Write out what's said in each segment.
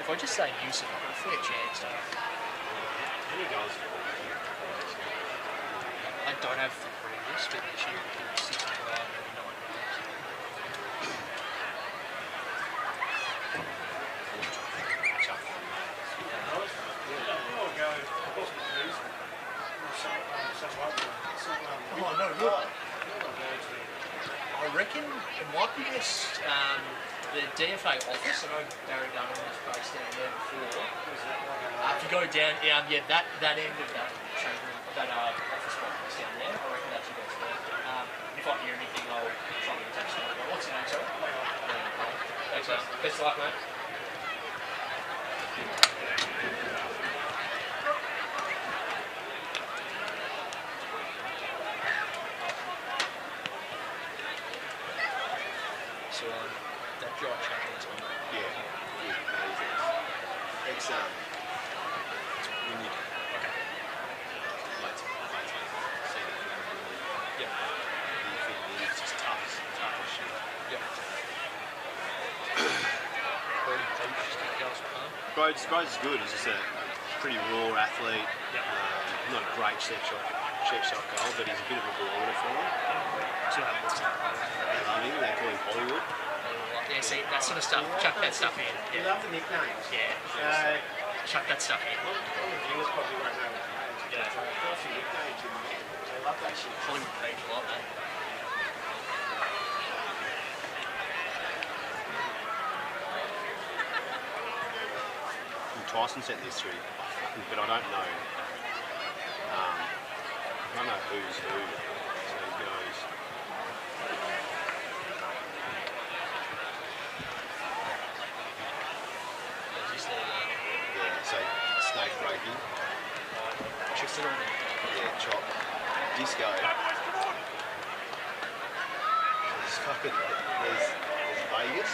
if I just say Newsom, I've got a fair chance to. Any goals? I don't have the previous, but this year it's 65 and 9 rounds. Oh, no, look. I reckon it might be this, the DFA office. I know Barry Dunham was based down there before. If you go down, yeah, that end of that change room, that office block is down there. I reckon that's your best bet. If I hear anything, I'll try and text you. What's your name, sorry? Thanks, mate. Best of luck, mate. So that dry chain is on. Yeah. It's when you Okay. let's see that really. Yeah. You think it's just tough as shit. Yeah. Broads is good. He's just a pretty raw athlete. Yeah. Not a great step shot goal, but he's a bit of a barometer for him. So that looks like They love him. They call him Hollywood. yeah, see, that sort of stuff. Chuck that stuff in. You Yeah. love the nicknames. Yeah. Chuck that stuff in. Viewers probably won't know. Yeah. Got a few nicknames in there. They love that shit. Hollywood page a lot, mate. Tyson sent this through, but I don't know. I don't know who's who. So he goes. Yeah, so snake breaking. Just it on. Yeah, chop. Disco. There's fucking. There's Vegas.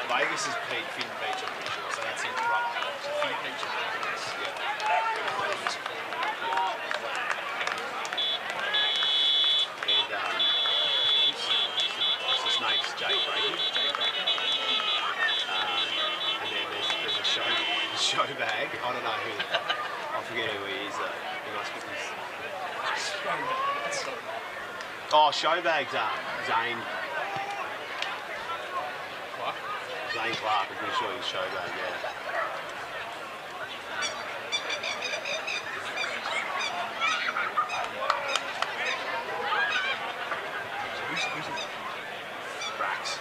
Vegas is Pete Finn Beach, I'm pretty sure. So that's in front. So Finn Beach and Vegas. Yeah. And the snake's Jake breaking. And then there's a show bag. I don't know who. I forget who he is though. He must be this. That's so bad. Oh, show bag's Zane. What? Zane Clark, I'm pretty sure he's show bag, yeah. Who's Brax.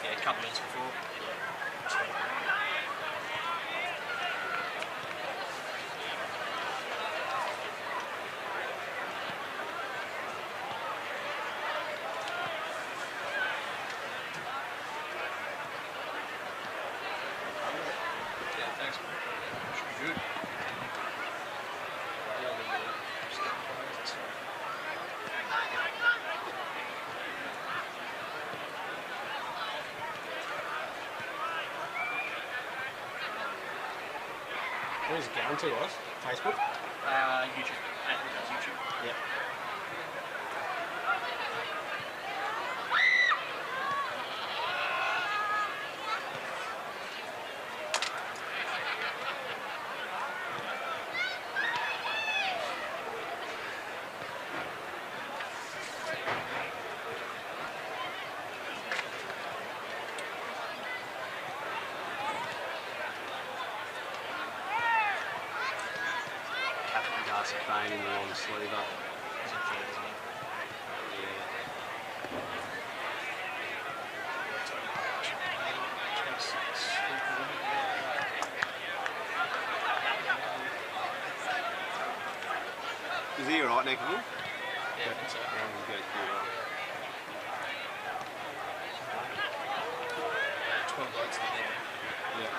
A couple minutes before. Yeah, thanks. Should be good. Where's it going to us? Facebook? YouTube. YouTube. Yep. classic vein in the long sleeve up. Is he alright, Nick? Yeah, I think so. Go well. 12 votes in there. Yeah.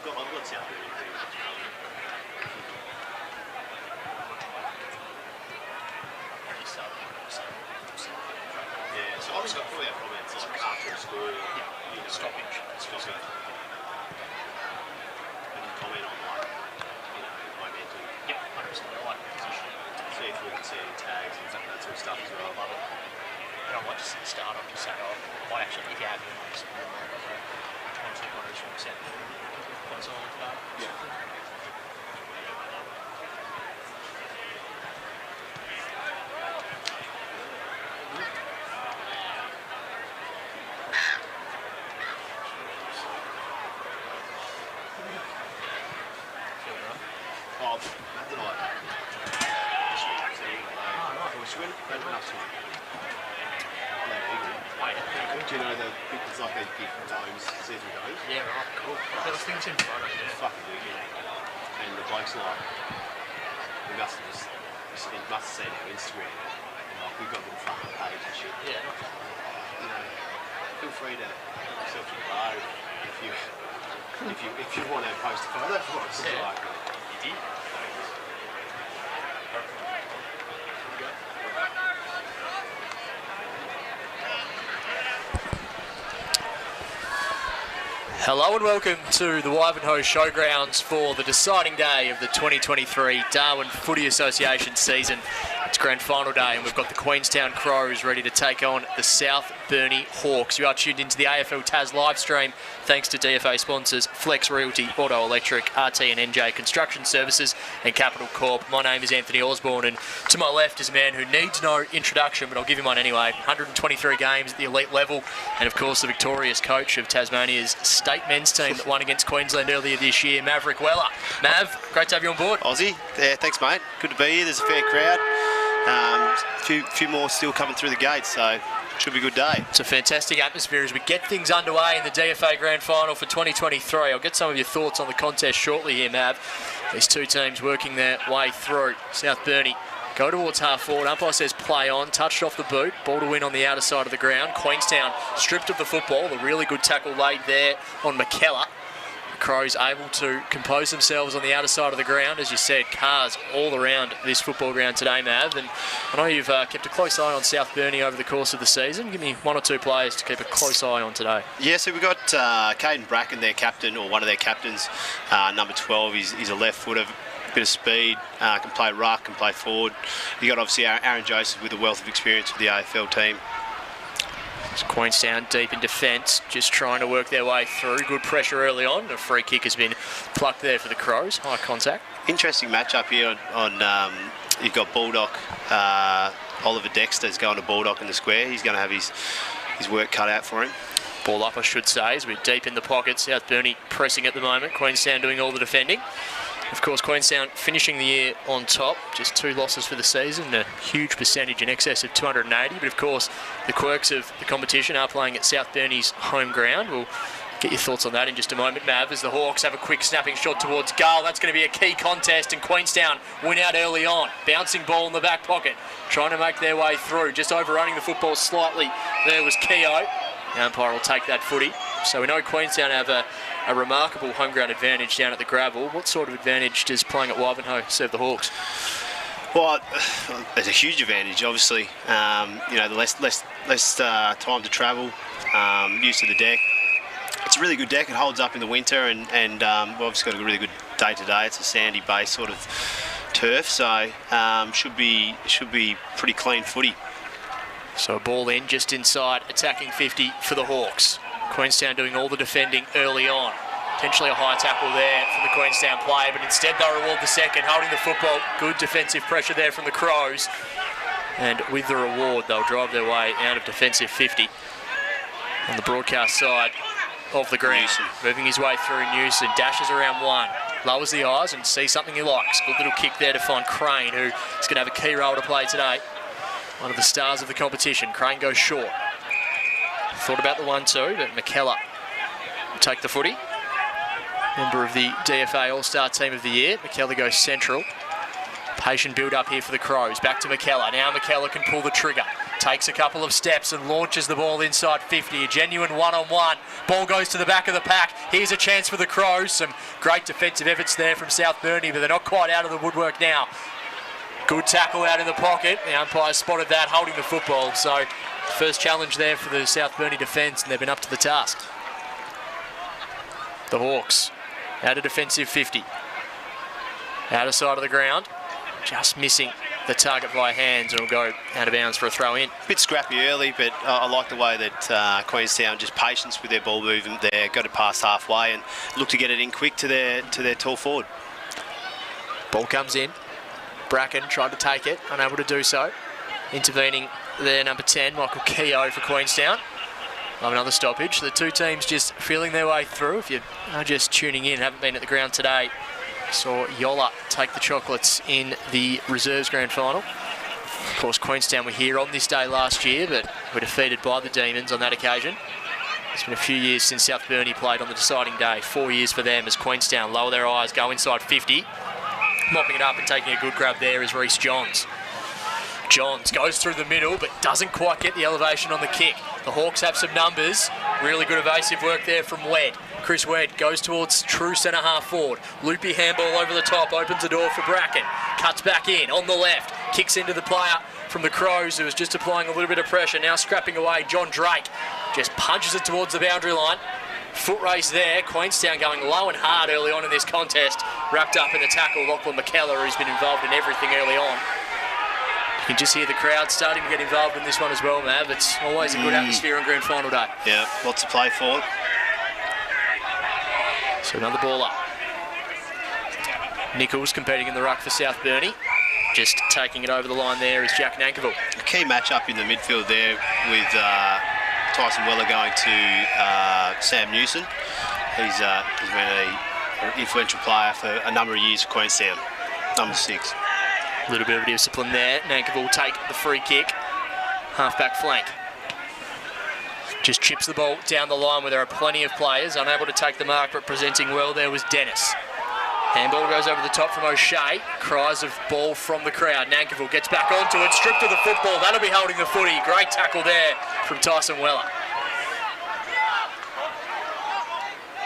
I've got South Burnie pretty much. Yeah, so I've just got probably our comments like after school, you know, stopping. And comment on like, you know, momentum. Yep, 100%. I like the position. See if we can see any tags and that sort of stuff as well. Love it. And I might just start off to say, I might actually, if you have me, just try and see what I just set points on today. Yeah. Oh, that's an odd. She went enough to do you know it's like those big domes, see-through domes? Yeah, right, cool. Those things in front of you. It's fucking wicked. And the bloke's like, we must have seen our Instagram, and like we've got a little fucking page and shit. Yeah. You know, feel free to put yourself to the bar if you want to post a photo for us. Yeah. Like, You did. Hello and welcome to the Ivanhoe Showgrounds for the deciding day of the 2023 Darwin Footy Association season. It's grand final day and we've got the Queenstown Crows ready to take on the South Burnie Hawks. You are tuned into the AFL Tas live stream thanks to DFA sponsors Flex Realty, Auto Electric, RT and NJ Construction Services and Capital Corp. My name is Anthony Osborne and to my left is a man who needs no introduction, but I'll give him one anyway. 123 games at the elite level and of course the victorious coach of Tasmania's state men's team that won against Queensland earlier this year, Maverick Weller. Mav, great to have you on board. Aussie, yeah, thanks mate. Good to be here. There's a fair crowd. Few more still coming through the gates, so should be a good day. It's a fantastic atmosphere as we get things underway in the DFA Grand Final for 2023. I'll get some of your thoughts on the contest shortly here, Mav. These two teams working their way through. South Burnie go towards half forward. Umpire says play on. Touched off the boot. Ball to win on the outer side of the ground. Queenstown stripped of the football. The really good tackle laid there on McKellar. The Crows able to compose themselves on the outer side of the ground. As you said, cars all around this football ground today, Mav. And I know you've kept a close eye on South Burnie over the course of the season. Give me one or two players to keep a close eye on today. Yeah, so we've got Caden Bracken, their captain, or one of their captains. Number 12, he's a left footer. Bit of speed, can play ruck, can play forward. You got obviously Aaron Joseph with a wealth of experience with the AFL team. It's Queenstown deep in defence, just trying to work their way through. Good pressure early on. A free kick has been plucked there for the Crows. High contact. Interesting matchup here on you've got Baldock, Oliver Dexter's going to Baldock in the square. He's going to have his work cut out for him. Ball up, I should say, as we're deep in the pocket. South Burnie pressing at the moment. Queenstown doing all the defending. Of course, Queenstown finishing the year on top, just 2 losses for the season, a huge percentage in excess of 280. But of course, the quirks of the competition are playing at South Burnie's home ground. We'll Get your thoughts on that in just a moment, Mav, as the Hawks have a quick snapping shot towards goal. That's going to be a key contest, and Queenstown win out early on. Bouncing ball in the back pocket, trying to make their way through, just overrunning the football slightly. There was Keogh. The umpire will take that footy. So we know Queenstown have a remarkable home ground advantage down at the gravel. What sort of advantage does playing at Wivenhoe serve the Hawks? Well, there's a huge advantage, obviously. The less time to travel, use of the deck. It's a really good deck. It holds up in the winter, and we've obviously got a really good day today. It's a sandy base sort of turf, so should be pretty clean footy. So a ball in just inside attacking 50 for the Hawks. Queenstown doing all the defending early on. Potentially a high tackle there from the Queenstown player, but instead they'll reward the second, holding the football. Good defensive pressure there from the Crows. And with the reward, they'll drive their way out of defensive 50 on the broadcast side of the ground. Newson. Moving his way through, Newson dashes around one, lowers the eyes and sees something he likes. Good little kick there to find Crane, who is going to have a key role to play today. One of the stars of the competition. Crane goes short. Thought about the 1-2, but McKellar will take the footy. Member of the DFA All-Star Team of the Year. McKellar goes central. Patient build-up here for the Crows. Back to McKellar. Now McKellar can pull the trigger. Takes a couple of steps and launches the ball inside 50. A genuine one-on-one. Ball goes to the back of the pack. Here's a chance for the Crows. Some great defensive efforts there from South Burnie, but they're not quite out of the woodwork now. Good tackle out in the pocket. The umpire spotted that, holding the football. So, first challenge there for the South Burnie defence, and they've been up to the task. The Hawks, out of defensive 50. Out of side of the ground. Just missing the target via hands, and will go out of bounds for a throw in. Bit scrappy early, but I like the way that Queenstown, just patience with their ball movement there, got it past halfway and look to get it in quick to their tall forward. Ball comes in. Bracken tried to take it, unable to do so. Intervening there, number 10, Michael Keogh for Queenstown. Love another stoppage. The two teams just feeling their way through. If you are just tuning in, haven't been at the ground today, saw Yolla take the chocolates in the reserves grand final. Of course, Queenstown were here on this day last year, but were defeated by the Demons on that occasion. It's been a few years since South Burnie played on the deciding day. 4 years for them as Queenstown lower their eyes, go inside 50. Mopping it up and taking a good grab there is Reece Johns. Johns goes through the middle, but doesn't quite get the elevation on the kick. The Hawks have some numbers. Really good evasive work there from Wedd. Chris Wedd goes towards true centre half forward. Loopy handball over the top, opens the door for Bracken. Cuts back in on the left. Kicks into the player from the Crows, who was just applying a little bit of pressure. Now scrapping away, John Drake just punches it towards the boundary line. Foot race there. Queenstown going low and hard early on in this contest. Wrapped up in the tackle, Lachlan McKellar, who's been involved in everything early on. You can just hear the crowd starting to get involved in this one as well, Mav. It's always a good atmosphere on grand final day. Yeah, lots to play for. So another ball up. Nichols competing in the ruck for South Burnie. Just taking it over the line there is Jack Nankerville. A key match-up in the midfield there with Tyson Weller going to Sam Newson. He's been an influential player for a number of years for Queenstown. Number 6. A little bit of discipline there. Nankerville will take the free kick. Half-back flank. Just chips the ball down the line where there are plenty of players. Unable to take the mark, but presenting well there was Dennis. Handball goes over the top from O'Shea. Cries of ball from the crowd. Nankerville gets back onto it. Stripped of the football. That'll be holding the footy. Great tackle there from Tyson Weller.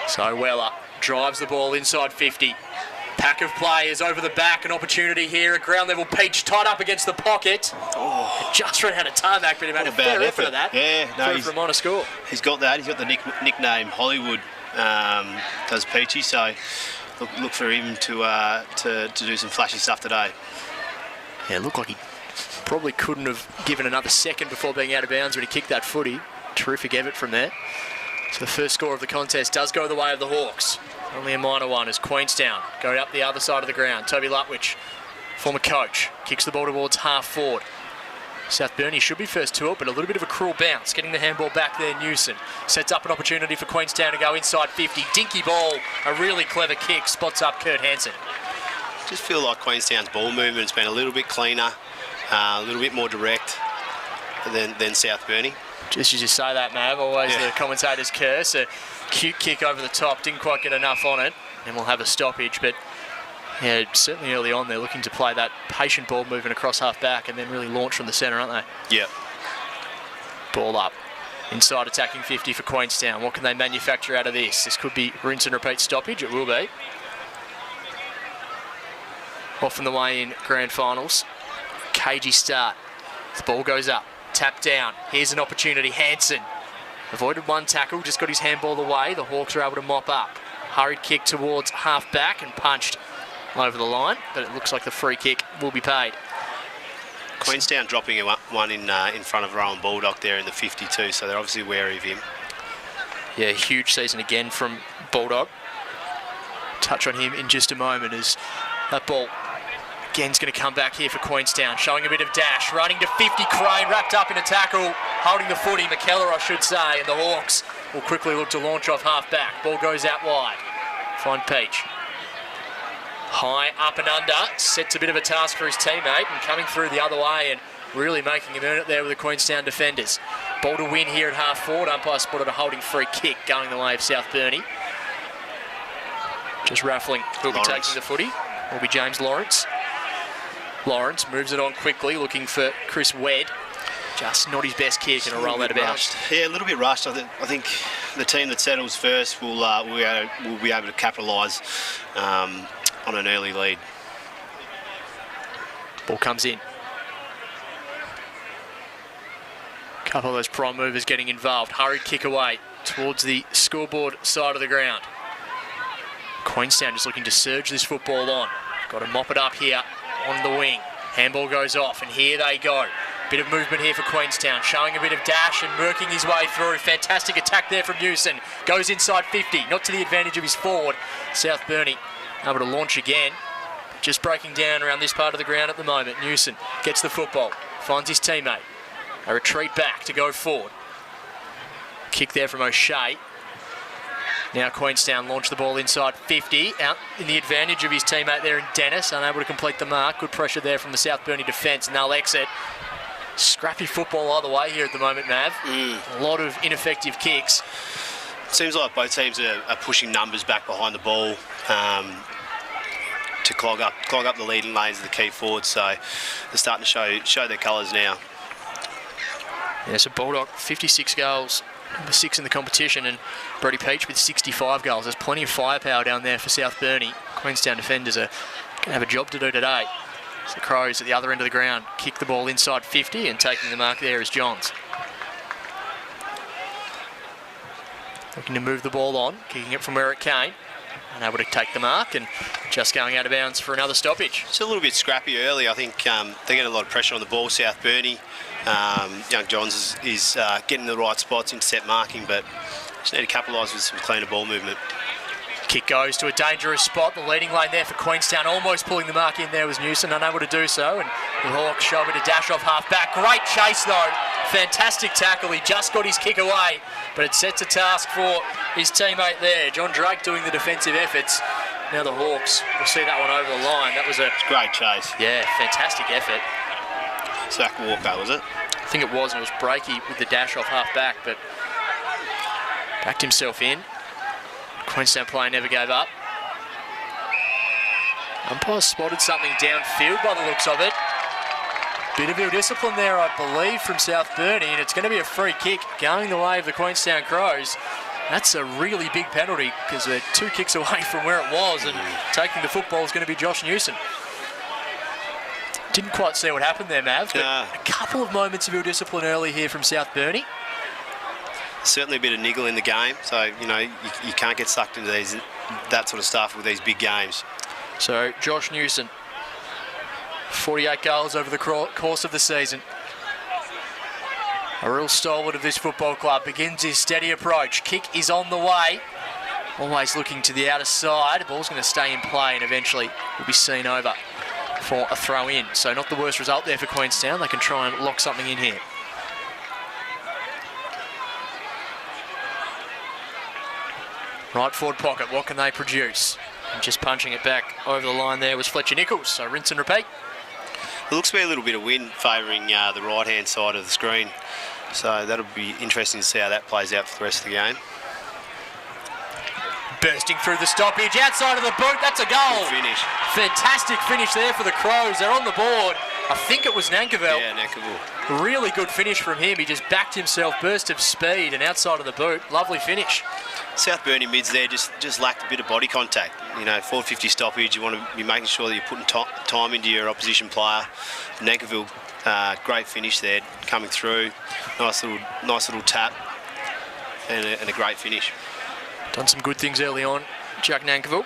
So Weller drives the ball inside 50. Pack of players over the back. An opportunity here at ground level. Peach tied up against the pocket. Oh, just ran out of tarmac, but he made a fair effort of that. Yeah, no, for a minor score. He's got that. He's got the nickname Hollywood. Does Peachy, so look for him to do some flashy stuff today. Yeah, it looked like he probably couldn't have given another second before being out of bounds when he kicked that footy. Terrific effort from there. So the first score of the contest does go the way of the Hawks. Only a minor one as Queenstown go up the other side of the ground. Toby Lutwich, former coach, kicks the ball towards half forward. South Burnie should be first to it, but a little bit of a cruel bounce. Getting the handball back there, Newson. Sets up an opportunity for Queenstown to go inside 50. Dinky ball, a really clever kick. Spots up Kurt Hansen. Just feel like Queenstown's ball movement has been a little bit cleaner, a little bit more direct than South Burnie. Just as you say that, Mav, always the commentator's curse. A cute kick over the top, didn't quite get enough on it, and we'll have a stoppage. But yeah, certainly early on they're looking to play that patient ball movement across half back and then really launch from the centre, aren't they? Yep. Ball up. Inside attacking 50 for Queenstown. What can they manufacture out of this? This could be rinse and repeat stoppage. It will be. Off and the way in grand finals. Cagey start. The ball goes up. Tap down. Here's an opportunity. Hansen avoided one tackle. Just got his handball away. The Hawks are able to mop up. Hurried kick towards half back and punched over the line. But it looks like the free kick will be paid. Queenstown dropping one in front of Rowan Baldock there in the 52, so they're obviously wary of him. Yeah, huge season again from Baldock. Touch on him in just a moment as that ball again's going to come back here for Queenstown, showing a bit of dash, running to 50, Crane wrapped up in a tackle, holding the footy, McKellar I should say, and the Hawks will quickly look to launch off half back. Ball goes out wide. Find Peach. High up and under, sets a bit of a task for his teammate and coming through the other way and really making him earn it there with the Queenstown defenders. Ball to win here at half forward. Umpire spotted a holding free kick going the way of South Burnie. Just raffling who'll be taking the footy. Will be James Lawrence. Lawrence moves it on quickly, looking for Chris Wedd. Just not his best kick and a roll out of bounds. Yeah, a little bit rushed. I think the team that settles first will be able to capitalise on an early lead. Ball comes in. A couple of those prime movers getting involved. Hurried kick away towards the scoreboard side of the ground. Queenstown just looking to surge this football on. Got to mop it up here on the wing. Handball goes off and here they go. Bit of movement here for Queenstown, showing a bit of dash and working his way through. Fantastic attack there from Newson. Goes inside 50, not to the advantage of his forward. South Burnie able to launch again. Just breaking down around this part of the ground at the moment. Newson gets the football, finds his teammate. A retreat back to go forward. Kick there from O'Shea. Now Queenstown launch the ball inside 50, out in the advantage of his teammate there in Dennis, unable to complete the mark. Good pressure there from the South Burnie defence, and they'll exit. Scrappy football either way here at the moment, Mav. A lot of ineffective kicks. Seems like both teams are pushing numbers back behind the ball to clog up the leading lanes of the key forwards. So they're starting to show their colours now. Yeah, so Baldock 56 goals, number 6 in the competition, and Brody Peach with 65 goals. There's plenty of firepower down there for South Burnie. Queenstown defenders are going to have a job to do today. So the Crows at the other end of the ground kick the ball inside 50, and taking the mark there is Johns. Looking to move the ball on, kicking it from where it came. Unable to take the mark and just going out of bounds for another stoppage. It's a little bit scrappy early. I think they get a lot of pressure on the ball, South Burnie. Young Johns is getting the right spots, intercept marking, but just need to capitalise with some cleaner ball movement. Kick goes to a dangerous spot. The leading lane there for Queenstown, almost pulling the mark in there was Newson, unable to do so. And the Hawks show a bit of dash off half back. Great chase though. Fantastic tackle. He just got his kick away, but it sets a task for his teammate there. John Drake doing the defensive efforts. Now the Hawks will see that one over the line. That was a great chase. Yeah, fantastic effort. Zach Walker, was it? I think it was, and it was Breaky with the dash off half back, but backed himself in. Queenstown player never gave up. Umpire spotted something downfield by the looks of it. Bit of ill discipline there, I believe, from South Burnie, and it's going to be a free kick going the way of the Queenstown Crows. That's a really big penalty because they're 2 kicks away from where it was, and taking the football is going to be Josh Newson. Didn't quite see what happened there, Mav, but a couple of moments of ill discipline early here from South Burnie. Certainly a bit of niggle in the game, so you can't get sucked into that sort of stuff with these big games. So Josh Newson, 48 goals over the course of the season. A real stalwart of this football club, begins his steady approach. Kick is on the way, always looking to the outer side. The ball's going to stay in play and eventually will be seen over for a throw in. So not the worst result there for Queenstown. They can try and lock something in here. Right forward pocket, what can they produce? And just punching it back over the line there was Fletcher Nichols, so rinse and repeat. It looks to be a little bit of wind favouring the right-hand side of the screen. So that'll be interesting to see how that plays out for the rest of the game. Bursting through the stoppage, outside of the boot, that's a goal. Good finish. Fantastic finish there for the Crows. They're on the board. I think it was Nankerville. Yeah, Nankerville. Really good finish from him. He just backed himself, burst of speed, and outside of the boot, lovely finish. South Burnie mids there just lacked a bit of body contact. You know, 450 stoppage, you want to be making sure that you're putting time into your opposition player. Nankerville, great finish there, coming through. Nice little tap, and a great finish. Done some good things early on, Jack Nankerville.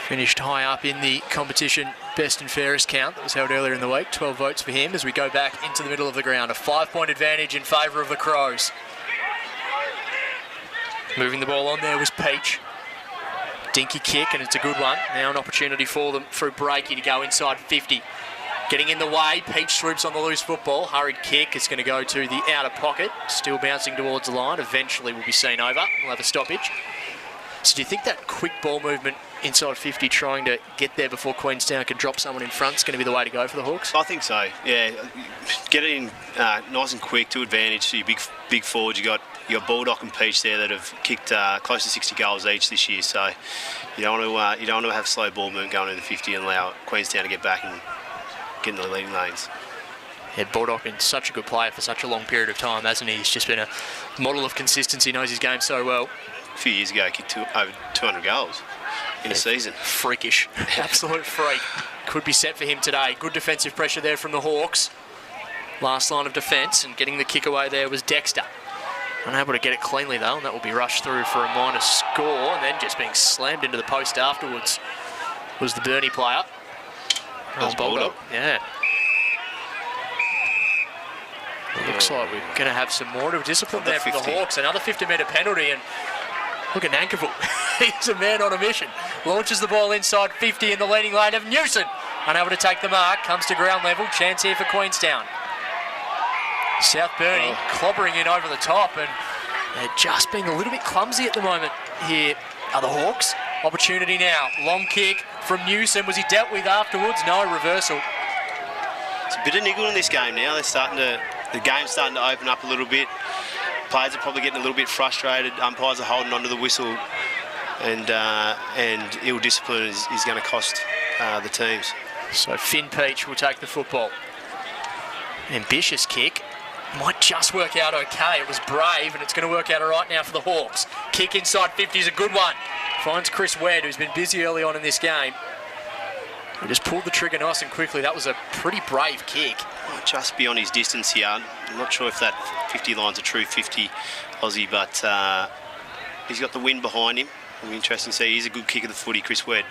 Finished high up in the competition best and fairest count that was held earlier in the week. 12 votes for him as we go back into the middle of the ground. A 5-point advantage in favour of the Crows. Moving the ball on there was Peach. Dinky kick, and it's a good one. Now an opportunity for them through Breaky to go inside 50. Getting in the way, Peach swoops on the loose football. Hurried kick, it's going to go to the outer pocket. Still bouncing towards the line. Eventually will be seen over. We'll have a stoppage. So do you think that quick ball movement inside 50, trying to get there before Queenstown can drop someone in front, is going to be the way to go for the Hawks? I think so, yeah. Get it in nice and quick to advantage to your big forwards. You got Baldock and Peach there that have kicked close to 60 goals each this year. So you don't want to have slow ball movement going into the 50 and allow Queenstown to get back and get in the leading lanes. Yeah, Baldock been such a good player for such a long period of time, hasn't he? He's just been a model of consistency, knows his game so well. A few years ago, he kicked over 200 goals in a season. Freakish. Absolute freak. Could be set for him today. Good defensive pressure there from the Hawks. Last line of defence, and getting the kick away there was Dexter. Unable to get it cleanly though, and that will be rushed through for a minor score, and then just being slammed into the post afterwards was the Burnie player. That was Baldock. Yeah. Looks like we're going to have some more to discipline there for the Hawks. Another 50-metre penalty, and look at Nankerville. He's a man on a mission. Launches the ball inside 50 in the leading lane of Newson. Unable to take the mark. Comes to ground level. Chance here for Queenstown. South Burnie clobbering in over the top, and they're just being a little bit clumsy at the moment here are the Hawks. Opportunity now. Long kick from Newson. Was he dealt with afterwards? No, reversal. It's a bit of niggle in this game now. The game's starting to open up a little bit. Players are probably getting a little bit frustrated. Umpires are holding onto the whistle, and ill discipline is going to cost the teams. So Finn Peach will take the football. Ambitious kick. Might just work out okay. It was brave, and it's going to work out all right now for the Hawks. Kick inside 50 is a good one. Finds Chris Wedd, who's been busy early on in this game. He just pulled the trigger nice and quickly. That was a pretty brave kick. Might just be on his distance here. I'm not sure if that 50 line's a true 50 Aussie, but he's got the wind behind him. It'll be interesting to see. He's a good kick of the footy, Chris Wedd.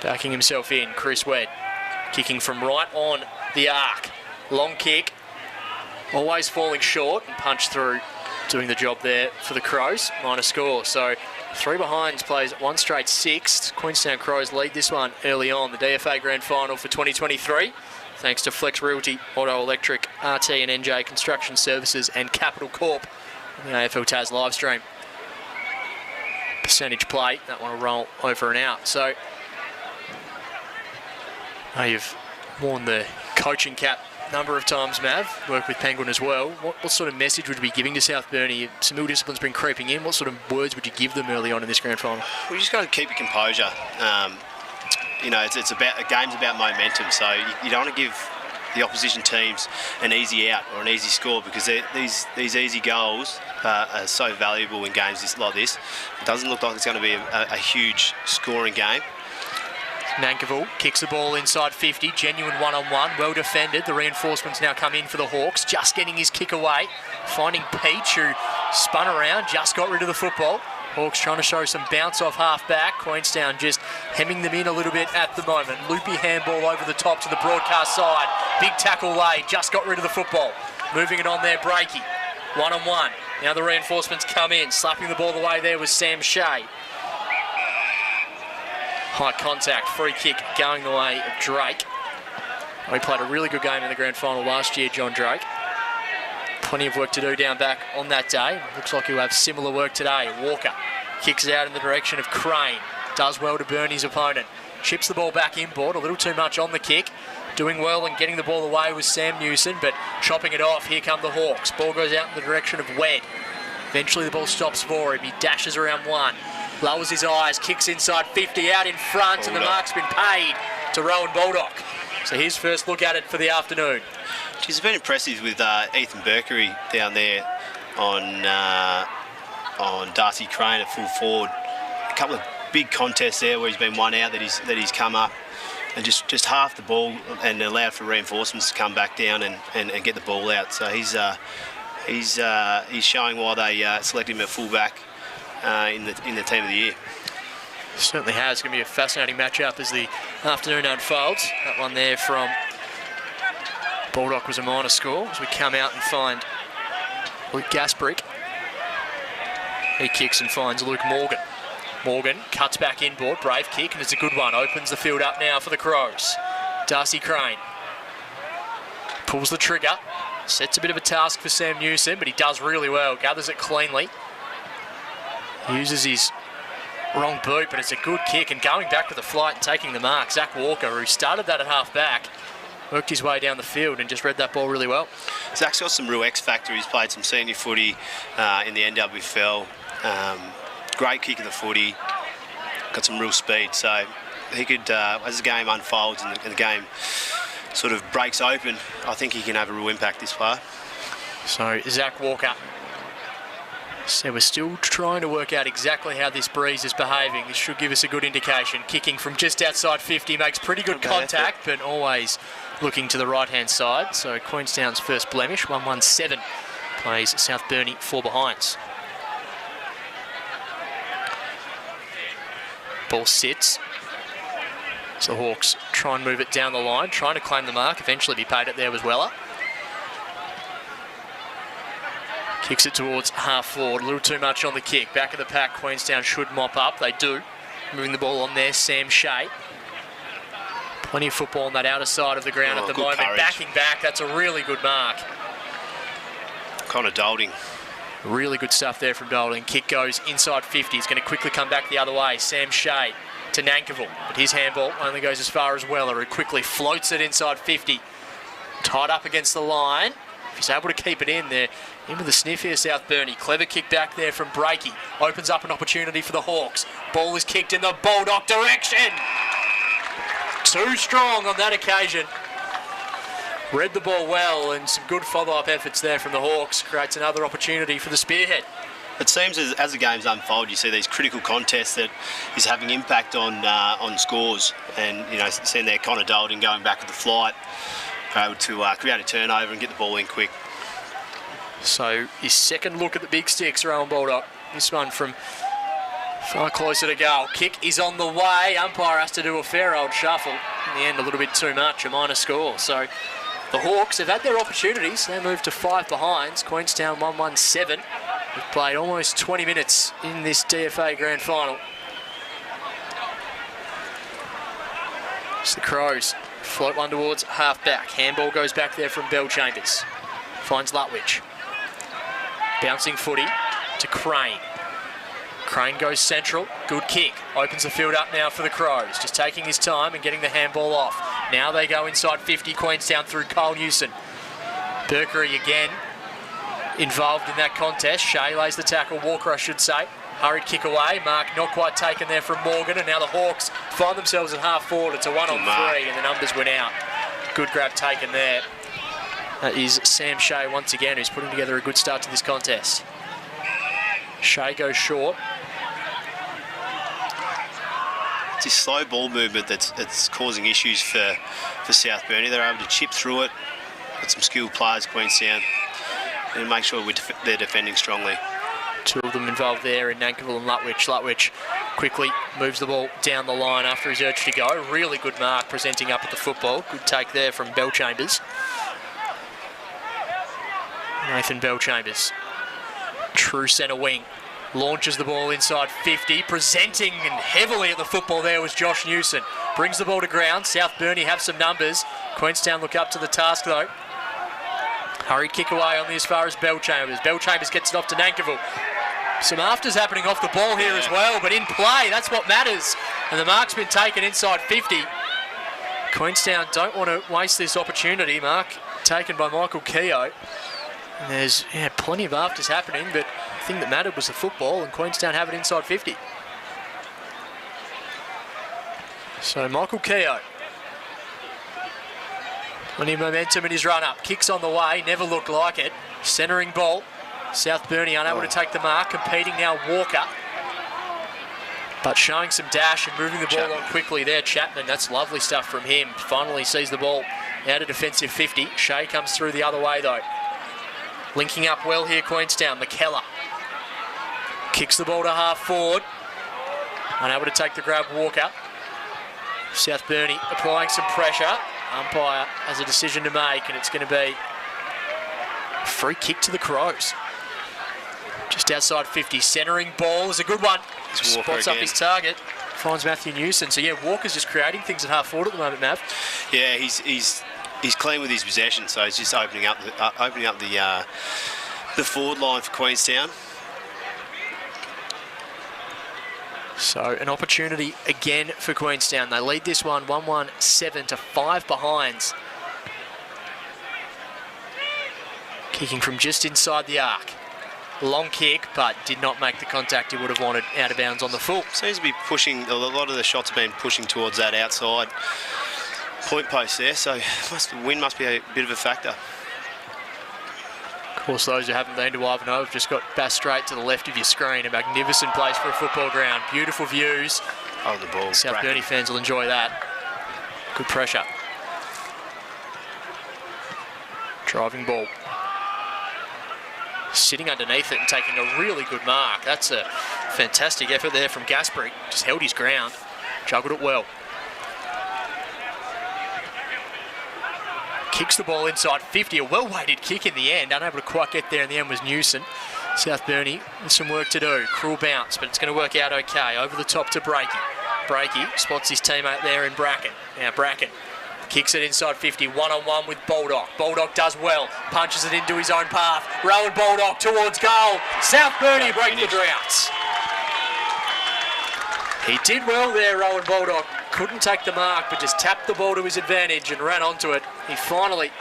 Backing himself in, Chris Wedd. Kicking from right on the arc. Long kick. Always falling short and punched through. Doing the job there for the Crows. Minor score. So 3 behinds plays 1 straight 6. Queenstown Crows lead this one early on. The DFA Grand Final for 2023. Thanks to Flex Realty, Auto Electric, RT and NJ Construction Services and Capital Corp on the AFL Taz live stream. Percentage play, that one will roll over and out. So, you've worn the coaching cap a number of times, Mav. Worked with Penguin as well. What sort of message would you be giving to South Burnie? Some ill discipline's been creeping in. What sort of words would you give them early on in this grand final? Well, you just got to keep your composure. You know, it's about a game's about momentum, so you don't want to give the opposition teams an easy out or an easy score, because these easy goals are so valuable in games like this. It doesn't look like it's going to be a huge scoring game. Nankerville kicks the ball inside 50, genuine one-on-one, well defended. The reinforcements now come in for the Hawks, just getting his kick away, finding Peach, who spun around, just got rid of the football. Hawks trying to show some bounce off half-back. Queenstown just hemming them in a little bit at the moment. Loopy handball over the top to the broadcast side. Big tackle laid, just got rid of the football. Moving it on there, Breaky. One-on-one. Now the reinforcements come in. Slapping the ball away there was Sam Shea. High contact, free kick going the way of Drake. He played a really good game in the grand final last year, John Drake. Plenty of work to do down back on that day. Looks like he'll have similar work today. Walker kicks out in the direction of Crane. Does well to Burnie's opponent. Chips the ball back inboard, a little too much on the kick. Doing well and getting the ball away was Sam Newson, but chopping it off. Here come the Hawks. Ball goes out in the direction of Wedd. Eventually the ball stops for him. He dashes around one. Lowers his eyes, kicks inside 50, out in front, and the mark's been paid to Rowan Baldock. So his first look at it for the afternoon. She's been impressive with Ethan Burkery down there on Darcy Crane at full forward. A couple of big contests there where he's been one out that he's come up and just half the ball and allowed for reinforcements to come back down and get the ball out. So he's showing why they selected him at fullback in the team of the year. Certainly has. It's going to be a fascinating matchup as the afternoon unfolds. That one there from Baldock was a minor score as we come out and find Luke Gasbrick. He kicks and finds Luke Morgan. Morgan cuts back inboard, brave kick, and it's a good one. Opens the field up now for the Crows. Darcy Crane pulls the trigger, sets a bit of a task for Sam Newson, but he does really well, gathers it cleanly. Uses his wrong boot, but it's a good kick, and going back with the flight and taking the mark, Zach Walker, who started that at half back, worked his way down the field and just read that ball really well. Zach's got some real X factor. He's played some senior footy in the NWFL. Great kick of the footy, got some real speed, so he could, as the game unfolds and the game sort of breaks open, I think he can have a real impact this far. So Zach Walker. So we're still trying to work out exactly how this breeze is behaving. This should give us a good indication. Kicking from just outside 50, makes pretty good contact, but always looking to the right-hand side. So Queenstown's first blemish, 117, plays South Burnie 4 behinds. Ball sits. So the Hawks try and move it down the line, trying to claim the mark, eventually be paid it there was Weller. Kicks it towards half forward, a little too much on the kick. Back of the pack, Queenstown should mop up, they do. Moving the ball on there, Sam Shea. Plenty of football on that outer side of the ground at the moment. Courage. Backing back, that's a really good mark. Connor Dolding. Really good stuff there from Dolding. Kick goes inside 50. He's going to quickly come back the other way. Sam Shea to Nankerville. But his handball only goes as far as Weller, who quickly floats it inside 50. Tied up against the line. If he's able to keep it in there, in with the sniff here, South Burnie. Clever kick back there from Breakey. Opens up an opportunity for the Hawks. Ball is kicked in the Baldock direction. Too strong on that occasion. Read the ball well, and some good follow-up efforts there from the Hawks. Creates another opportunity for the Spearhead. It seems as the games unfold, you see these critical contests that is having impact on scores. And, you know, seeing there Connor Dolding going back with the flight, able to create a turnover and get the ball in quick. So his second look at the big sticks, Rowan Baldock. This one from far closer to goal. Kick is on the way. Umpire has to do a fair old shuffle. In the end, a little bit too much, a minor score. So the Hawks have had their opportunities. They moved to 5 behinds. Queenstown 117. We've played almost 20 minutes in this DFA Grand Final. It's the Crows. Float one towards half back. Handball goes back there from Bellchambers. Finds Lutwich. Bouncing footy to Crane. Crane goes central. Good kick. Opens the field up now for the Crows. Just taking his time and getting the handball off. Now they go inside 50. Queenstown through Cole Newson. Burkery again involved in that contest. Shea lays the tackle. Walker, I should say. Hurried kick away. Mark not quite taken there from Morgan. And now the Hawks find themselves at half forward. It's a 1-on-3 and the numbers went out. Good grab taken there. That is Sam Shea once again, who's putting together a good start to this contest. Shea goes short. It's this slow ball movement that's causing issues for South Burnie. They're able to chip through it. Got some skilled players, Queenstown, and make sure they're defending strongly. Two of them involved there in Nankerville and Lutwich. Lutwich quickly moves the ball down the line after his urge to go. Really good mark presenting up at the football. Good take there from Bellchambers. Nathan Bellchambers, true centre wing, launches the ball inside 50, presenting and heavily at the football there was Josh Newson. Brings the ball to ground. South Burnie have some numbers. Queenstown look up to the task though. Hurried kick away only as far as Bellchambers. Bellchambers gets it off to Nankerville. Some afters happening off the ball here as well, but in play, that's what matters. And the mark's been taken inside 50. Queenstown don't want to waste this opportunity, Mark, taken by Michael Keogh. And there's plenty of afters happening, but the thing that mattered was the football, and Queenstown have it inside 50. So Michael Keogh, plenty of momentum in his run-up. Kicks on the way, never looked like it. Centering ball. South Burnie unable to take the mark. Competing now Walker. But showing some dash and moving the ball on quickly there, Chapman. That's lovely stuff from him. Finally sees the ball out of defensive 50. Shea comes through the other way though. Linking up well here, Queenstown. McKellar kicks the ball to half forward. Unable to take the grab, Walker. South Burnie applying some pressure. Umpire has a decision to make, and it's going to be a free kick to the Crows. Just outside 50. Centering ball is a good one. Spots up his target. Finds Matthew Newson. So yeah, Walker's just creating things at half forward at the moment, Mav. Yeah, he's clean with his possession, so he's just opening up the forward line for Queenstown. So an opportunity again for Queenstown. They lead this one 1-1-7 to 5 behinds. Kicking from just inside the arc. Long kick, but did not make the contact he would have wanted out of bounds on the full. Seems to be pushing, a lot of the shots have been pushing towards that outside point post there, so wind must be a bit of a factor. Of course, those who haven't been to Ivanhoe have just got Bass Strait to the left of your screen. A magnificent place for a football ground. Beautiful views. Oh, the ball. South Burnie fans will enjoy that. Good pressure. Driving ball. Sitting underneath it and taking a really good mark. That's a fantastic effort there from Gasbury. Just held his ground. Juggled it well. Kicks the ball inside 50. A well-weighted kick in the end. Unable to quite get there in the end was Newson. South Burnie with some work to do. Cruel bounce, but it's going to work out okay. Over the top to Breaky. Breaky spots his teammate there in Bracken. Now Bracken kicks it inside 50, one-on-one with Baldock. Baldock does well, punches it into his own path. Rowan Baldock towards goal. South Burnie break the droughts. He did well there, Rowan Baldock. Couldn't take the mark, but just tapped the ball to his advantage and ran onto it. He finally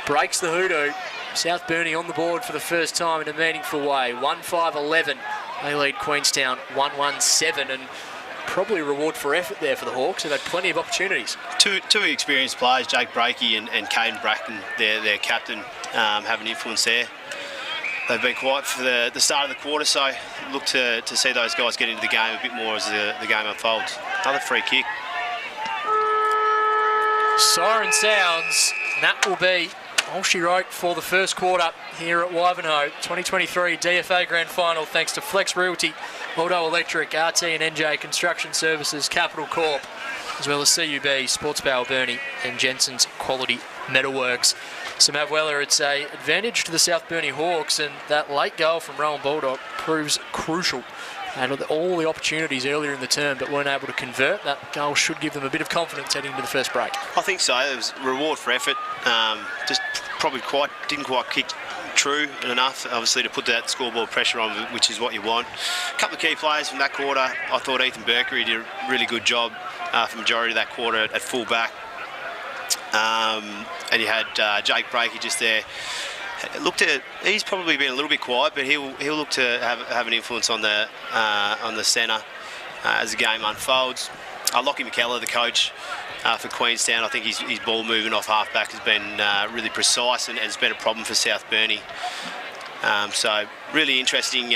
breaks the hoodoo. South Burnie on the board for the first time in a meaningful way. 1-5-11. They lead Queenstown 1-1-7, and probably a reward for effort there for the Hawks. They've had plenty of opportunities. Two experienced players, Jake Breaky and Caden Bracken, their captain, have an influence there. They've been quiet for the start of the quarter, so look to see those guys get into the game a bit more as the game unfolds. Another free kick. Siren sounds, and that will be all she wrote for the first quarter here at Ivanhoe. 2023 DFA Grand Final, thanks to Flex Realty, Aldo Electric, RT and NJ Construction Services, Capital Corp, as well as CUB, Sports Power Burnie and Jensen's Quality Metalworks. So Matt Weller, it's an advantage to the South Burnie Hawks, and that late goal from Rowan Baldock proves crucial. And all the opportunities earlier in the term but weren't able to convert, that goal should give them a bit of confidence heading into the first break. I think so. It was a reward for effort. Just probably didn't quite kick true enough, obviously, to put that scoreboard pressure on, which is what you want. A couple of key players from that quarter. I thought Ethan Burkery did a really good job for the majority of that quarter at full back. And you had Jake Breaky just there. He's probably been a little bit quiet, but he'll look to have an influence on the centre as the game unfolds. Lockie McKellar, the coach for Queenstown, I think his ball movement off half-back has been really precise and has been a problem for South Burnie. So really interesting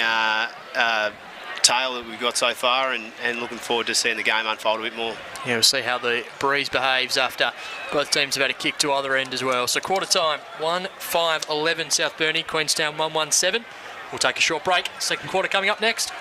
tale that we've got so far, and looking forward to seeing the game unfold a bit more. Yeah, we'll see how the breeze behaves after both teams have had a kick to either end as well. So quarter time, 1-5-11 South Burnie, Queenstown 1-1-7. We'll take a short break. Second quarter coming up next.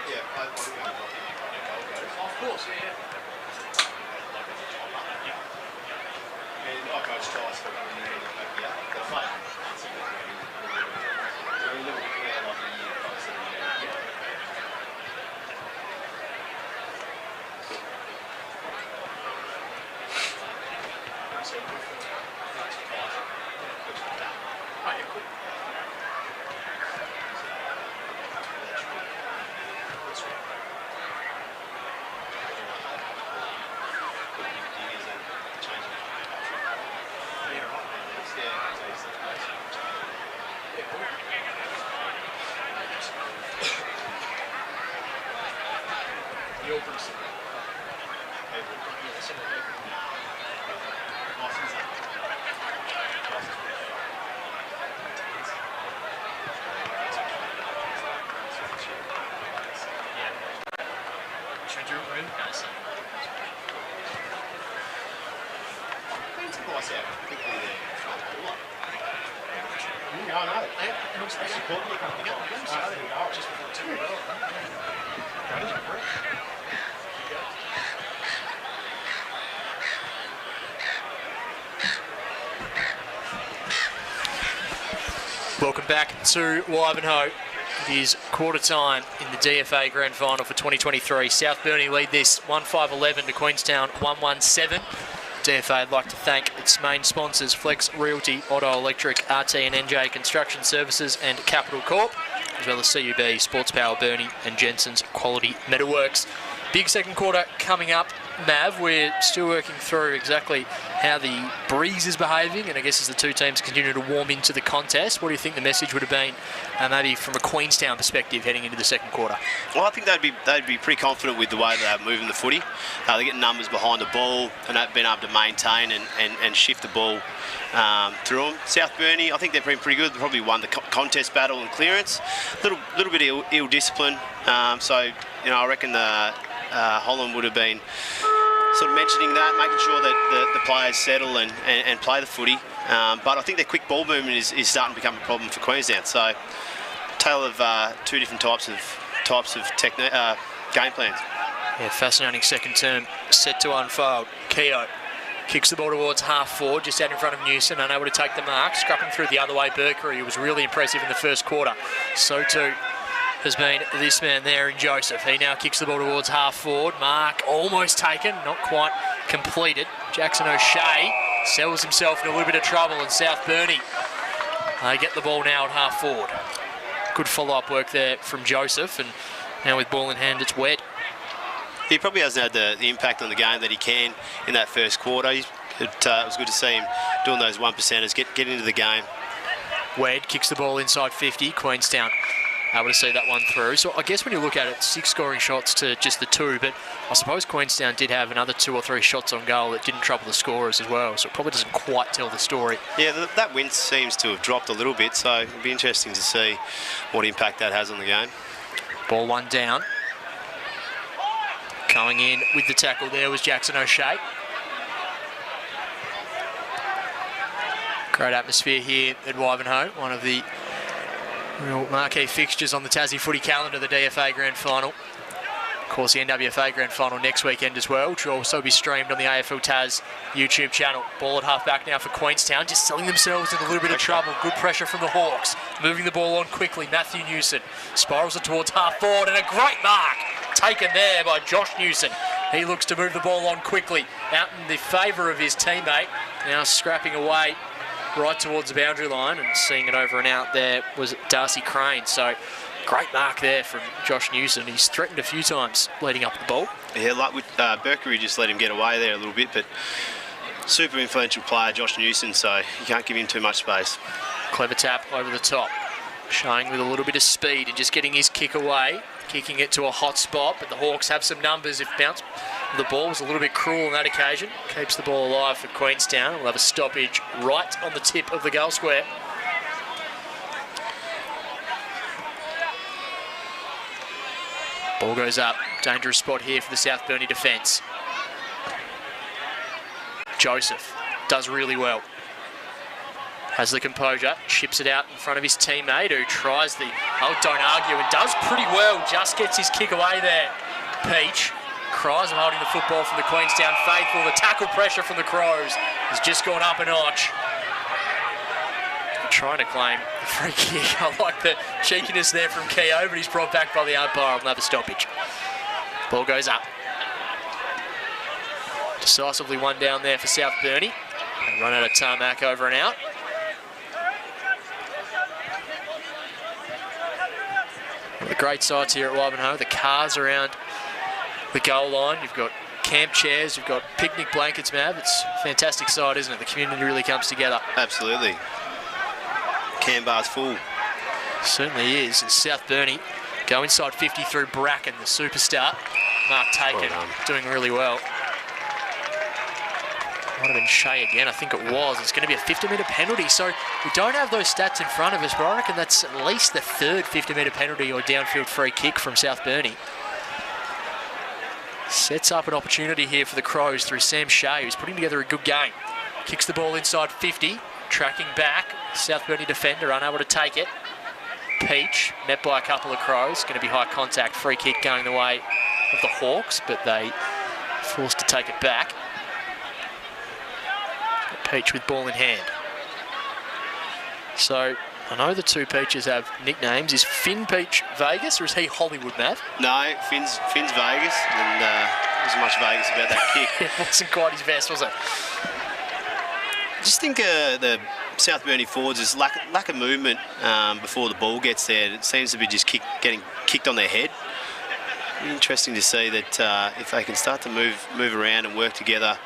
Yeah, I think I'm Of course, yeah. and I coached twice for one year. Yeah, the fight. They're a little bit clear like a year closer than you. You're pretty similar. Yeah, similar people. Should you room? Nice. No, no. It looks like Support you come you got them started just before 2 as well. That is great. Welcome back to Ivanhoe. It is quarter time in the DFA Grand Final for 2023. South Burnie lead this 1-5-11 to Queenstown 1-1-7. DFA would like to thank its main sponsors, Flex Realty, Auto Electric, RT and NJ Construction Services and Capital Corp, as well as CUB, Sports Power Burnie and Jensen's Quality Metalworks. Big second quarter coming up, Mav. We're still working through exactly how the breeze is behaving, and I guess as the two teams continue to warm into the contest, what do you think the message would have been, maybe from a Queenstown perspective, heading into the second quarter? Well, I think they'd be pretty confident with the way they're moving the footy. They're getting numbers behind the ball and they've been able to maintain and shift the ball through them. South Burnie, I think they've been pretty good. They probably won the contest battle and clearance. Little bit of ill discipline. So I reckon the Holland would have been sort of mentioning that, making sure that the players settle and play the footy. But I think their quick ball movement is starting to become a problem for Queenstown. So, tale of two different types of game plans. Yeah, fascinating second term set to unfold. Keogh kicks the ball towards half forward, just out in front of Newson, unable to take the mark. Scrapping through the other way, Burkery, who was really impressive in the first quarter. So too has been this man there in Joseph. He now kicks the ball towards half forward. Mark almost taken, not quite completed. Jackson O'Shea sells himself in a little bit of trouble, and South Burnie they get the ball now at half forward. Good follow-up work there from Joseph, and now with ball in hand, it's Wed. He probably hasn't had the impact on the game that he can in that first quarter. It was good to see him doing those 1%ers, get into the game. Wed kicks the ball inside 50, Queenstown able to see that one through. So I guess when you look at it, 6 scoring shots to just the 2, but I suppose Queenstown did have another 2 or 3 shots on goal that didn't trouble the scorers as well, so it probably doesn't quite tell the story. Yeah, that win seems to have dropped a little bit, so it'll be interesting to see what impact that has on the game. Ball one down. Coming in with the tackle there was Jackson O'Shea. Great atmosphere here at Ivanhoe, one of the real marquee fixtures on the Tassie footy calendar, the DFA Grand Final. Of course, the NWFA Grand Final next weekend as well, which will also be streamed on the AFL Tas YouTube channel. Ball at half-back now for Queenstown, just selling themselves in a little bit of trouble. Good pressure from the Hawks. Moving the ball on quickly, Matthew Newson spirals it towards half-forward, and a great mark taken there by Josh Newson. He looks to move the ball on quickly, out in the favour of his teammate. Now scrapping away right towards the boundary line, and seeing it over and out there was Darcy Crane. So great mark there from Josh Newson. He's threatened a few times leading up the ball. Yeah, like with Burkery, just let him get away there a little bit, but super influential player, Josh Newson, so you can't give him too much space. Clever tap over the top, showing with a little bit of speed and just getting his kick away, kicking it to a hot spot, but the Hawks have some numbers. If bounce the ball was a little bit cruel on that occasion, keeps the ball alive for Queenstown. We'll have a stoppage right on the tip of the goal square. Ball goes up. Dangerous spot here for the South Burnie defence. Joseph does really well. Has the composure, chips it out in front of his teammate, who tries the Oh, don't argue, and does pretty well. Just gets his kick away there. Peach cries of holding the football from the Queenstown faithful. The tackle pressure from the Crows has just gone up a notch. Trying to claim the free kick. I like the cheekiness there from Keogh, but he's brought back by the umpire. Another stoppage. Ball goes up. Decisively one down there for South Burnie. They run out of tarmac over and out. One of the great sides here at Wivenhoe, the cars around the goal line. You've got camp chairs, you've got picnic blankets, Mav. It's a fantastic side, isn't it? The community really comes together. Absolutely. Canberra's full. Certainly is. And South Burnie go inside 50 through Bracken, the superstar. Mark Taken doing really well. Might have been Shea again, I think it was. It's going to be a 50-metre penalty, so we don't have those stats in front of us, but I reckon that's at least the third 50-metre penalty or downfield free kick from South Burnie. Sets up an opportunity here for the Crows through Sam Shea, who's putting together a good game. Kicks the ball inside 50, tracking back. South Burnie defender unable to take it. Peach met by a couple of Crows. Going to be high contact, free kick going the way of the Hawks, but they forced to take it back. Peach with ball in hand. So I know the two Peaches have nicknames. Is Finn Peach Vegas or is he Hollywood, Mav? No, Finn's Vegas, and there wasn't much Vegas about that kick. It wasn't quite his best, was it? I just think the South Burnie forwards is lack of movement before the ball gets there. It seems to be just getting kicked on their head. Interesting to see that if they can start to move around and work together,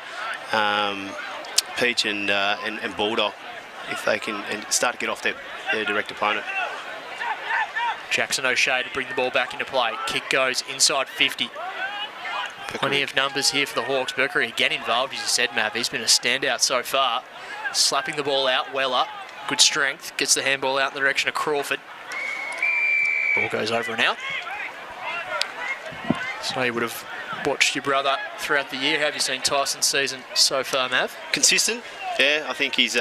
Peach and Bulldog, if they can and start to get off their direct opponent. Jackson O'Shea to bring the ball back into play. Kick goes inside 50. Plenty of numbers here for the Hawks. Burkery again involved, as you said, Mav. He's been a standout so far. Slapping the ball out, well up. Good strength. Gets the handball out in the direction of Crawford. Ball goes over and out. So you would have watched your brother throughout the year. How have you seen Tyson's season so far, Mav? Consistent. Yeah, I think he's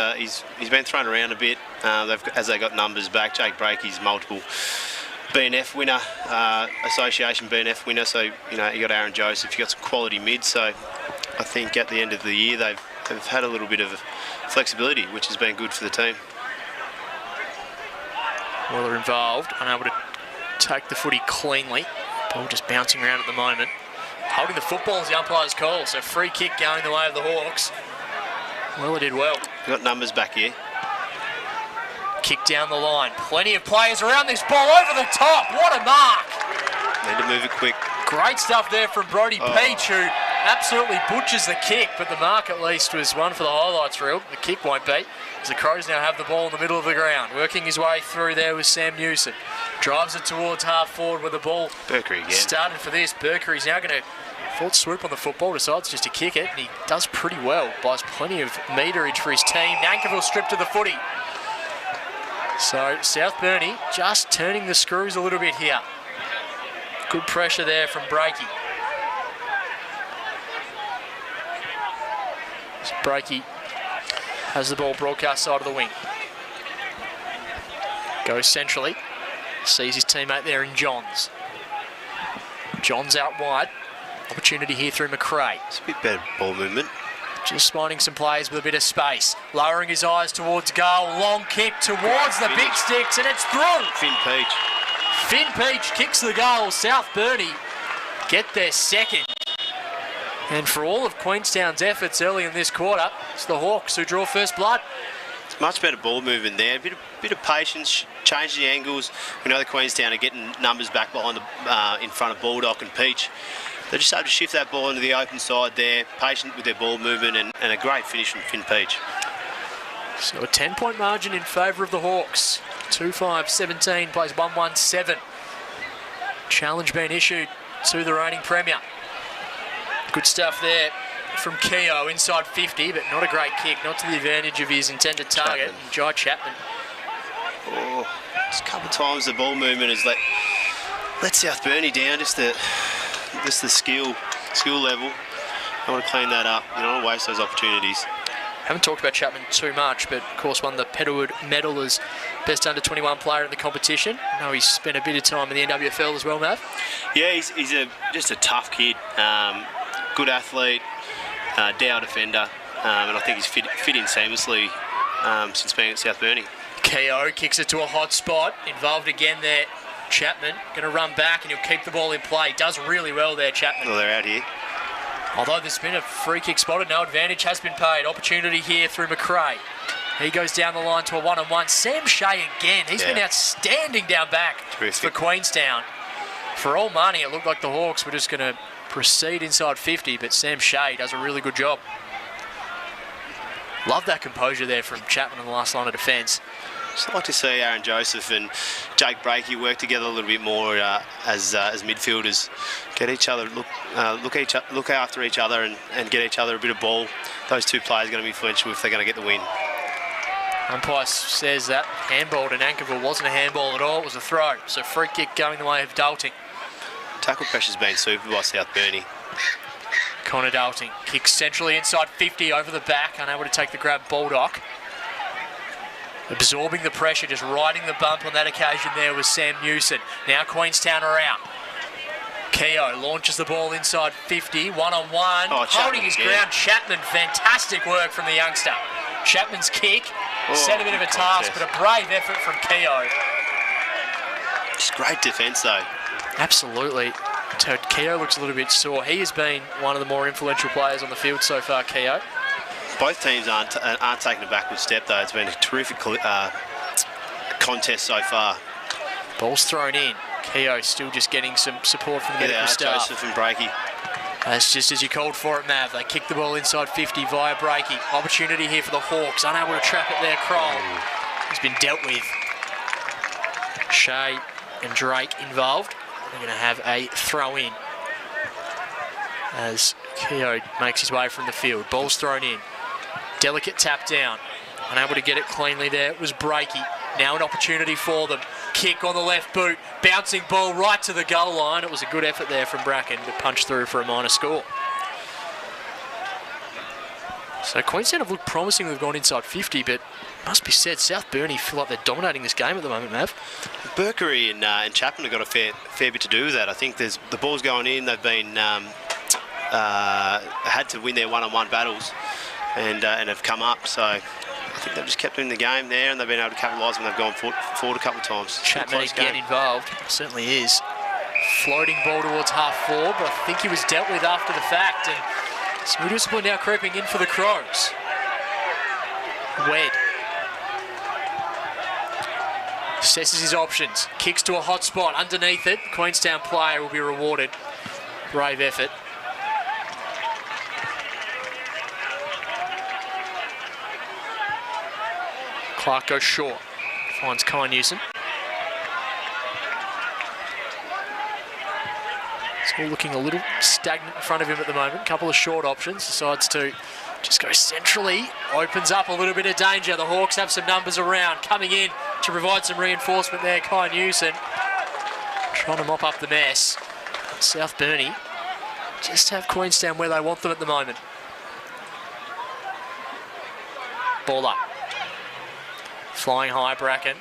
been thrown around a bit as they got numbers back. Jake Breakey's multiple BNF winner, association BNF winner. So you got Aaron Joseph. You got some quality mids. So I think at the end of the year they've had a little bit of flexibility, which has been good for the team. Well, they're involved, unable to take the footy cleanly. Ball just bouncing around at the moment. Holding the football is the umpire's call, so free kick going the way of the Hawks. Well, it did well. We've got numbers back here. Kick down the line. Plenty of players around this ball over the top. What a mark. Need to move it quick. Great stuff there from Brodie Peach, who absolutely butchers the kick, but the mark at least was one for the highlights reel. The kick won't be, as the Crows now have the ball in the middle of the ground. Working his way through there with Sam Newson. Drives it towards half forward with the ball. Burkery again. Started for this. Burkery's now going to full swoop on the football, decides just to kick it, and he does pretty well. Buys plenty of meterage for his team. Nankerville stripped to the footy. So South Burnie just turning the screws a little bit here. Good pressure there from Breakey. So Breakey has the ball broadcast side of the wing. Goes centrally. Sees his teammate there in Johns. Johns out wide. Opportunity here through McRae. It's a bit better ball movement. Just finding some players with a bit of space. Lowering his eyes towards goal. Long kick towards the big sticks, and it's through. Finn Peach. Finn Peach kicks the goal. South Burnie get their second. And for all of Queenstown's efforts early in this quarter, it's the Hawks who draw first blood. It's much better ball movement there. A bit of patience, change the angles. We know the Queenstown are getting numbers back behind in front of Bulldog and Peach. They just have to shift that ball into the open side there, patient with their ball movement, and a great finish from Finn Peach. So a 10-point margin in favour of the Hawks. 2-5-17 plays 1-1-7. Challenge being issued to the reigning premier. Good stuff there from Keogh inside 50, but not a great kick, not to the advantage of his intended target, Jai Chapman. Oh, just a couple of times the ball movement has let South Burnie down, just the skill level. I want to clean that up. You don't want to waste those opportunities. Haven't talked about Chapman too much, but of course won the Petalwood medal as best under-21 player in the competition. I know he's spent a bit of time in the NWFL as well, Mav. Yeah, he's just a tough kid. Good athlete, dour defender, and I think he's fit in seamlessly since being at South Burnie. Keogh kicks it to a hot spot. Involved again there. Chapman going to run back and he'll keep the ball in play. Does really well there, Chapman. Well, they're out here. Although there's been a free kick spotted, no advantage has been paid. Opportunity here through McRae. He goes down the line to a one-on-one. Sam Shea again. He's been outstanding down back for Queenstown. For all money, it looked like the Hawks were just going to proceed inside 50, but Sam Shea does a really good job. Love that composure there from Chapman on the last line of defence. Just like to see Aaron Joseph and Jake Breakey work together a little bit more as midfielders. Get each other, look after each other and get each other a bit of ball. Those two players are going to be influential if they're going to get the win. Umpire says that handball to Nankerville wasn't a handball at all, it was a throw. So free kick going the way of Dalting. Tackle pressure's been super by South Burnie. Connor Dalting kicks centrally inside 50 over the back, unable to take the grab. Baldock absorbing the pressure, just riding the bump on that occasion there was Sam Newson. Now Queenstown are out. Keogh launches the ball inside 50, one-on-one. Holding his ground, Chapman. Fantastic work from the youngster. Chapman's kick set a bit of a task, but a brave effort from Keogh. It's great defence though. Absolutely. Keogh looks a little bit sore. He has been one of the more influential players on the field so far, Keogh. Both teams aren't taking a backward step though. It's been a terrific contest so far. Ball's thrown in. Keogh still just getting some support from the medical staff. Joseph and Breakey. That's just as you called for it, Mav. They kick the ball inside 50 via Breakey. Opportunity here for the Hawks. Unable to trap it there, Kroll. He's been dealt with. Shea and Drake involved. They're going to have a throw in as Keogh makes his way from the field. Ball's thrown in. Delicate tap down. Unable to get it cleanly there. It was Breakey. Now an opportunity for them. Kick on the left boot. Bouncing ball right to the goal line. It was a good effort there from Bracken to punch through for a minor score. So Queenstown have looked promising. They've gone inside 50, but must be said, South Burnie feel like they're dominating this game at the moment, Mav. Burkery and Chapman have got a fair bit to do with that. I think the ball's going in. They've been had to win their one-on-one battles and have come up. So I think they've just kept doing the game there, and they've been able to capitalise when they've gone forward a couple of times. Chapman again involved. Certainly is. Floating ball towards half forward, but I think he was dealt with after the fact. And some discipline now creeping in for the Crows. Wed assesses his options. Kicks to a hot spot. Underneath it, Queenstown player will be rewarded. Brave effort. Clark goes short. Finds Kai Newson. It's all looking a little stagnant in front of him at the moment. Couple of short options. Decides to just go centrally. Opens up a little bit of danger. The Hawks have some numbers around. Coming in to provide some reinforcement there, Kai Newson. Trying to mop up the mess. South Burnie just have Queenstown where they want them at the moment. Ball up. Flying high, Bracken.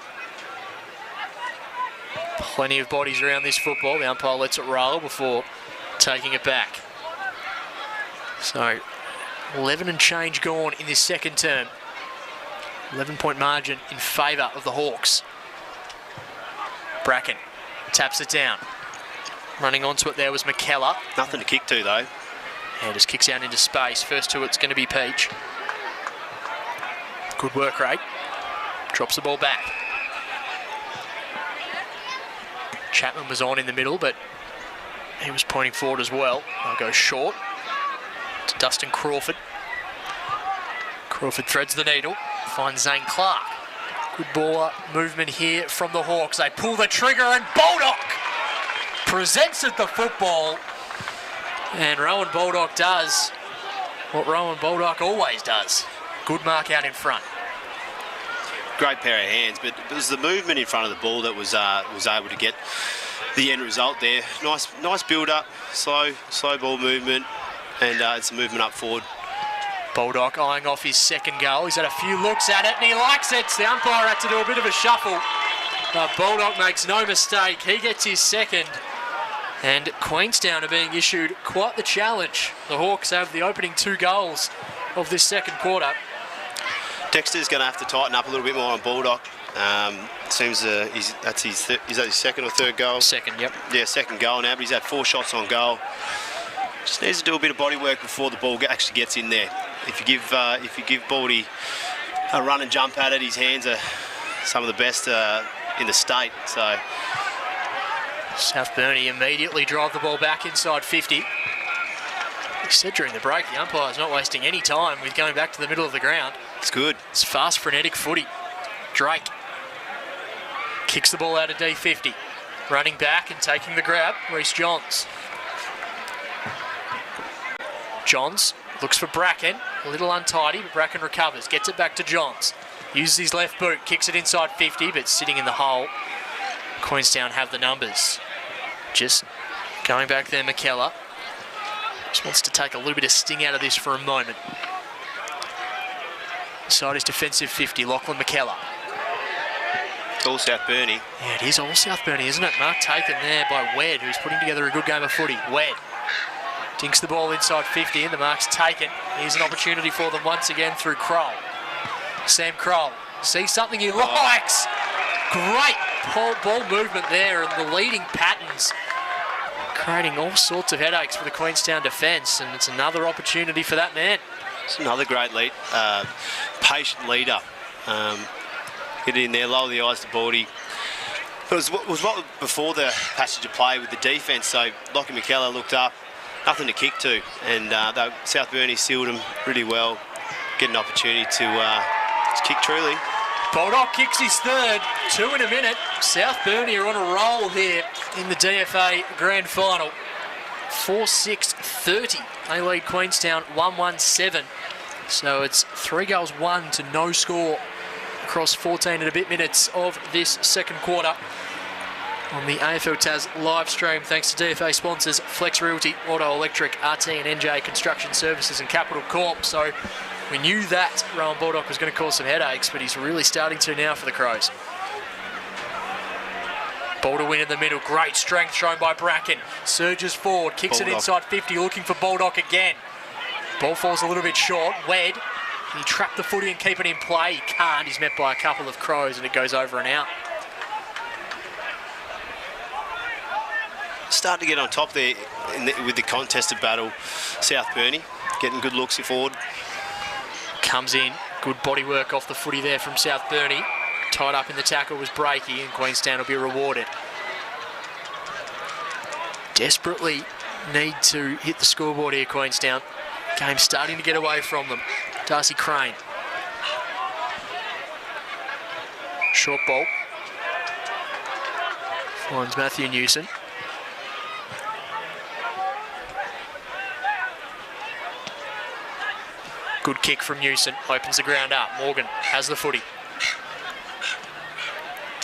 Plenty of bodies around this football. The umpire lets it roll before taking it back. So 11 and change gone in this second term. 11-point margin in favour of the Hawks. Bracken taps it down. Running onto it there was McKellar. Nothing to kick to though. Yeah, just kicks out into space. First to it's going to be Peach. Good work rate. Drops the ball back. Chapman was on in the middle, but he was pointing forward as well. I'll go short to Dustin Crawford. Crawford threads the needle, finds Zane Clark. Good ball movement here from the Hawks. They pull the trigger and Baldock presents it the football. And Rowan Baldock does what Rowan Baldock always does. Good mark out in front. Great pair of hands, but it was the movement in front of the ball that was able to get the end result there. Nice build up, slow ball movement, and it's a movement up forward. Baldock eyeing off his second goal. He's had a few looks at it and he likes it. The umpire had to do a bit of a shuffle. But Baldock makes no mistake. He gets his second. And Queenstown are being issued quite the challenge. The Hawks have the opening 2 goals of this second quarter. Dexter's going to have to tighten up a little bit more on Baldock. Seems is that his second or third goal? Second, yep. Yeah, second goal now, but he's had 4 shots on goal. Just needs to do a bit of body work before the ball actually gets in there. If you give Baldy a run and jump at it, his hands are some of the best in the state. So South Burnie immediately drive the ball back inside 50. He said during the break the umpire's not wasting any time with going back to the middle of the ground. it's good. It's fast, frenetic footy. Drake kicks the ball out of D50. Running back and taking the grab, Reece Johns. Johns looks for Bracken. A little untidy, but Bracken recovers. Gets it back to Johns. Uses his left boot, kicks it inside 50, but sitting in the hole. Queenstown have the numbers. Just going back there, McKellar. Just wants to take a little bit of sting out of this for a moment. Side is defensive 50, Lachlan McKellar. It's all South Burnie. Yeah, it is all South Burnie, isn't it? Mark taken there by Wed, who's putting together a good game of footy. Wed dinks the ball inside 50 and the mark's taken. Here's an opportunity for them once again through Kroll. Sam Kroll sees something he likes. Great ball movement there and the leading patterns, creating all sorts of headaches for the Queenstown defence, and it's another opportunity for that man. It's another great lead, patient leader. Get it in there, lower the eyes to Baldy. It was what before the passage of play with the defence, so Lockie McKellar looked up, nothing to kick to, and South Burnie sealed him really well, get an opportunity to kick truly. Baldock kicks his third, 2 in a minute. South Burnie are on a roll here in the DFA Grand Final. 4-6-30. They lead Queenstown 1-1-7. So it's 3 goals, 1 to no score across 14 and a bit minutes of this second quarter. On the AFL Taz live stream, thanks to DFA sponsors Flex Realty, Auto Electric, RT and NJ Construction Services and Capital Corp. So we knew that Rowan Baldock was going to cause some headaches, but he's really starting to now for the Crows. Ball to win in the middle. Great strength shown by Bracken. Surges forward, kicks it inside 50, looking for Baldock again. Ball falls a little bit short. Wed, can he trap the footy and keep it in play? He can't. He's met by a couple of Crows and it goes over and out. Starting to get on top there with the contested battle. South Burnie getting good looks forward. Comes in, good body work off the footy there from South Burnie. Tied up in the tackle was Breaky and Queenstown will be rewarded. Desperately need to hit the scoreboard here, Queenstown. Game starting to get away from them. Darcy Crane. Short ball. Finds Matthew Newson. Good kick from Newson, opens the ground up. Morgan has the footy.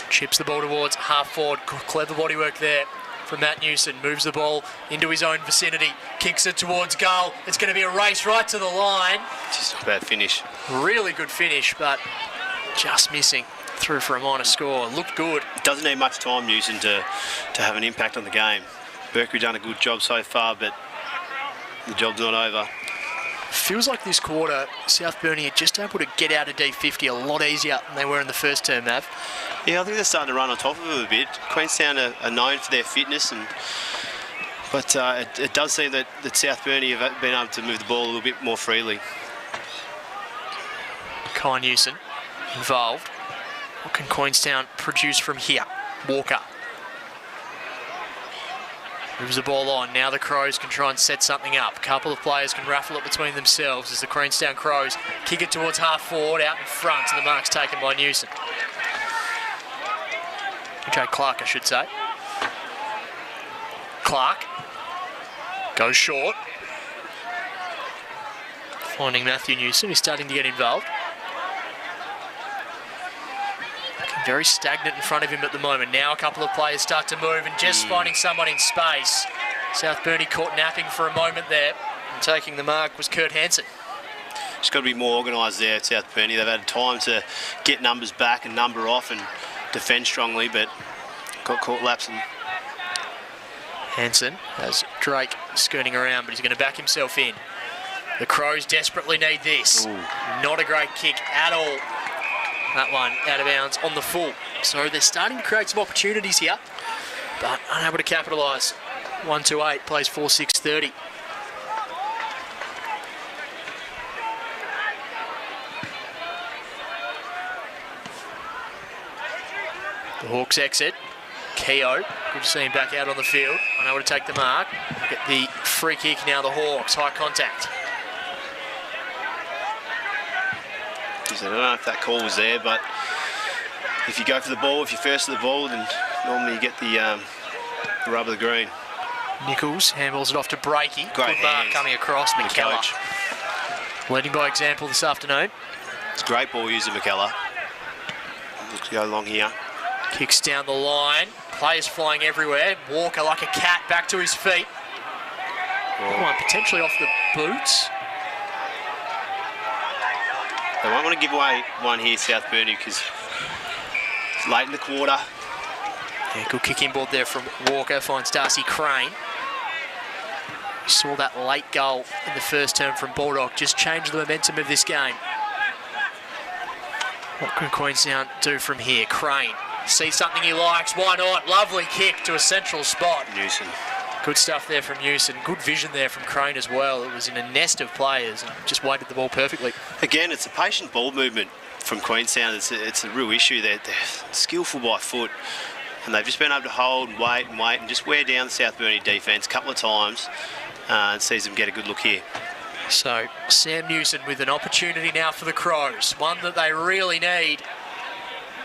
Chips the ball towards half forward. Clever body work there from Matt Newson. Moves the ball into his own vicinity. Kicks it towards goal. It's going to be a race right to the line. Just a bad finish. Really good finish, but just missing. Through for a minor score. Looked good. Doesn't need much time, Newson, to have an impact on the game. Berkeley done a good job so far, but the job's not over. Feels like this quarter, South Burnie are just able to get out of D50 a lot easier than they were in the first term, Mav. Yeah, I think they're starting to run on top of it a bit. Queenstown are known for their fitness, but it does seem that South Burnie have been able to move the ball a little bit more freely. Kai Newson involved. What can Queenstown produce from here? Walker. Moves the ball on. Now the Crows can try and set something up. A couple of players can raffle it between themselves as the Queenstown Crows kick it towards half forward, out in front, and the mark's taken by Newson. Okay, Clark, I should say. Clark goes short. Finding Matthew Newson, who's starting to get involved. Very stagnant in front of him at the moment. Now a couple of players start to move and just finding someone in space. South Burnie caught napping for a moment there. And taking the mark was Kurt Hansen. Just got to be more organised there at South Burnie. They've had time to get numbers back and number off and defend strongly, but got caught lapsing. Hansen has Drake skirting around, but he's going to back himself in. The Crows desperately need this. Ooh. Not a great kick at all. That one out of bounds on the full. So they're starting to create some opportunities here, but unable to capitalise. 1-2-8 plays 4-6-30. The Hawks exit. Keogh, good to see him back out on the field. Unable to take the mark. Get the free kick now, the Hawks. High contact. I don't know if that call was there, but if you go for the ball, if you're first to the ball, then normally you get the rub of the green. Nichols handballs it off to Breaky. Great Good mark hands. coming across. The McKellar coach. leading by example this afternoon. It's a great ball user, McKellar. Looks to go along here. Kicks down the line. Players flying everywhere. Walker like a cat back to his feet. Well, One potentially off the boots. they won't want to give away one here, South Burnie, because it's late in the quarter. Yeah, good kick inboard there from Walker. Finds Darcy Crane. We saw that late goal in the first term from Bulldog just change the momentum of this game. What can Queenstown do from here? Crane sees something he likes. Why not? Lovely kick to a central spot. Newson. Good stuff there from Newson. Good vision there from Crane as well. It was in a nest of players and just weighted the ball perfectly. Again, it's a patient ball movement from Queenstown. It's a real issue. They're skillful by foot, and they've just been able to hold and wait and just wear down the South Burnie defence a couple of times and sees them get a good look here. So Sam Newson with an opportunity now for the Crows. One that they really need.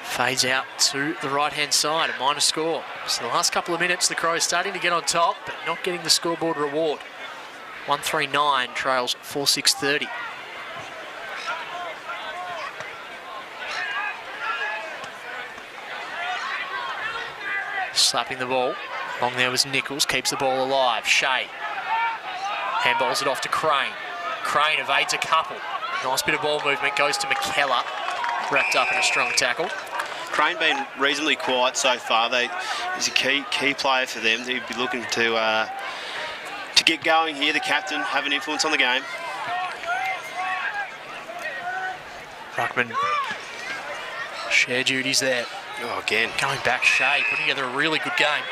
Fades out to the right-hand side, a minor score. So the last couple of minutes, the Crows starting to get on top, but not getting the scoreboard reward. 139 trails 4-6-30. Slapping the ball. Long there was Nichols, keeps the ball alive. Shea handballs it off to Crane. Crane evades a couple. Nice bit of ball movement, goes to McKellar. Wrapped up in a strong tackle. Crane been reasonably quiet so far. He's a key player for them. They'd be looking to get going here. The captain have an influence on the game. Ruckman share duties there. Oh, again, Going back, Shea putting together a really good game.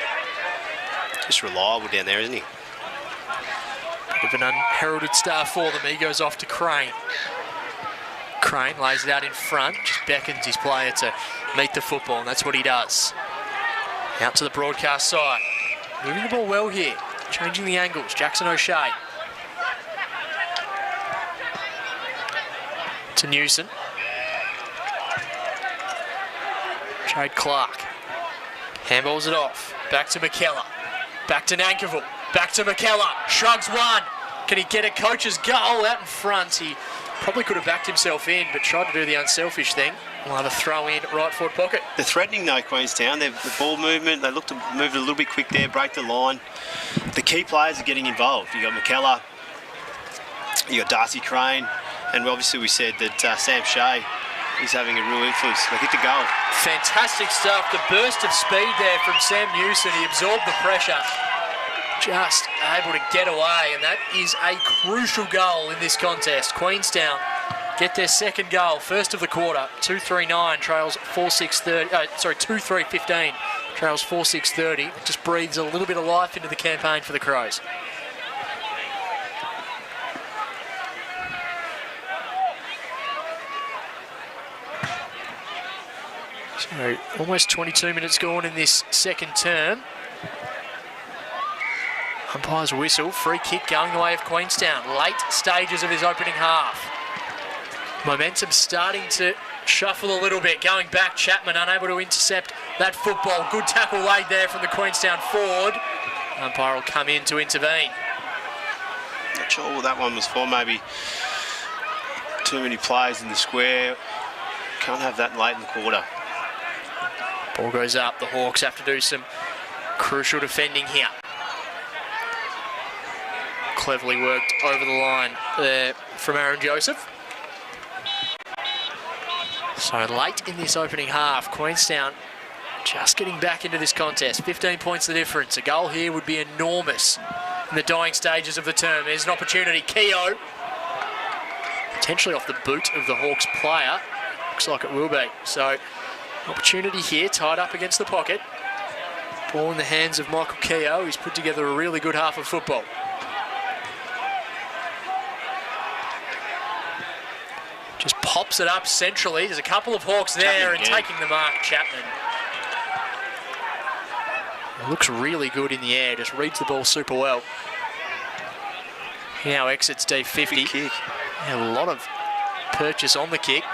just reliable down there, isn't he? Bit of an unheralded star for them. He goes off to Crane. Crane lays it out in front, just beckons his player to meet the football, and that's what he does. Out to the broadcast side. Moving the ball well here. Changing the angles. Jackson O'Shea. To Newson. Jade Clark. Handballs it off. Back to McKellar. Back to Nankerville. Back to McKellar. Shrugs one. Can he get a coach's goal out in front? He probably could have backed himself in, but tried to do the unselfish thing. We'll have a throw in right forward pocket. They're threatening though, Queenstown. The ball movement, they look to move it a little bit quick there, break the line. The key players are getting involved. You got McKellar, you got Darcy Crane, and obviously we said that Sam Shea is having a real influence. They hit the goal. Fantastic stuff. The burst of speed there from Sam Newson. He absorbed the pressure. Just able to get away, and that is a crucial goal in this contest. Queenstown get their second goal, first of the quarter. 2-3-9 trails 4-6-30. 2-3-15 trails 4-6-30. It just breathes a little bit of life into the campaign for the Crows. So almost 22 minutes gone in this second term. Umpire's whistle, free kick going the way of Queenstown. Late stages of his opening half. Momentum starting to shuffle a little bit. Going back, Chapman unable to intercept that football. Good tackle laid there from the Queenstown forward. Umpire will come in to intervene. Not sure what that one was for. Maybe too many players in the square. Can't have that late in the quarter. Ball goes up. The Hawks have to do some crucial defending here. Cleverly worked over the line there from Aaron Joseph. So late in this opening half, Queenstown just getting back into this contest. 15 points the difference. A goal here would be enormous in the dying stages of the term. There's an opportunity. Keogh, potentially off the boot of the Hawks player. Looks like it will be. So, opportunity here, tied up against the pocket. Ball in the hands of Michael Keogh. He's put together a really good half of football. Just pops it up centrally. There's a couple of Hawks there and taking the mark, Chapman. It looks really good in the air, just reads the ball super well. He now exits D50. Kick. A lot of purchase on the kick.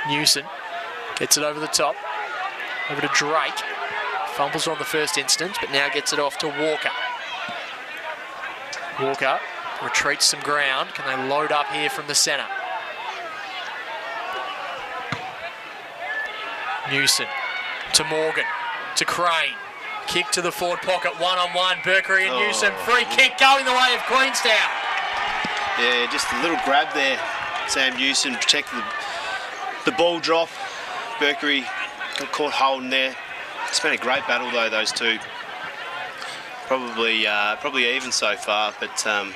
Newson gets it over the top. Over to Drake. Fumbles on the first instance, but now gets it off to Walker. Walker retreats some ground. Can they load up here from the centre? Newson to Morgan, to Crane. Kick to the forward pocket, one-on-one. Burkery and Newson. Free kick going the way of Queenstown. Yeah, just a little grab there. Sam Newson protected the ball drop. Burkery got caught holding there. It's been a great battle though, those two. Probably even so far, but Sam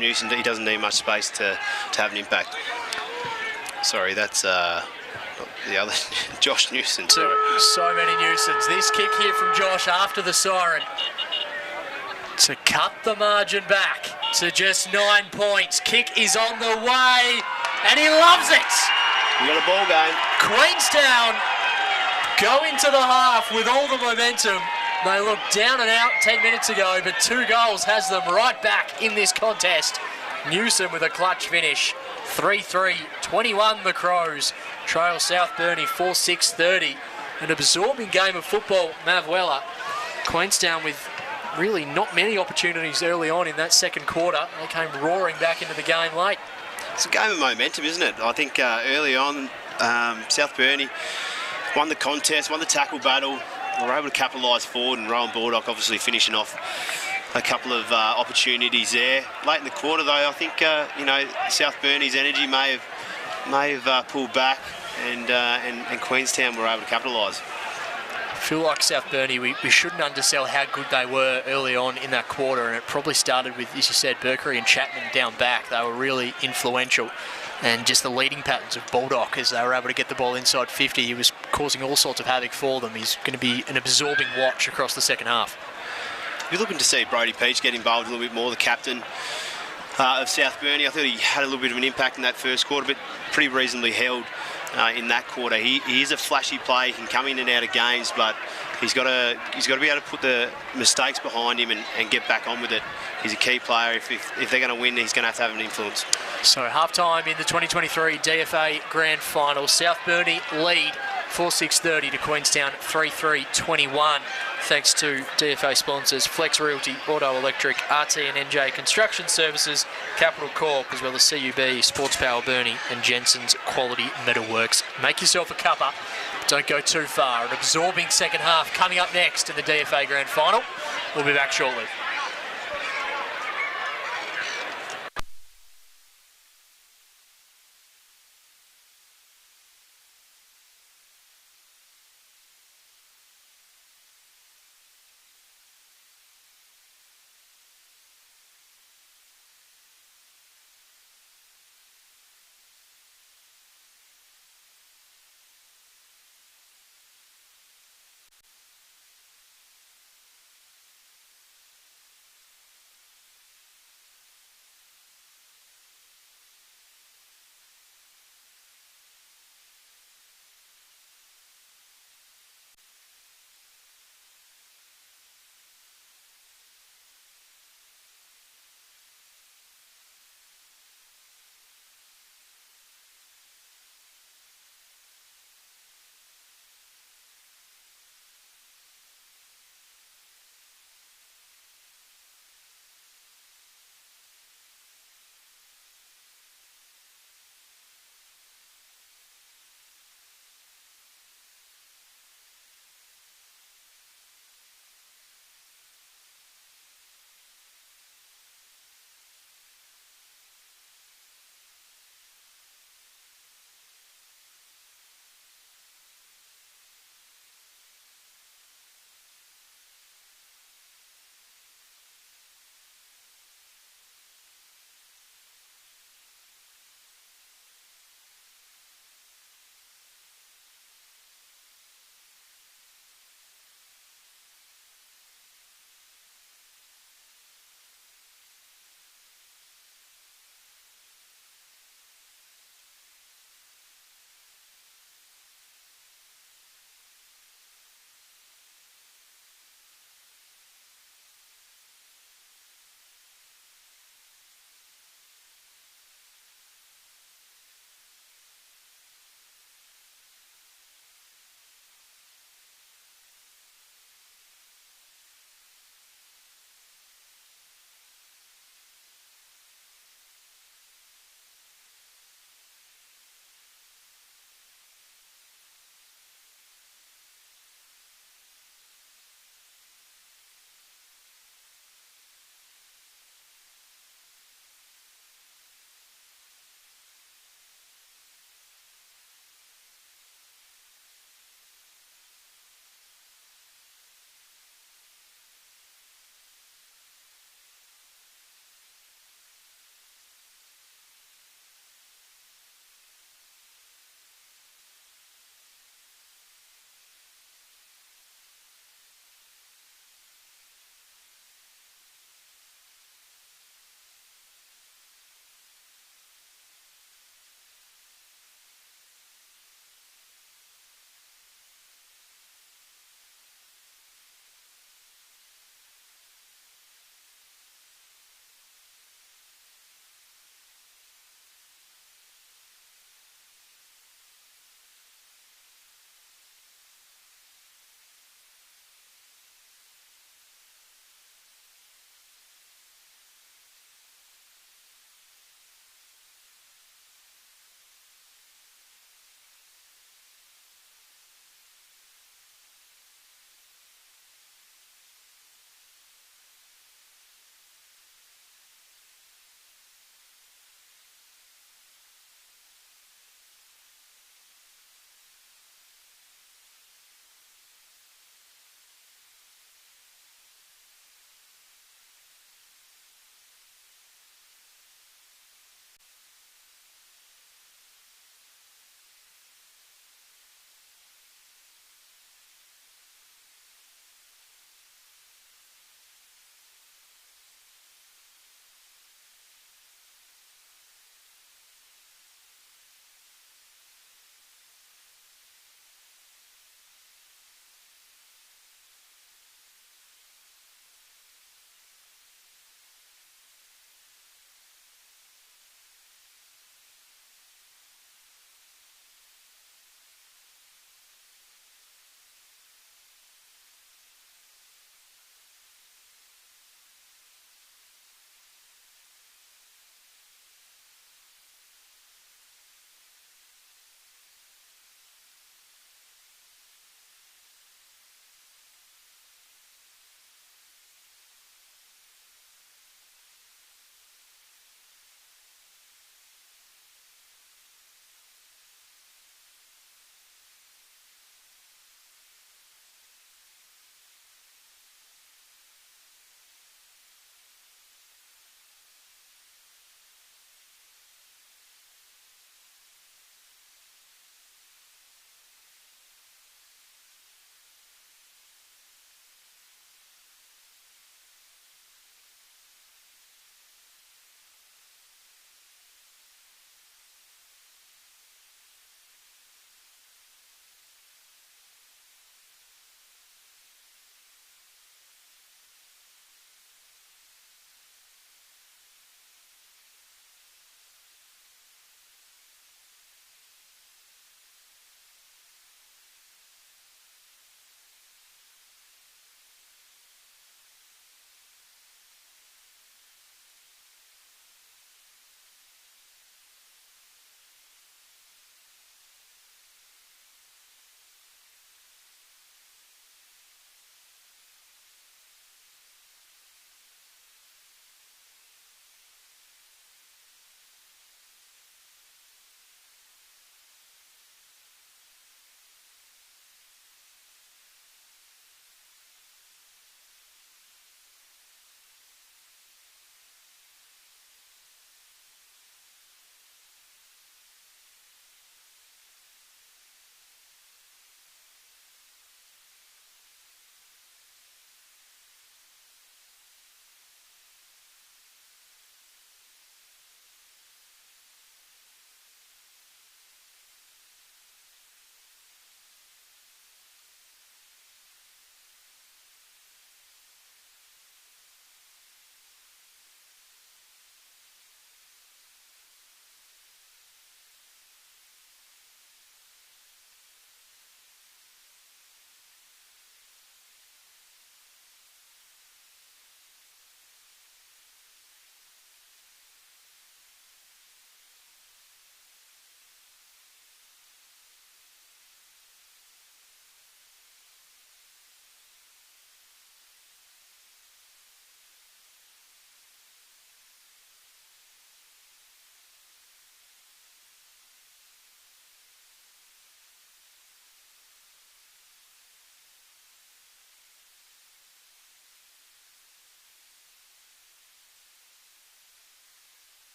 Newson, he doesn't need much space to have an impact. Sorry, that's the other Josh Newson. So many Newsons. This kick here from Josh after the siren to cut the margin back to just 9 points. Kick is on the way, and he loves it. We got a ball game. Queenstown go into the half with all the momentum. They looked down and out 10 minutes ago, but 2 goals has them right back in this contest. Newson with a clutch finish. 3-3, 21 the Crows. Trail South Burnie 4-6-30. An absorbing game of football, Mav Weller. Queenstown with really not many opportunities early on in that second quarter. They came roaring back into the game late. It's a game of momentum, isn't it? I think early on, South Burnie won the contest, won the tackle battle. They were able to capitalise forward, and Rowan Baldock obviously finishing off a couple of opportunities there. Late in the quarter, though, I think South Burnie's energy may have pulled back, and Queenstown were able to capitalise. I feel like South Burnie, we shouldn't undersell how good they were early on in that quarter, and it probably started with, as you said, Burkery and Chapman down back. They were really influential, and just the leading patterns of Baldock as they were able to get the ball inside 50. He was causing all sorts of havoc for them. He's going to be an absorbing watch across the second half. You're looking to see Brodie Peach get involved a little bit more, the captain of South Burnie. I thought he had a little bit of an impact in that first quarter, but pretty reasonably held in that quarter. He is a flashy player. He can come in and out of games, but he's got to be able to put the mistakes behind him and get back on with it. He's a key player. If they're going to win, he's going to have an influence. So half-time in the 2023 DFA Grand Final. South Burnie lead 4-6-30 to Queenstown 3-3-21. Thanks to DFA sponsors Flex Realty, Auto Electric, RT and NJ Construction Services, Capital Corp, as well as CUB, Sports Power Burnie and Jensen's Quality Metalworks. Make yourself a cuppa, but don't go too far. An absorbing second half coming up next in the DFA Grand Final. We'll be back shortly.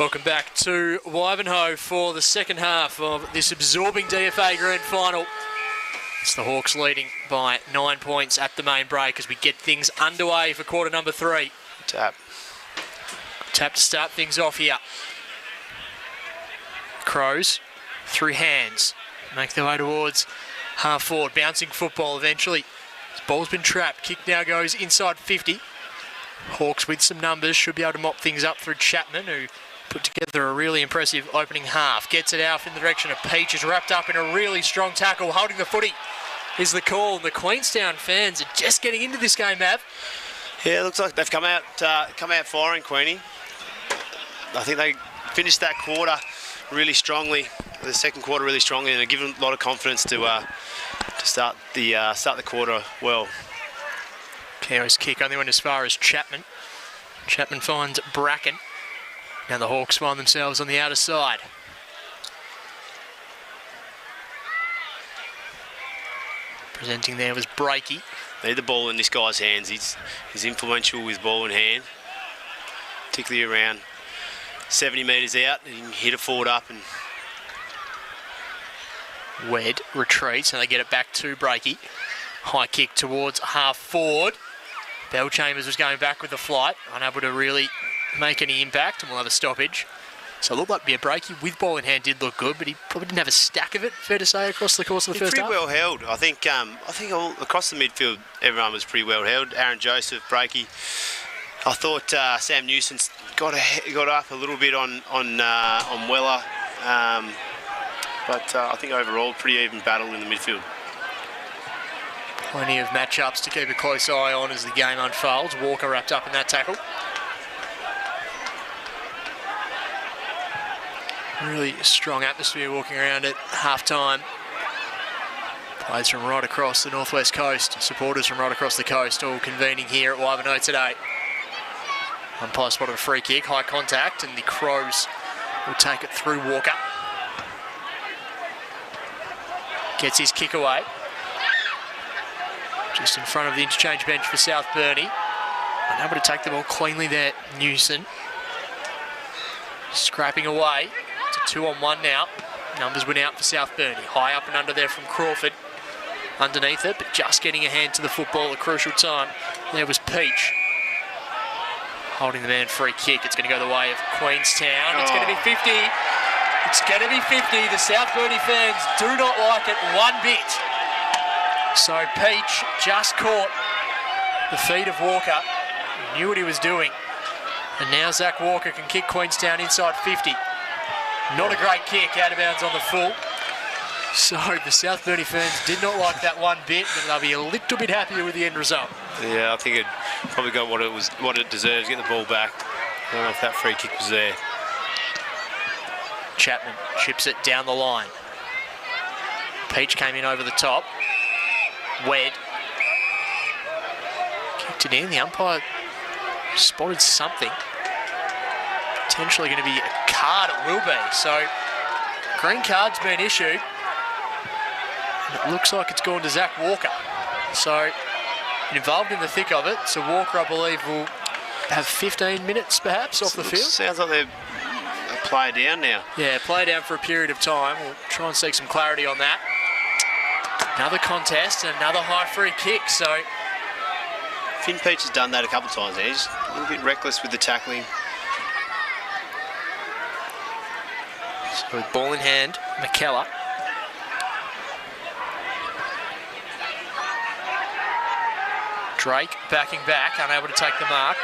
Welcome back to Wivenhoe for the second half of this absorbing DFA Grand Final. It's the Hawks leading by 9 points at the main break as we get things underway for quarter number 3. Tap. Tap to start things off here. Crows through hands. Make their way towards half forward. Bouncing football eventually. This ball's been trapped. Kick now goes inside 50. Hawks with some numbers should be able to mop things up through Chapman, who put together a really impressive opening half. Gets it out in the direction of Peach, is wrapped up in a really strong tackle. Holding the footy is the call. And the Queenstown fans are just getting into this game, Mav. Yeah, it looks like they've come out firing, Queenie. I think they finished that quarter really strongly, the second quarter really strongly, and they're given a lot of confidence to start the quarter well. Cows kick only went as far as Chapman. Chapman finds Bracken. Now the Hawks find themselves on the outer side. Presenting there was Breaky. Need the ball in this guy's hands. He's influential with ball in hand, particularly around 70 metres out. He can hit a forward up and Wed retreats and they get it back to Breaky. High kick towards half forward. Bell Chambers was going back with the flight, unable to really make any impact, and we'll have a stoppage. So it looked like to be a Breaky with ball in hand, did look good, but he probably didn't have a stack of it, fair to say, across the course of the first half. Pretty well held. I think all across the midfield, everyone was pretty well held. Aaron Joseph, Breaky. I thought Sam Newson's got up a little bit on Weller, but I think overall pretty even battle in the midfield. Plenty of matchups to keep a close eye on as the game unfolds. Walker wrapped up in that tackle. Really strong atmosphere walking around at half-time. Players from right across the northwest coast, supporters from right across the coast, all convening here at Wivenhoe today. Umpire spotted a free kick, high contact, and the Crows will take it through Walker. Gets his kick away. Just in front of the interchange bench for South Burnie. Unable to take the ball cleanly there, Newson. Scrapping away. It's a 2-on-1 now. Numbers went out for South Burnie. High up and under there from Crawford. Underneath it, but just getting a hand to the football at a crucial time. There was Peach. Holding the man free kick. It's going to go the way of Queenstown. It's going to be 50. It's going to be 50. The South Burnie fans do not like it one bit. So Peach just caught the feet of Walker. He knew what he was doing. And now Zach Walker can kick Queenstown inside 50. Not a great kick, out of bounds on the full. So the South Burnie fans did not like that one bit, but they'll be a little bit happier with the end result. Yeah, I think it probably got what it deserves, get the ball back. I don't know if that free kick was there. Chapman chips it down the line. Peach came in over the top. Wed kicked it in. The umpire spotted something. Potentially going to be a card, it will be. So, green card's been issued. And it looks like it's gone to Zach Walker. So, involved in the thick of it. So, Walker, I believe, will have 15 minutes perhaps off the field. Sounds like they're a player down now. Yeah, play down for a period of time. We'll try and seek some clarity on that. Another contest and another high free kick. So, Finn Peach has done that a couple of times now. He's a little bit reckless with the tackling. So with ball in hand, McKellar. Drake backing back, unable to take the mark.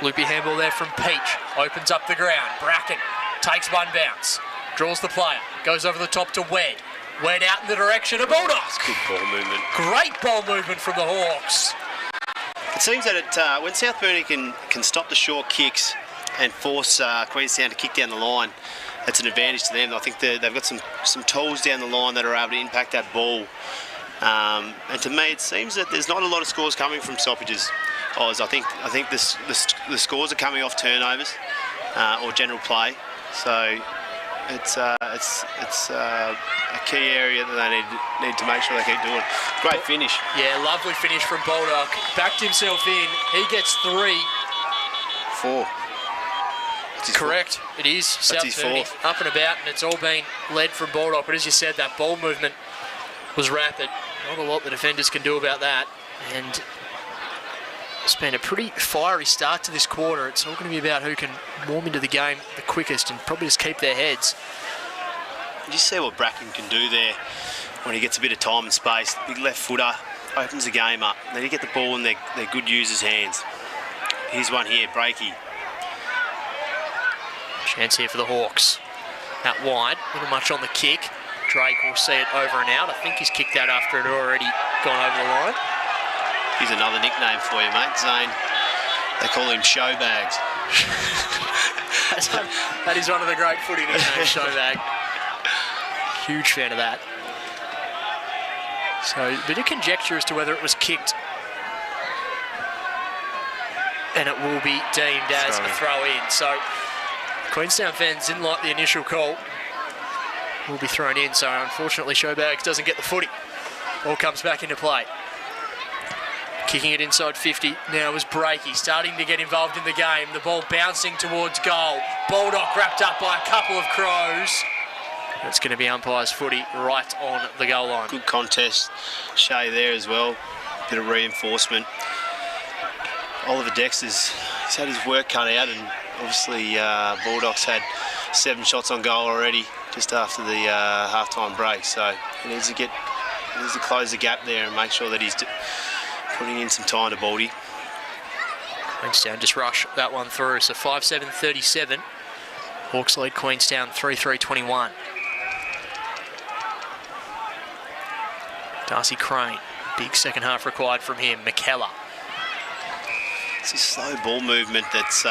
Loopy handball there from Peach. Opens up the ground. Bracken takes one bounce. Draws the player. Goes over the top to Wed. Wed out in the direction of Bulldogs. Good ball movement. Great ball movement from the Hawks. It seems that when South Burnie can stop the short kicks and force Queenstown to kick down the line, that's an advantage to them. I think they've got some tools down the line that are able to impact that ball. And to me, it seems that there's not a lot of scores coming from stoppages. Oz, I think the scores are coming off turnovers or general play. So it's a key area that they need to make sure they keep doing. Great finish. Yeah, lovely finish from Baldock. Backed himself in. He gets 3. 4. his Correct, it is. South his Burnie, fourth. up and about, and it's all been led from Bulldog. But as you said, that ball movement was rapid. Not a lot the defenders can do about that. And it's been a pretty fiery start to this quarter. It's all going to be about who can warm into the game the quickest and probably just keep their heads. You see what Bracken can do there when he gets a bit of time and space. Big left footer, opens the game up. Then you get the ball in their good users' hands. Here's one here, Breaky. Chance here for the Hawks. Out wide, a little much on the kick. Drake will see it over and out. I think he's kicked that after it had already gone over the line. Here's another nickname for you, mate, Zane. They call him Showbags. That is one of the great footy nicknames, Showbag. Huge fan of that. So, a bit of conjecture as to whether it was kicked. And it will be deemed as a throw in. So, Queenstown fans didn't like the initial call. Will be thrown in. So, unfortunately, Showbags doesn't get the footy. Ball comes back into play. Kicking it inside 50 now is Breaky, starting to get involved in the game. The ball bouncing towards goal. Bulldog wrapped up by a couple of Crows. It's going to be umpire's footy right on the goal line. Good contest. Shea there as well. Bit of reinforcement. Oliver Dexter's he's had his work cut out, and obviously Bulldogs had 7 shots on goal already just after the half-time break. So he needs to close the gap there and make sure that he's putting in some time to Baldy. Queenstown just rush that one through. So 5-7-37. Hawks lead Queenstown 3-3-21. Darcy Crane. Big second half required from him. McKellar. It's a slow ball movement that's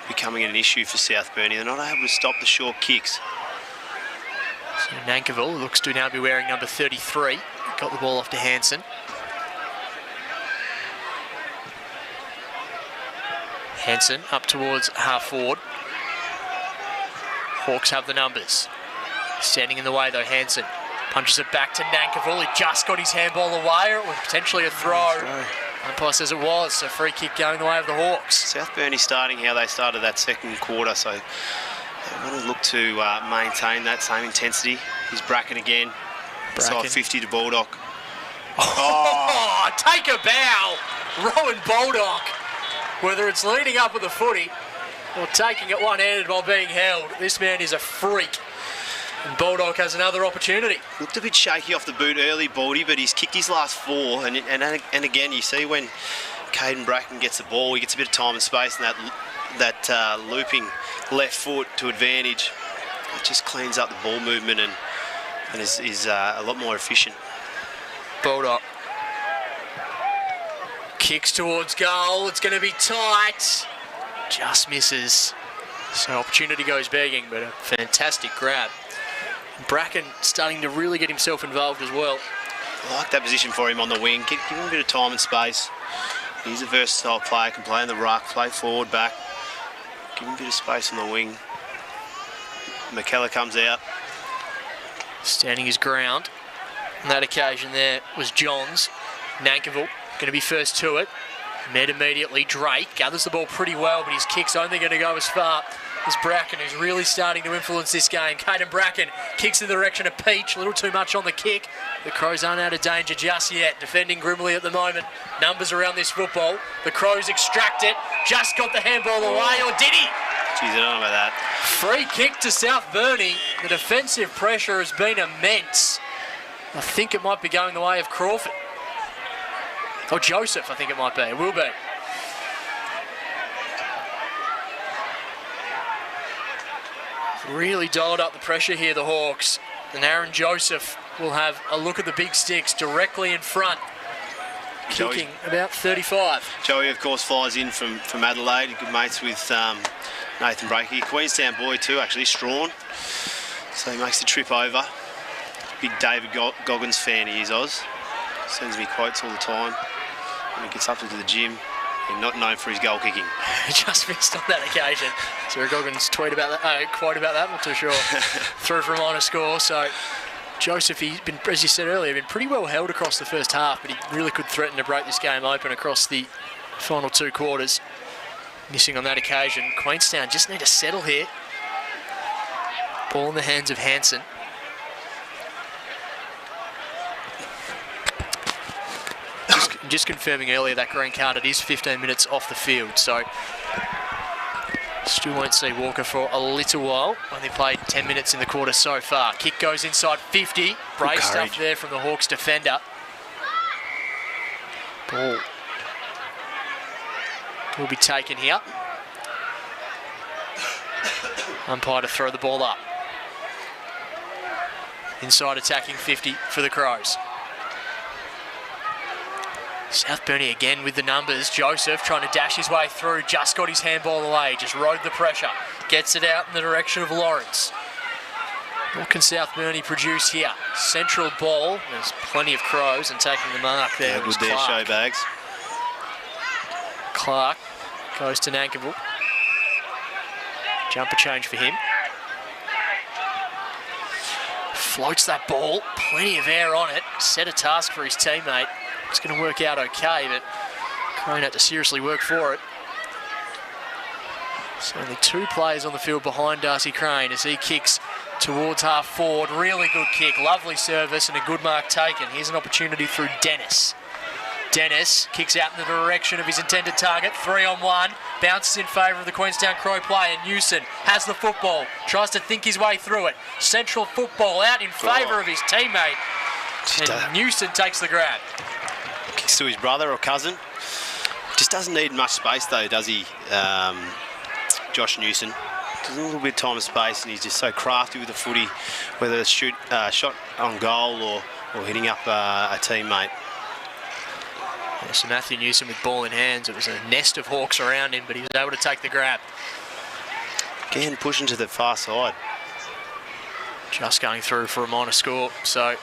becoming an issue for South Burnie. They're not able to stop the short kicks. So Nankerville looks to now be wearing number 33. Got the ball off to Hansen. Hansen up towards half forward. Hawks have the numbers. Standing in the way though, Hansen punches it back to Nankerville. He just got his handball away, or it was potentially a throw. Umpire says it was, so free kick going the way of the Hawks. South Burnie starting how they started that second quarter, so they want to look to maintain that same intensity. Here's Bracken again. Side 50 to Bulldog. Oh, take a bow, Rowan Bulldog. Whether it's leading up with the footy or taking it one-handed while being held, this man is a freak. And Bulldog has another opportunity. Looked a bit shaky off the boot early, Baldy, but he's kicked his last 4. And again, you see when Caden Bracken gets the ball, he gets a bit of time and space, and that looping left foot to advantage. It just cleans up the ball movement and is a lot more efficient. Bulldog kicks towards goal. It's going to be tight. Just misses. So opportunity goes begging, but a fantastic grab. Bracken starting to really get himself involved as well. I like that position for him on the wing. Give him a bit of time and space. He's a versatile player, can play in the ruck, play forward, back. Give him a bit of space on the wing. McKellar comes out. Standing his ground. On that occasion there was Johns. Nankerville going to be first to it. Met immediately. Drake gathers the ball pretty well, but his kick's only going to go as far as Bracken, who's really starting to influence this game. Caden Bracken kicks in the direction of Peach. A little too much on the kick. The Crows aren't out of danger just yet. Defending grimly at the moment. Numbers around this football. The Crows extract it. Just got the handball away, or did he? Jeez, I don't know about that. Free kick to South Burnie. The defensive pressure has been immense. I think it might be going the way of Crawford. Or Joseph, I think it might be. It will be. Really dialed up the pressure here, the Hawks. And Aaron Joseph will have a look at the big sticks directly in front. Kicking about 35. Joey, of course, flies in from Adelaide. Good mates with Nathan Breaky. Queenstown boy too, actually, Strawn. So he makes the trip over. Big David Goggins fan he is, Oz. Sends me quotes all the time. When he gets up to the gym, and not known for his goal kicking. He just missed on that occasion. So Goggins tweet about that, quote about that, not too sure. Through for a minor score. So Joseph, he's been, as you said earlier, been pretty well held across the first half, but he really could threaten to break this game open across the final 2 quarters. Missing on that occasion. Queenstown just need to settle here. Ball in the hands of Hansen. Just confirming earlier that green card, it is 15 minutes off the field, so still won't see Walker for a little while. Only played 10 minutes in the quarter so far. Kick goes inside 50. Brave stuff there from the Hawks defender. Ball will be taken here. Umpire to throw the ball up. Inside attacking 50 for the Crows. South Burnie again with the numbers. Joseph trying to dash his way through. Just got his handball away. Just rode the pressure. Gets it out in the direction of Lawrence. What can South Burnie produce here? Central ball. There's plenty of Crows and taking the mark there. Yeah, good there, show bags. Clark goes to Nankivell. Jumper change for him. Floats that ball. Plenty of air on it. Set a task for his teammate. It's going to work out okay, but Crane had to seriously work for it. So only 2 players on the field behind Darcy Crane as he kicks towards half forward. Really good kick, lovely service and a good mark taken. Here's an opportunity through Dennis. Dennis kicks out in the direction of his intended target. 3-on-1, bounces in favour of the Queenstown Crow player. Newson has the football, tries to think his way through it. Central football out in favour of his teammate. And Newson takes the grab. Kicks to his brother or cousin. Just doesn't need much space though, does he, Josh Newson? Just a little bit of time and space, and he's just so crafty with the footy, whether it's shot on goal or hitting up a teammate. Yeah, so Matthew Newson with ball in hands. It was a nest of Hawks around him, but he was able to take the grab. Again, pushing to the far side. Just going through for a minor score. So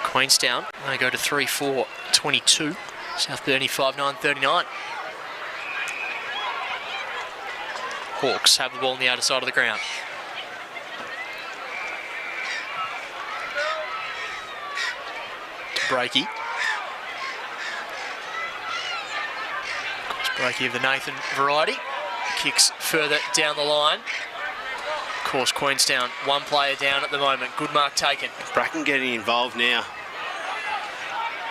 Queenstown, they go to 3-4-22. South Burnie 5-9-39. Hawks have the ball on the outer side of the ground. To Breaky. Breaky of the Nathan variety. Kicks further down the line. Of course, Queenstown, 1 player down at the moment. Good mark taken. Bracken getting involved now.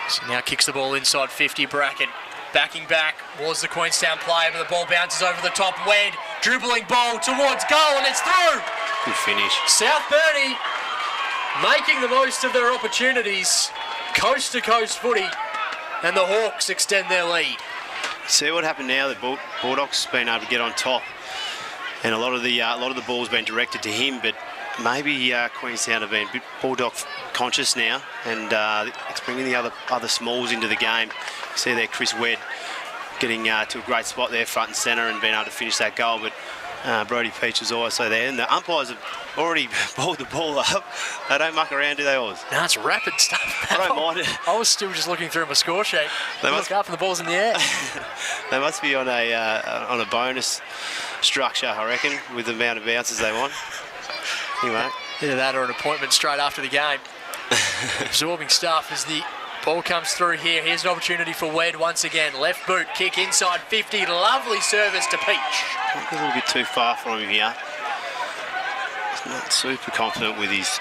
So now kicks the ball inside 50. Bracken backing back was the Queenstown player, but the ball bounces over the top. Wed, dribbling ball towards goal, and it's through. Good finish. South Burnie making the most of their opportunities. Coast to coast footy, and the Hawks extend their lead. See what happened now. The Bulldogs been able to get on top, and a lot of the ball's been directed to him. But maybe Queenstown have been a bit Bulldog conscious now, and it's bringing the other smalls into the game. See there, Chris Wed getting to a great spot there, front and centre, and being able to finish that goal. But Brody Peach was also there, and the umpires have already balled the ball up. They don't muck around, do they, Oz? No, it's rapid stuff. I don't mind it. I was still just looking through my score sheet. They look up and the ball's in the air. They must be on a bonus structure, I reckon, with the amount of bounces they want. Anyway. Either that or an appointment straight after the game. Absorbing stuff as the ball comes through here. Here's an opportunity for Wed once again. Left boot, kick inside 50. Lovely service to Peach. A little bit too far from him here. He's not super confident with his...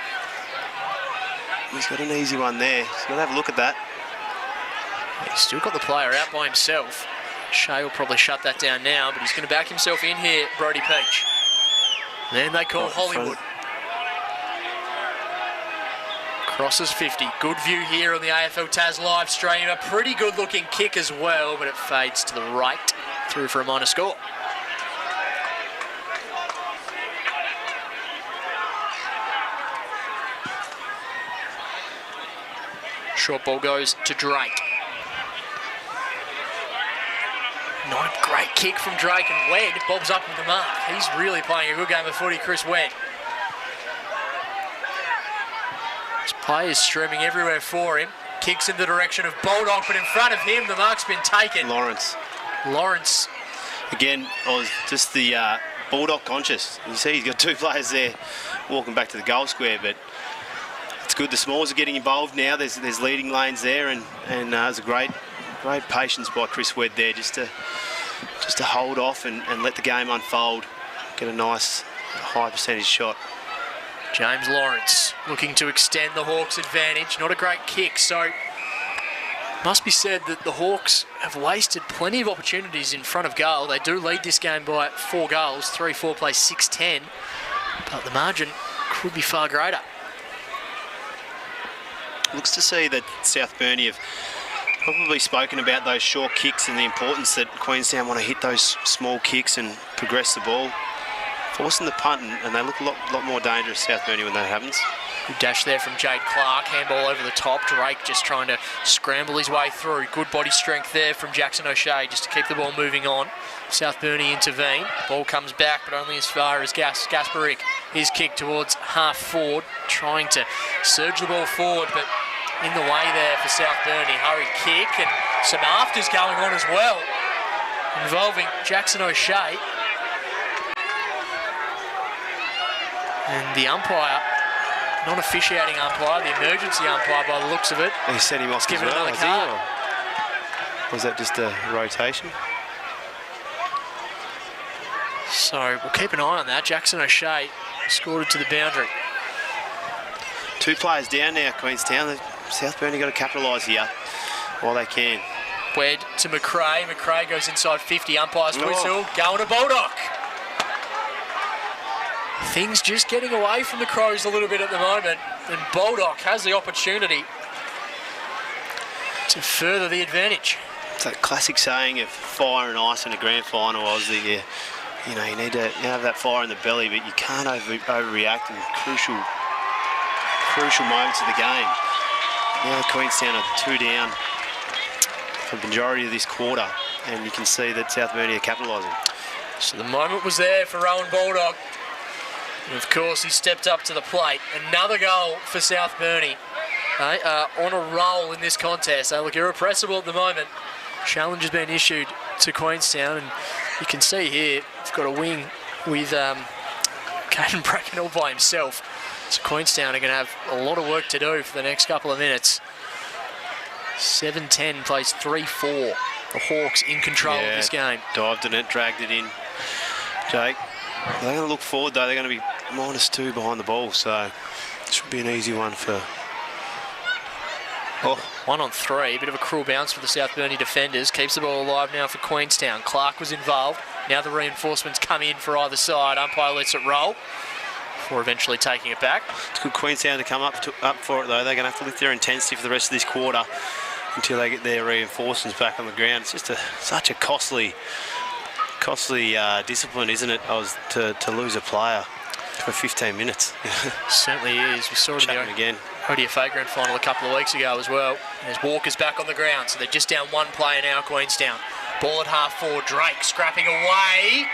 He's got an easy one there. He's got to have a look at that. He's still got the player out by himself. Shea will probably shut that down now, but he's going to back himself in here, Brody Peach. Then they call Hollywood. Crosses 50. Good view here on the AFL Tas live stream. A pretty good looking kick as well, but it fades to the right. Through for a minor score. Short ball goes to Drake. Not great kick from Drake, and Wed bobs up with the mark. He's really playing a good game of footy, Chris Wed. His players streaming everywhere for him. Kicks in the direction of Bulldog, but in front of him, the mark's been taken. Lawrence. Again, just the Bulldog conscious. You see he's got 2 players there walking back to the goal square, but it's good. The smalls are getting involved now. There's leading lanes there, and there's a great patience by Chris Wed there just to just to hold off and let the game unfold, get a nice high percentage shot. James Lawrence looking to extend the Hawks' advantage. Not a great kick, so must be said that the Hawks have wasted plenty of opportunities in front of goal. They do lead this game by 4 goals. 3-4 plays 6-10, but the margin could be far greater. Looks to see that South Burnie have probably spoken about those short kicks and the importance that Queenstown want to hit those small kicks and progress the ball, forcing the punt, and they look a lot more dangerous, South Burnie, when that happens. Good dash there from Jade Clark. Handball over the top. Drake just trying to scramble his way through. Good body strength there from Jackson O'Shea just to keep the ball moving on. South Burnie intervene. Ball comes back, but only as far as Gasparic. His kick towards half forward, trying to surge the ball forward, but in the way there for South Burnie. Hurried kick and some afters going on as well, involving Jackson O'Shea. And the umpire, non-officiating umpire, the emergency umpire by the looks of it. He sent him off as given well, another card. Was that just a rotation? So we'll keep an eye on that. Jackson O'Shea scored it to the boundary. 2 players down now, Queenstown. South Burnie got to capitalise here while they can. Wed to McRae. McRae goes inside 50. Umpire's whistle. Going to Baldock. Things just getting away from the Crows a little bit at the moment, and Baldock has the opportunity to further the advantage. It's that classic saying of fire and ice in a grand final, was that you need to have that fire in the belly, but you can't overreact in crucial moments of the game. Now Queenstown are 2 down for the majority of this quarter, and you can see that South Burnie are capitalising. So the moment was there for Rowan Baldock. And of course, he stepped up to the plate. Another goal for South Burnie. They are on a roll in this contest. They look irrepressible at the moment. Challenge has been issued to Queenstown, and you can see here, they've got a wing with Caden Bracken all by himself. So Queenstown are going to have a lot of work to do for the next couple of minutes. 7-10 plays 3-4. The Hawks in control of this game. Dived in it, dragged it in. Jake, they're going to look forward though. They're going to be -2 behind the ball, so it should be an easy one for... 1 on 3, a bit of a cruel bounce for the South Burnie defenders. Keeps the ball alive now for Queenstown. Clark was involved. Now the reinforcements come in for either side. Umpire lets it roll before eventually taking it back. It's good Queenstown to come up for it though. They're going to have to lift their intensity for the rest of this quarter until they get their reinforcements back on the ground. It's just such a costly discipline, isn't it? To lose a player for 15 minutes. Certainly is. We saw it again. ODFA Grand Final a couple of weeks ago as well. As Walker's back on the ground, so they're just down 1 player now, Queenstown. Ball at half forward, Drake scrapping away.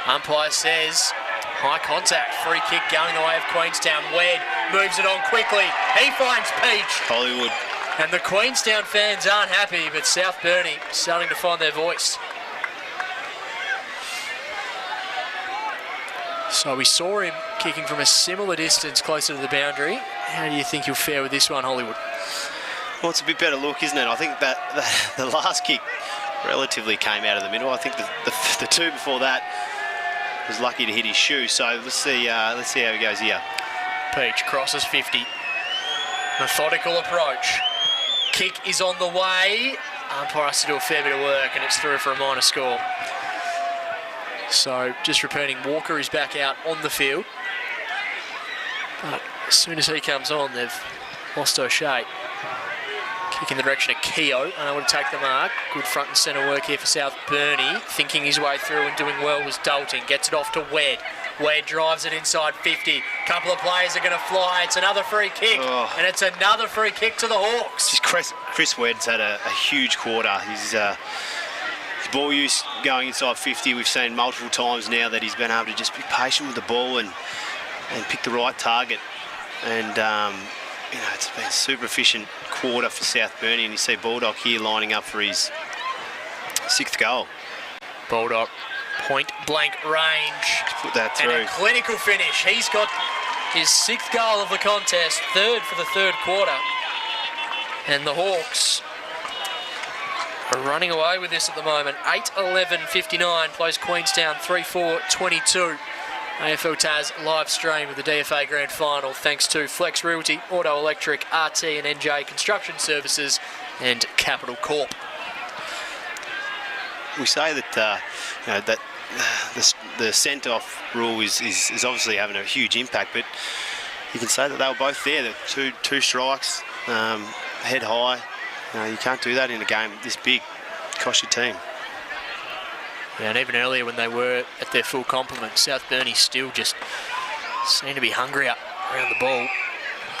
Umpire says high contact, free kick going the way of Queenstown. Wed moves it on quickly. He finds Peach. Hollywood. And the Queenstown fans aren't happy, but South Burnie starting to find their voice. So we saw him kicking from a similar distance closer to the boundary. How do you think he'll fare with this one, Hollywood? Well, it's a bit better look, isn't it? I think that the last kick relatively came out of the middle. I think the 2 before that was lucky to hit his shoe. So let's see how he goes here. Peach crosses 50. Methodical approach. Kick is on the way. Umpire has to do a fair bit of work, and it's through for a minor score. So just repeating, Walker is back out on the field. But as soon as he comes on, they've lost O'Shea. Kick in the direction of Keogh, unable to take the mark. Good front and centre work here for South Burnie. Thinking his way through and doing well was Dalton. Gets it off to Wed. Wed drives it inside 50. Couple of players are going to fly. It's another free kick. And it's another free kick to the Hawks. Just Chris Wedd's had a huge quarter. His ball use going inside 50, we've seen multiple times now that he's been able to just be patient with the ball and pick the right target. And it's been a super efficient quarter for South Burnie, and you see Baldock here lining up for his 6th goal. Baldock, point blank range. Let's put that through. And a clinical finish. He's got his 6th goal of the contest, 3rd for the 3rd quarter. And the Hawks are running away with this at the moment. 8:11:59 plays Queenstown 3-4-22. AFL Taz live stream of the DFA Grand Final thanks to Flex Realty, Auto Electric, RT and NJ Construction Services and Capital Corp. We say that that the sent-off rule is obviously having a huge impact, but you can say that they were both there. The two strikes, head high. You can't do that in a game this big. Cost your team. Yeah, and even earlier when they were at their full complement, South Burnie still just seemed to be hungrier around the ball.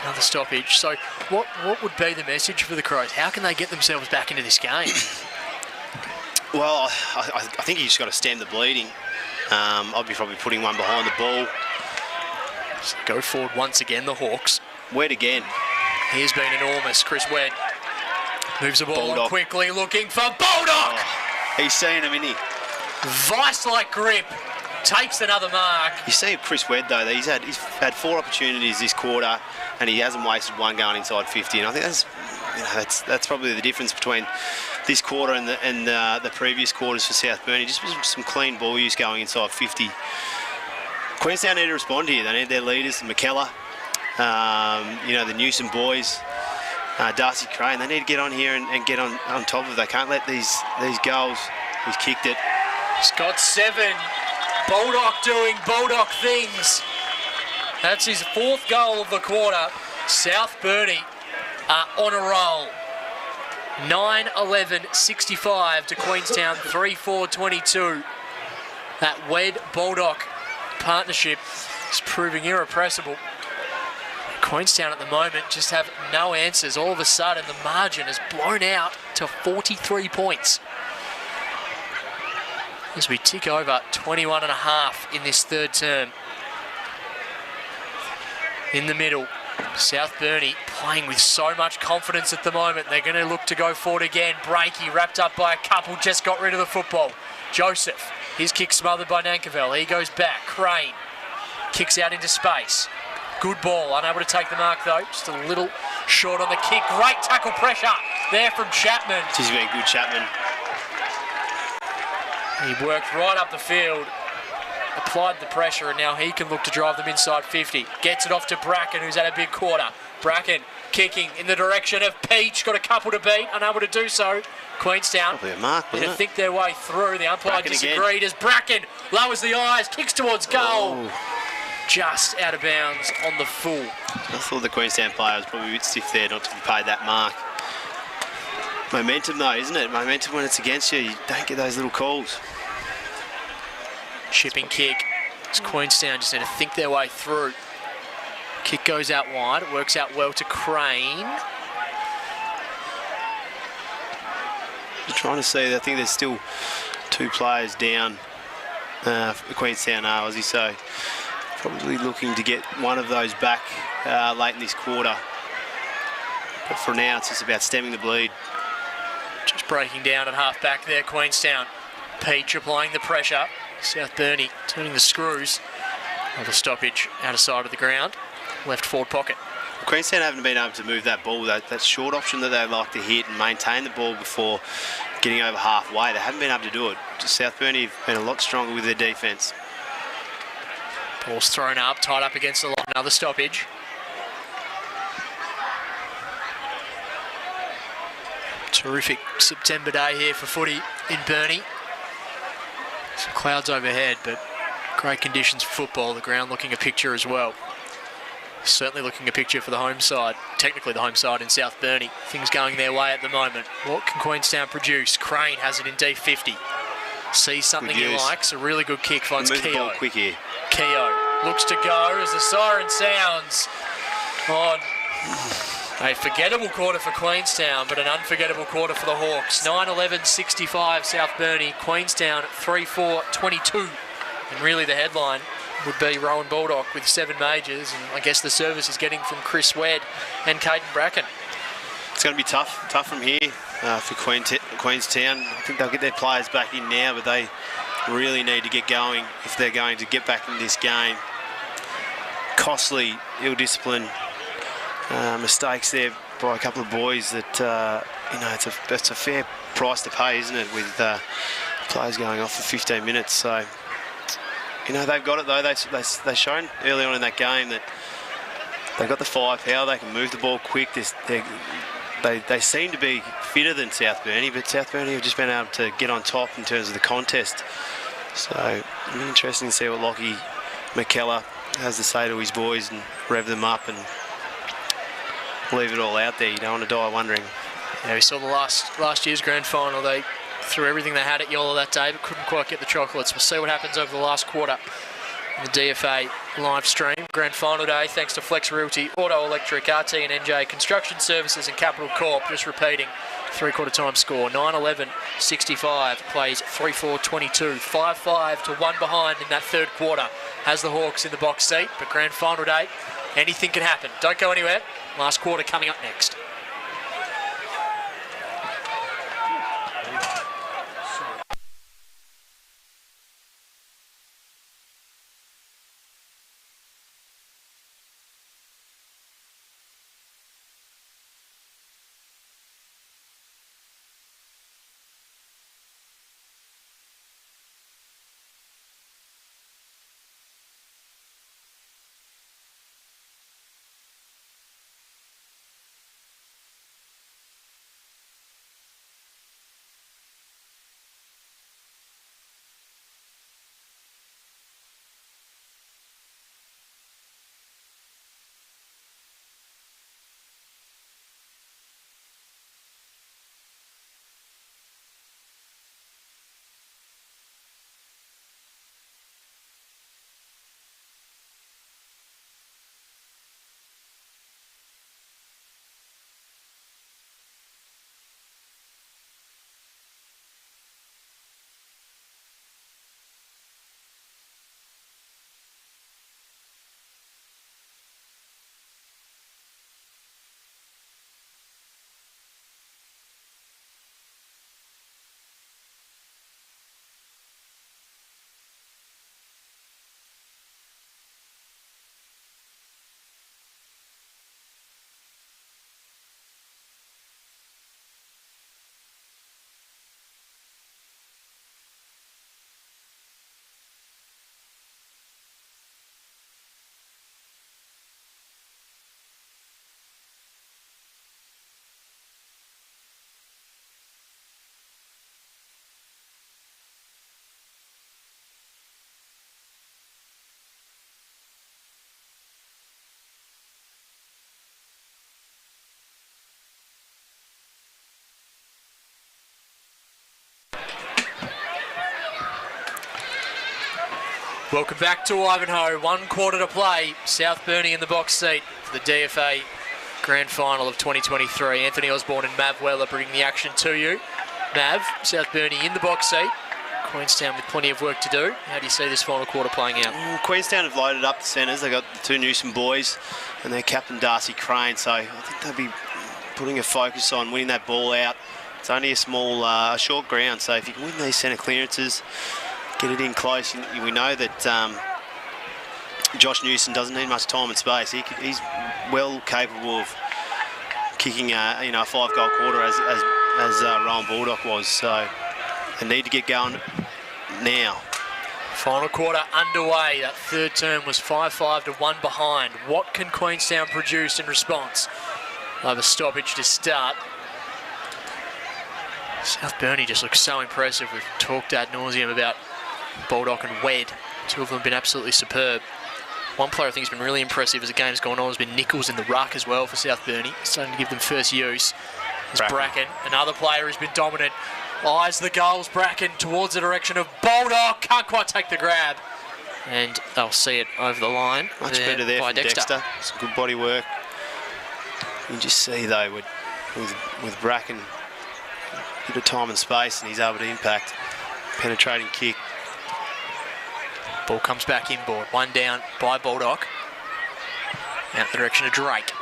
Another stoppage. So what would be the message for the Crows? How can they get themselves back into this game? Well, I think you just got to stem the bleeding. I'd be probably putting one behind the ball. So go forward once again, the Hawks. Wed again. He has been enormous, Chris Wed. Moves the ball on quickly, looking for Baldock! Oh, he's seen him, isn't he? Vice-like grip. Takes another mark. You see Chris Wed, though, he's had 4 opportunities this quarter, and he hasn't wasted one going inside 50. And I think that's probably the difference between this quarter and the previous quarters for South Burnie. Just some clean ball use going inside 50. Queenstown need to respond here. They need their leaders, McKellar, the Newsom boys, Darcy Crane. They need to get on here and get on top of it. They can't let these goals. He's kicked it. He's got 7. Baldock doing Baldock things. That's his 4th goal of the quarter. South Burnie are on a roll. 9:11:65 to Queenstown 3-4-22. That Wed Baldock partnership is proving irrepressible. Queenstown at the moment just have no answers. All of a sudden the margin has blown out to 43 points. As we tick over 21.5 in this third term. In the middle, South Burnie playing with so much confidence at the moment. They're going to look to go forward again. Breaky wrapped up by a couple, just got rid of the football. Joseph, his kick smothered by Nankerville. He goes back. Crane kicks out into space. Good ball, unable to take the mark though. Just a little short on the kick. Great tackle pressure there from Chapman. This has been good, Chapman. He worked right up the field, applied the pressure, and now he can look to drive them inside 50. Gets it off to Bracken, who's had a big quarter. Bracken kicking in the direction of Peach. Got a couple to beat, unable to do so. Queenstown probably a mark, going to it? think their way through. The umpire Bracken disagreed again. as Bracken lowers the eyes, kicks towards goal. Oh. Just out of bounds on the full. I thought the Queenstown player was probably a bit stiff there not to be paid that mark. Momentum though, isn't it? Momentum when it's against you, you don't get those little calls. Chipping kick. It's Queenstown just need to think their way through. Kick goes out wide. It works out well to Crane. Just trying to see, I think there's still 2 players down for Queenstown Aussie, so probably looking to get one of those back late in this quarter. But for now, it's just about stemming the bleed. Just breaking down at half back there, Queenstown. Peach applying the pressure. South Burnie turning the screws. Another stoppage out of sight of the ground. Left forward pocket. Queenstown haven't been able to move that ball, that short option that they like to hit and maintain the ball before getting over halfway. They haven't been able to do it. South Burnie have been a lot stronger with their defence. Ball's thrown up, tied up against the line. Another stoppage. Terrific September day here for footy in Burnie. Some clouds overhead, but great conditions for football. The ground looking a picture as well. Certainly looking a picture for the home side. Technically the home side in South Burnie. Things going their way at the moment. What can Queenstown produce? Crane has it in D50. Sees something he likes. A really good kick. Finds Move the ball Keogh. quick here. Keogh looks to go as the siren sounds on a forgettable quarter for Queenstown, but an unforgettable quarter for the Hawks. 9:11:65 South Burnie. Queenstown 3-4-22. And really the headline would be Rowan Baldock with 7 majors, and I guess the service is getting from Chris Wed and Caden Bracken. It's going to be tough from here for Queenstown. I think they'll get their players back in now, but they really need to get going if they're going to get back in this game. Costly, ill-disciplined mistakes there by a couple of boys that it's a fair price to pay, isn't it? With players going off for 15 minutes, so they've got it though. They shown early on in that game that they've got the firepower. They can move the ball quick. They seem to be fitter than South Burnie, but South Burnie have just been able to get on top in terms of the contest. So it'll be interesting to see what Lockie McKellar has to say to his boys and rev them up and leave it all out there. You don't want to die wondering. Yeah, we saw the last year's grand final. They threw everything they had at Yola that day, but couldn't quite get the chocolates. We'll see what happens over the last quarter in the DFA live stream. Grand final day, thanks to Flex Realty, Auto Electric, RT and NJ, Construction Services and Capital Corp. Just repeating, three-quarter time score, 9-11-65, plays 3-4-22, 5-5 to 1 behind in that third quarter. Has the Hawks in the box seat, but grand final day, anything can happen. Don't go anywhere. Last quarter coming up next. Welcome back to Ivanhoe. 1 quarter to play. South Burnie in the box seat for the DFA Grand Final of 2023. Anthony Osborne and Mav Weller bringing the action to you. Mav, South Burnie in the box seat. Queenstown with plenty of work to do. How do you see this final quarter playing out? Queenstown have loaded up the centres. They've got the two Newsom boys and their captain Darcy Crane. So I think they'll be putting a focus on winning that ball out. It's only a short ground. So if you can win these centre clearances, get it in close. We know that Josh Newsom doesn't need much time and space. He's well capable of kicking a 5-goal quarter as Rowan Baldock was. So they need to get going now. Final quarter underway. That third term was 5-5 to 1 behind. What can Queenstown produce in response? Over stoppage to start. South Burnie just looks so impressive. We've talked ad nauseum about Baldock and Wed. Two of them have been absolutely superb. One player I think has been really impressive as the game's gone on has been Nichols in the ruck as well for South Burnie. Starting to give them first use. There's Bracken, another player who's been dominant. Eyes the goals, Bracken towards the direction of Baldock. Can't quite take the grab. And they'll see it over the line. Much better there from Dexter. Some good body work. You just see though with Bracken, a bit of time and space and he's able to impact. Penetrating kick. Ball comes back inboard. One down by Baldock. Out the direction of Drake.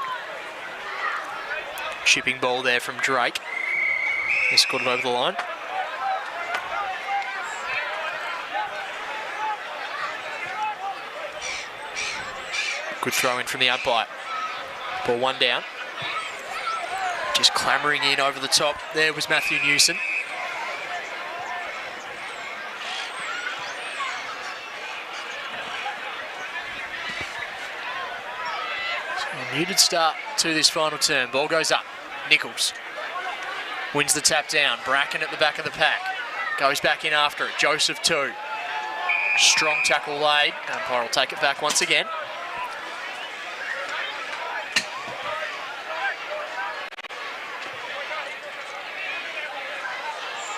Chipping ball there from Drake. He's got it over the line. Good throw in from the umpire. Ball one down. Just clambering in over the top. There was Matthew Newson. So a muted start to this final term. Ball goes up. Nichols wins the tap down. Bracken at the back of the pack. Goes back in after it. Joseph 2. Strong tackle laid. Umpire will take it back once again.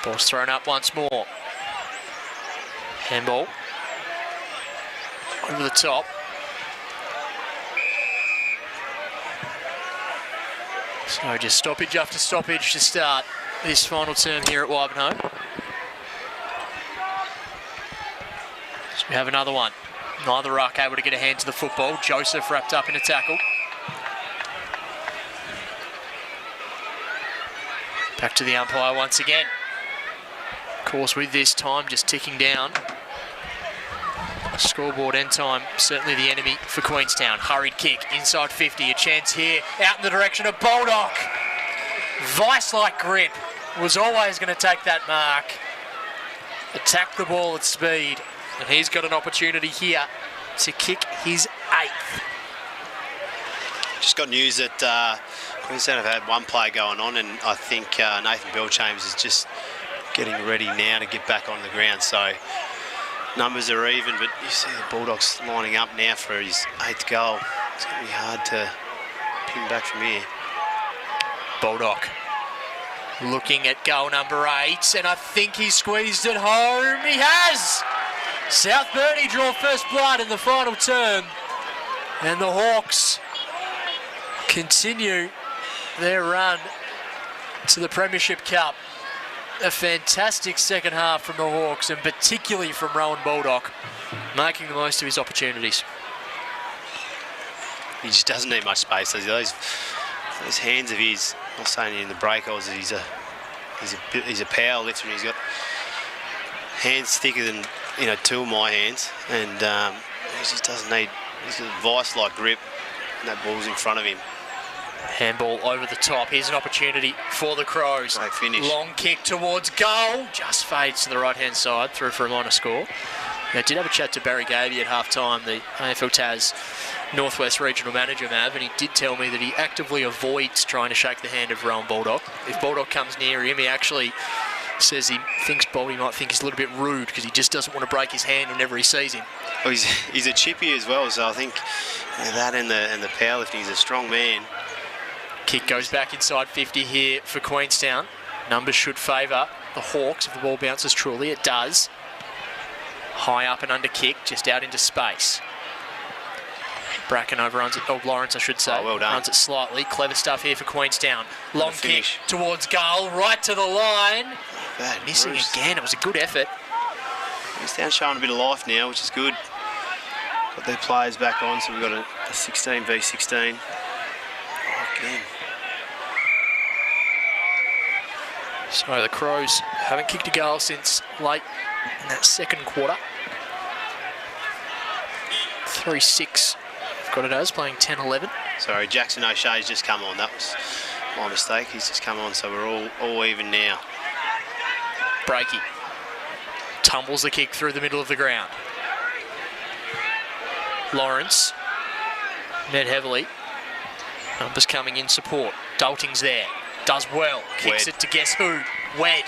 Ball's thrown up once more. Handball. Over the top. So just stoppage after stoppage to start this final term here at Wivenhoe. So we have another one. Neither ruck able to get a hand to the football. Joseph wrapped up in a tackle. Back to the umpire once again. Of course, with this time just ticking down. Scoreboard end time, certainly the enemy for Queenstown. Hurried kick, inside 50, a chance here, out in the direction of Baldock. Vice-like grip, was always going to take that mark. Attack the ball at speed, and he's got an opportunity here to kick his 8th. Just got news that Queenstown have had one play going on, and I think Nathan Bellchambers is just getting ready now to get back on the ground. So numbers are even, but you see the Bulldogs lining up now for his 8th goal. It's going to be hard to pin back from here. Baldock looking at goal number 8, and I think he squeezed it home. He has! South Burnie draw first blood in the final term, and the Hawks continue their run to the Premiership Cup. A fantastic second half from the Hawks, and particularly from Rowan Baldock, making the most of his opportunities. He just doesn't need much space. Those hands of his, I'm not saying in the breakers, he's a power lifter, and he's got hands thicker than two of my hands, and he just doesn't need. He's got a vice-like grip, and that ball's in front of him. Handball over the top. Here's an opportunity for the Crows. Great finish. Long kick towards goal. Just fades to the right-hand side, through for a minor score. I did have a chat to Barry Gaby at half-time, the AFL Tas Northwest Regional Manager, Mav, and he did tell me that he actively avoids trying to shake the hand of Rowan Baldock. If Baldock comes near him, he actually says he thinks Baldy might think he's a little bit rude because he just doesn't want to break his hand whenever he sees him. Well, he's a chippy as well, so I think that and the powerlifting, he's a strong man. Kick goes back inside 50 here for Queenstown. Numbers should favour the Hawks if the ball bounces truly. It does. High up and under kick, just out into space. Bracken overruns it, Lawrence I should say. Oh, well done. Runs it slightly. Clever stuff here for Queenstown. Long kick finish towards goal, right to the line. Bad Missing Bruce. again, it was a good effort. Queenstown showing a bit of life now, which is good. Got their players back on, so we've got a 16 v 16. Oh, again. So the Crows haven't kicked a goal since late in that second quarter. 3-6, I've got it as, playing 10-11. Sorry, Jackson O'Shea's just come on. That was my mistake. He's just come on, so we're all even now. Breaky tumbles the kick through the middle of the ground. Lawrence met heavily. Numbers coming in support. Dalting's there. Does well. Kicks Wed. it to guess who? Wed.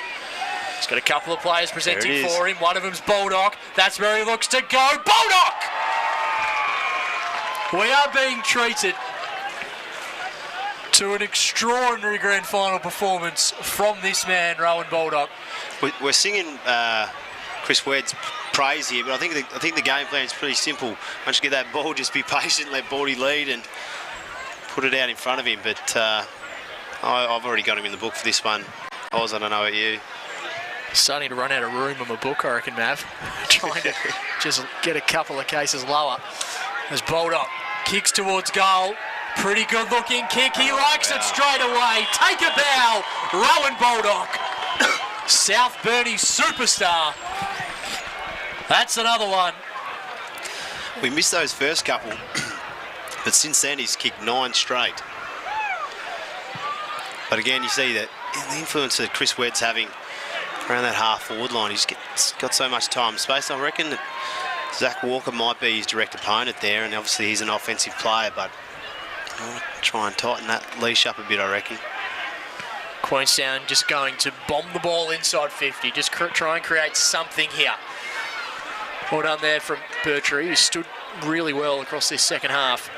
He's got a couple of players presenting There it is. for him. One of them's Baldock. That's where he looks to go. Baldock! We are being treated to an extraordinary grand final performance from this man, Rowan Baldock. We're singing Chris Wedd's praise here, but I think the game plan is pretty simple. Once you get that ball, just be patient, let Baldy lead, and put it out in front of him. But I've already got him in the book for this one. Oz, I don't know about you. Starting to run out of room on my book, I reckon, Mav. Trying to just get a couple of cases lower. As Baldock kicks towards goal. Pretty good looking kick. He likes it straight away. Take a bow. Rowan Baldock. South Burnie superstar. That's another one. We missed those first couple, but since then he's kicked 9 straight. But again, you see that the influence that Chris Wedd's having around that half-forward line. He's got so much time and space. I reckon that Zach Walker might be his direct opponent there, and obviously he's an offensive player, but I'll try and tighten that leash up a bit, I reckon. Queenstown just going to bomb the ball inside 50, just try and create something here. Well done there from Burtree, who stood really well across this second half.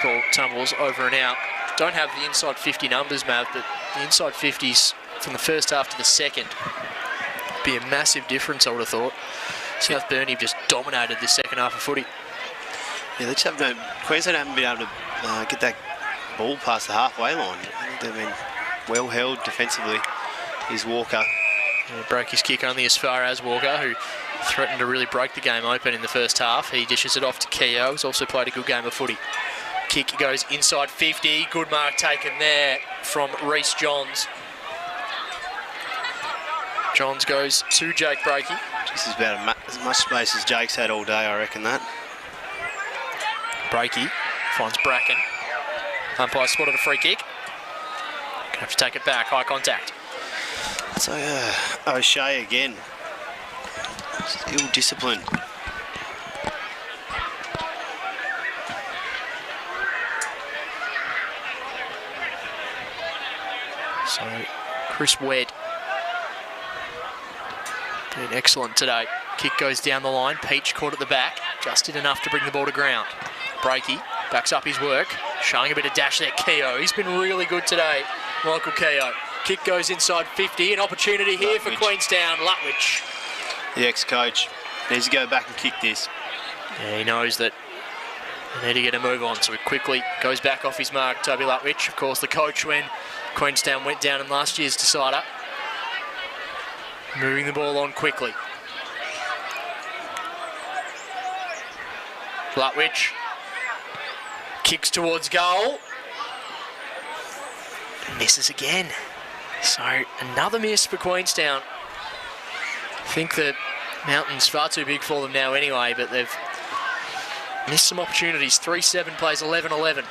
Ball tumbles over and out. Don't have the inside 50 numbers, Mav, but the inside 50s from the first half to the second be a massive difference, I would have thought. South Burnie have just dominated this second half of footy. Yeah, they just haven't, Queensland haven't been able to get that ball past the halfway line. They've been well held defensively. Here's Walker. Yeah, broke his kick only as far as Walker, who threatened to really break the game open in the first half. He dishes it off to Keogh, who's also played a good game of footy. Kick goes inside 50. Good mark taken there from Reece Johns. Johns goes to Jake Breakey. Just about as much space as Jake's had all day, I reckon that. Breakey finds Bracken. Umpire spotted a free kick. Gonna have to take it back. High contact. So O'Shea again. Ill discipline. So Chris Wedd been excellent today. Kick goes down the line. Peach caught at the back. Just did enough to bring the ball to ground. Breakey backs up his work. Showing a bit of dash there. Keogh. He's been really good today. Michael Keogh. Kick goes inside 50. An opportunity here for Queenstown. Lutwich. The ex-coach needs to go back and kick this. Yeah, he knows that they need to get a move on, so he quickly goes back off his mark. Toby Lutwich, of course, the coach when Queenstown went down in last year's decider. Moving the ball on quickly. Lutwich kicks towards goal. Misses again. So another miss for Queenstown. I think the mountain's far too big for them now anyway, but they've missed some opportunities. 3-7 plays 11-11.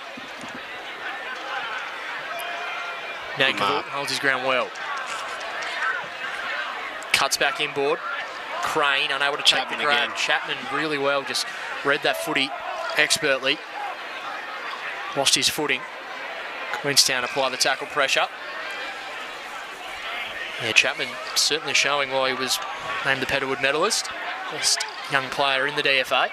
Nankerville holds his ground well. Cuts back inboard. Crane unable to take the grab. Chapman really well, just read that footy expertly. Lost his footing. Queenstown apply the tackle pressure. Yeah, Chapman certainly showing why he was named the Petterwood medalist. Best young player in the DFA.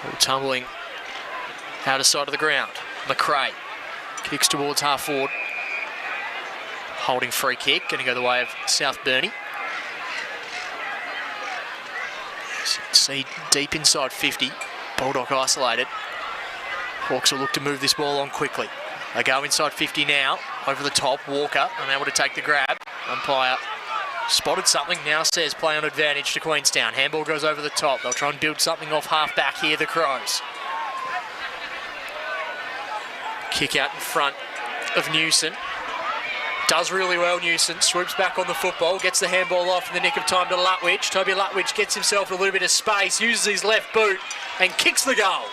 Ball tumbling out of side of the ground. McRae kicks towards half forward. Holding free kick, going to go the way of South Burnie. As you can see, deep inside 50. Bulldog isolated. Hawks will look to move this ball on quickly. They go inside 50 now. Over the top, Walker unable to take the grab. Umpire spotted something, now says play on advantage to Queenstown. Handball goes over the top. They'll try and build something off half back here, the Crows. Kick out in front of Newson. Does really well, Newson. Swoops back on the football, gets the handball off in the nick of time to Lutwich. Toby Lutwich gets himself a little bit of space, uses his left boot and kicks the goal.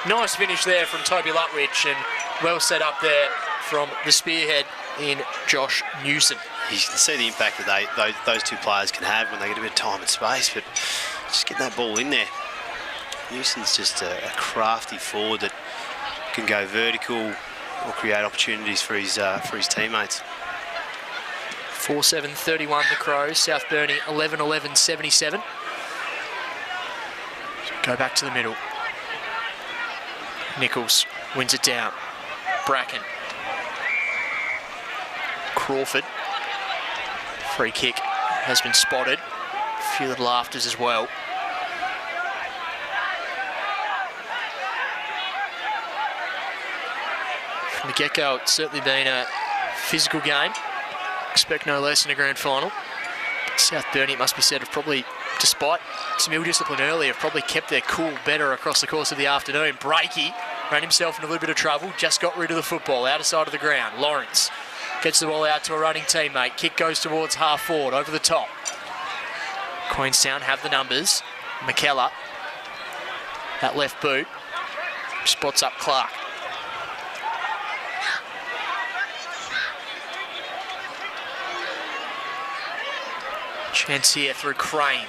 Nice finish there from Toby Lutwich and well set up there from the spearhead in Josh Newson. You can see the impact that those two players can have when they get a bit of time and space, but just get that ball in there. Newson's just a crafty forward that can go vertical or create opportunities for his teammates. 4-7-31 the Crows. South Burnie 11-11-77. Go back to the middle. Nichols wins it down. Bracken. Crawford. Free kick has been spotted. A few little afters as well. From the get-go, it's certainly been a physical game. Expect no less in a grand final. South Burnie, it must be said, have probably, despite some ill discipline earlier, have probably kept their cool better across the course of the afternoon. Breakey ran himself in a little bit of trouble, just got rid of the football, out of side of the ground. Lawrence gets the ball out to a running teammate. Kick goes towards half forward, over the top. Queenstown have the numbers. McKellar That left boot spots up Clark. Chance here through Crane.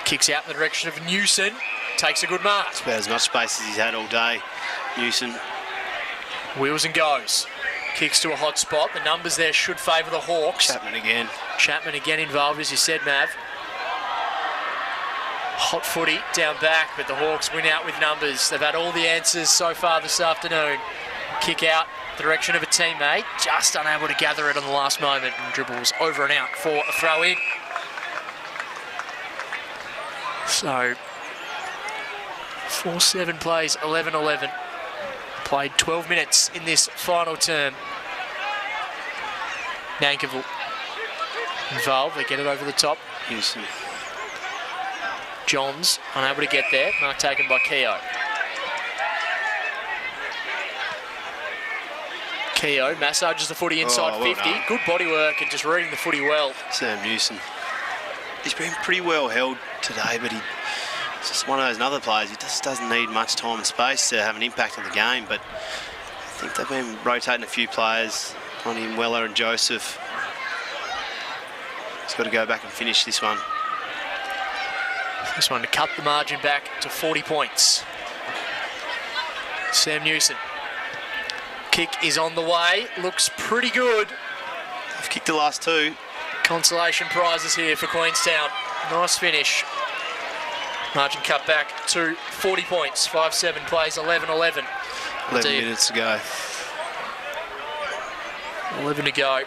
Kicks out in the direction of Newson. Takes a good mark. It's about as much space as he's had all day, Newson. Wheels and goes. Kicks to a hot spot. The numbers there should favour the Hawks. Chapman again. Chapman again involved, as you said, Mav. Hot footy down back, but the Hawks win out with numbers. They've had all the answers so far this afternoon. Kick out, direction of a teammate. Just unable to gather it on the last moment, and dribbles over and out for a throw in. So, 4-7 plays, 11-11. Played 12 minutes in this final term. Nankerville involved. They get it over the top. Newson. Johns unable to get there. Mark taken by Keogh. Keogh massages the footy inside 50. Done. Good body work and just reading the footy well. Sam Newson. He's been pretty well held today, but it's just one of those other players. He just doesn't need much time and space to have an impact on the game, but I think they've been rotating a few players on him, Weller and Joseph. He's got to go back and finish this one. This one to cut the margin back to 40 points. Sam Newson. Kick is on the way. Looks pretty good. They've kicked the last two. Consolation prizes here for Queenstown. Nice finish. Margin cut back to 40 points. 5-7 plays, 11-11. 11 minutes to go. 11 to go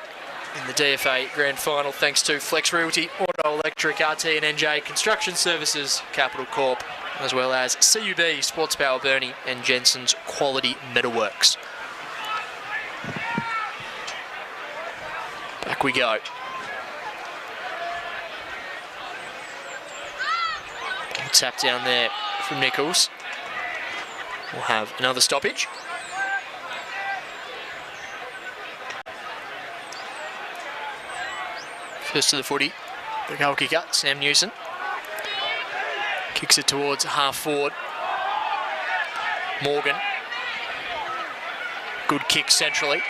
in the DFA Grand Final, thanks to Flex Realty, Auto Electric, RT and NJ Construction Services, Capital Corp, as well as CUB, Sports Power Burnie, and Jensen's Quality Metalworks. Back we go. Tap down there from Nichols. We'll have another stoppage. First to the footy, the goal kicker, Sam Newson. Kicks it towards half forward. Morgan. Good kick centrally.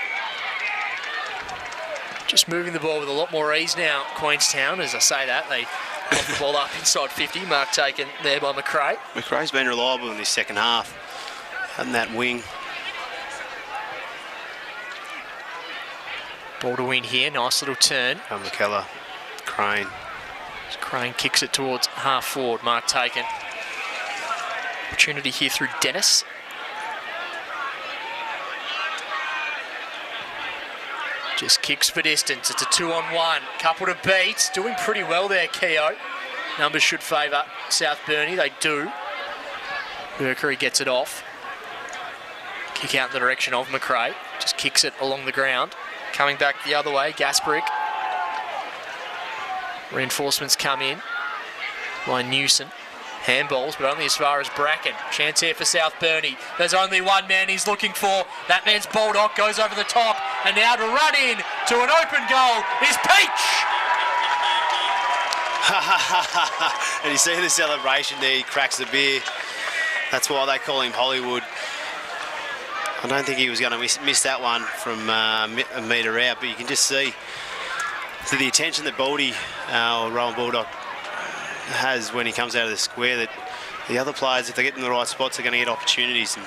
Just moving the ball with a lot more ease now, Queenstown. As I say that, they got the ball up inside 50. Mark taken there by McRae. McRae's been reliable in this second half. And that wing. Ball to win here, nice little turn. McKellar, Crane. Crane kicks it towards half forward, Mark taken. Opportunity here through Dennis. Just kicks for distance, it's a 2-on-1. Couple to beat, doing pretty well there, Keogh. Numbers should favour South Burnie, they do. Mercury gets it off. Kick out in the direction of McRae, just kicks it along the ground. Coming back the other way, Gasbrick. Reinforcements come in by Newson. Handballs, but only as far as Bracken. Chance here for South Burnie. There's only one man he's looking for. That man's Baldock, goes over the top. And now to run in to an open goal is Peach! And you see the celebration there, he cracks the beer. That's why they call him Hollywood. I don't think he was going to miss that one from a metre out, but you can just see the attention that Baldy, or Rowan Baldock, has when he comes out of the square, that the other players, if they get in the right spots, are going to get opportunities. And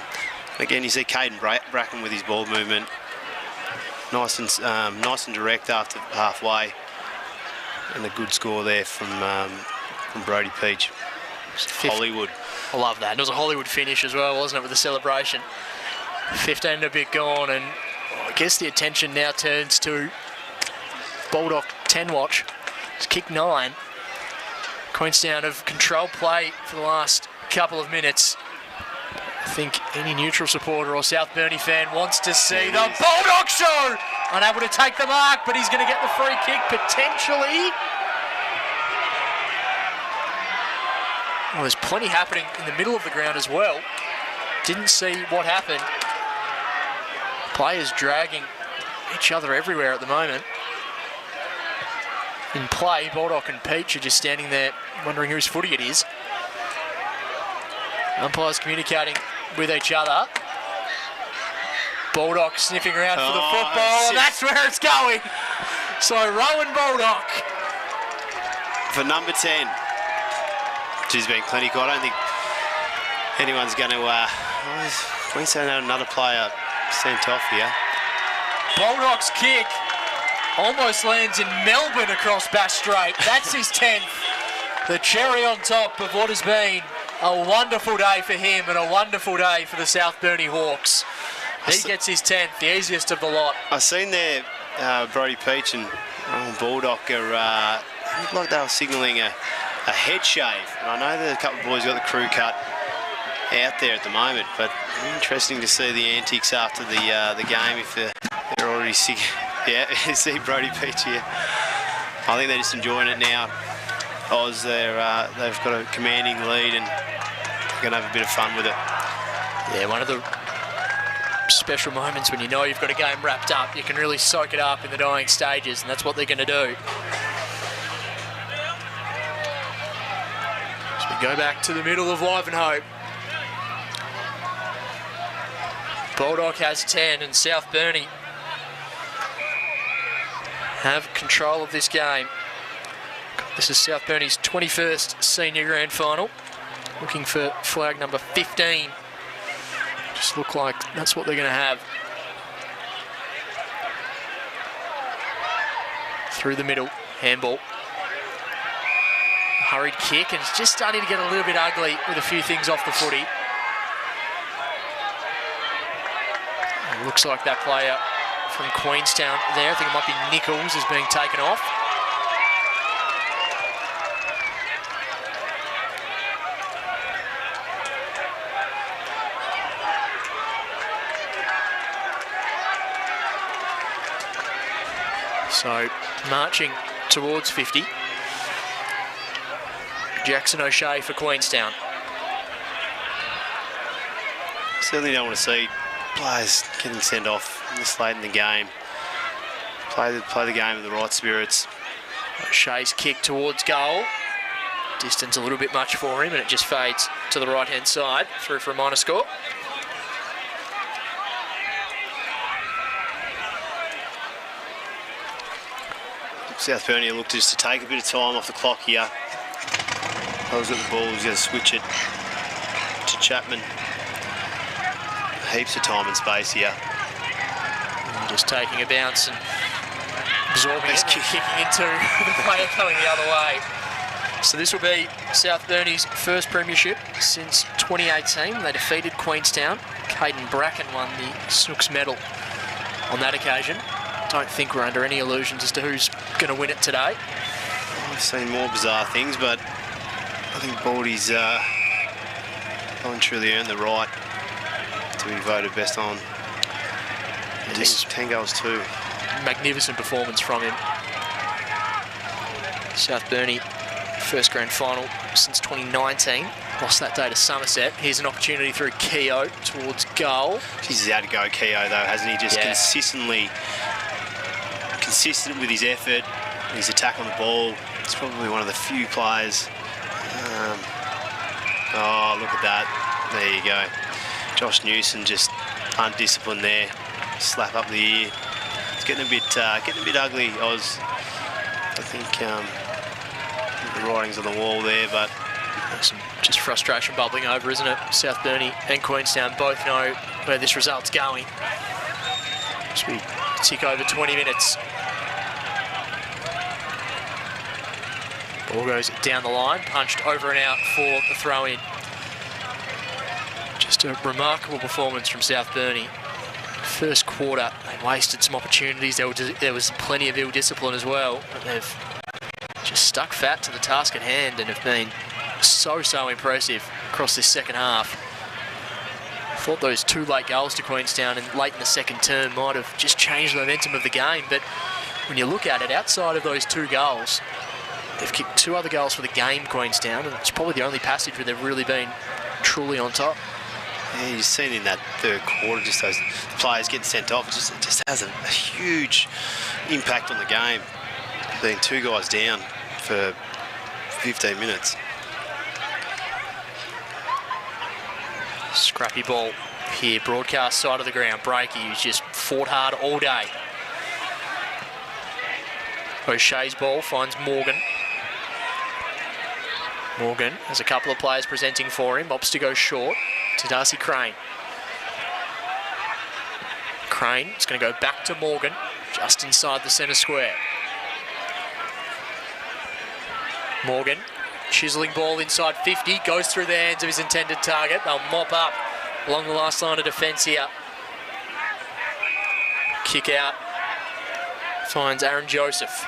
again, you see Caden Bracken with his ball movement, nice and direct after halfway, and a good score there from Brody Peach. Hollywood. I love that. It was a Hollywood finish as well, wasn't it, with the celebration? 15 and a bit gone, and I guess the attention now turns to Baldock 10 watch. It's kick 9. Queenstown have controlled play for the last couple of minutes. I think any neutral supporter or South Burnie fan wants to see the Baldock show. Unable to take the mark, but he's going to get the free kick potentially. Oh, there's plenty happening in the middle of the ground as well. Didn't see what happened. Players dragging each other everywhere at the moment. In play, Baldock and Peach are just standing there wondering whose footy it is. Umpires communicating with each other. Baldock sniffing around for the football, and that's where it's going. So Rowan Baldock. For number 10. She's been clinical. I don't think anyone's going to... Queenstown had another player sent off here. Baldock's kick almost lands in Melbourne across Bass Strait. That's his 10th. The cherry on top of what has been a wonderful day for him and a wonderful day for the South Burnie Hawks. He gets his 10th, the easiest of the lot. I've seen there Brody Peach and Baldock looked like they were signalling a head shave. And I know that a couple of boys got the crew cut out there at the moment, but interesting to see the antics after the game if they're already sick. Yeah, you see Brody Peach here. I think they're just enjoying it now. Oz, they've got a commanding lead and they're going to have a bit of fun with it. Yeah, one of the special moments when you know you've got a game wrapped up. You can really soak it up in the dying stages, and that's what they're going to do. So we go back to the middle of Ivanhoe. Baldock has 10 and South Burnie have control of this game. This is South Burnie's 21st senior grand final. Looking for flag number 15. Just look like that's what they're going to have. Through the middle, handball. Hurried kick, and it's just starting to get a little bit ugly with a few things off the footy. It looks like that player from Queenstown there, I think it might be Nichols, is being taken off. So, marching towards 50. Jackson O'Shea for Queenstown. Certainly don't want to see players getting sent off this late in the game. Play the game with the right spirits. O'Shea's kick towards goal. Distance a little bit much for him, and it just fades to the right-hand side, through for a minor score. South Burnie look just to take a bit of time off the clock here. Those got the ball, he's going to switch it to Chapman. Heaps of time and space here. And just taking a bounce and absorbing it and kicking into the player coming the other way. So this will be South Burnie's first premiership since 2018. They defeated Queenstown. Caden Bracken won the Snooks medal on that occasion. Don't think we're under any illusions as to who's going to win it today. I've seen more bizarre things, but I think Baldy's truly earned the right to be voted best on. 10 goals too. Magnificent performance from him. South Burnie, first grand final since 2019. Lost that day to Somerset. Here's an opportunity through Keogh towards goal. He's had to go Keogh though, hasn't he? Just consistent with his effort, his attack on the ball. It's probably one of the few players. Oh, look at that. There you go. Josh Newson just undisciplined there. Slap up the ear. It's getting a bit ugly, Oz. I think the writing's on the wall there, but some just frustration bubbling over, isn't it? South Burnie and Queenstown both know where this result's going. As we tick over 20 minutes. Ball goes down the line, punched over and out for the throw-in. Just a remarkable performance from South Burnie. First quarter, they wasted some opportunities. There was plenty of ill discipline as well, but they've just stuck fat to the task at hand and have been so impressive across this second half. I thought those two late goals to Queenstown and late in the second term might have just changed the momentum of the game, but when you look at it, outside of those two goals, they've kicked two other goals for the game, Queenstown, and it's probably the only passage where they've really been truly on top. Yeah, you've seen in that third quarter, just those players getting sent off. It just has a huge impact on the game, being two guys down for 15 minutes. Scrappy ball here, broadcast side of the ground. Breaky, who's just fought hard all day. O'Shea's ball finds Morgan. Morgan has a couple of players presenting for him. Opts to go short to Darcy Crane. Crane is going to go back to Morgan, just inside the centre square. Morgan, chiselling ball inside 50, goes through the hands of his intended target. They'll mop up along the last line of defence here. Kick out, finds Aaron Joseph.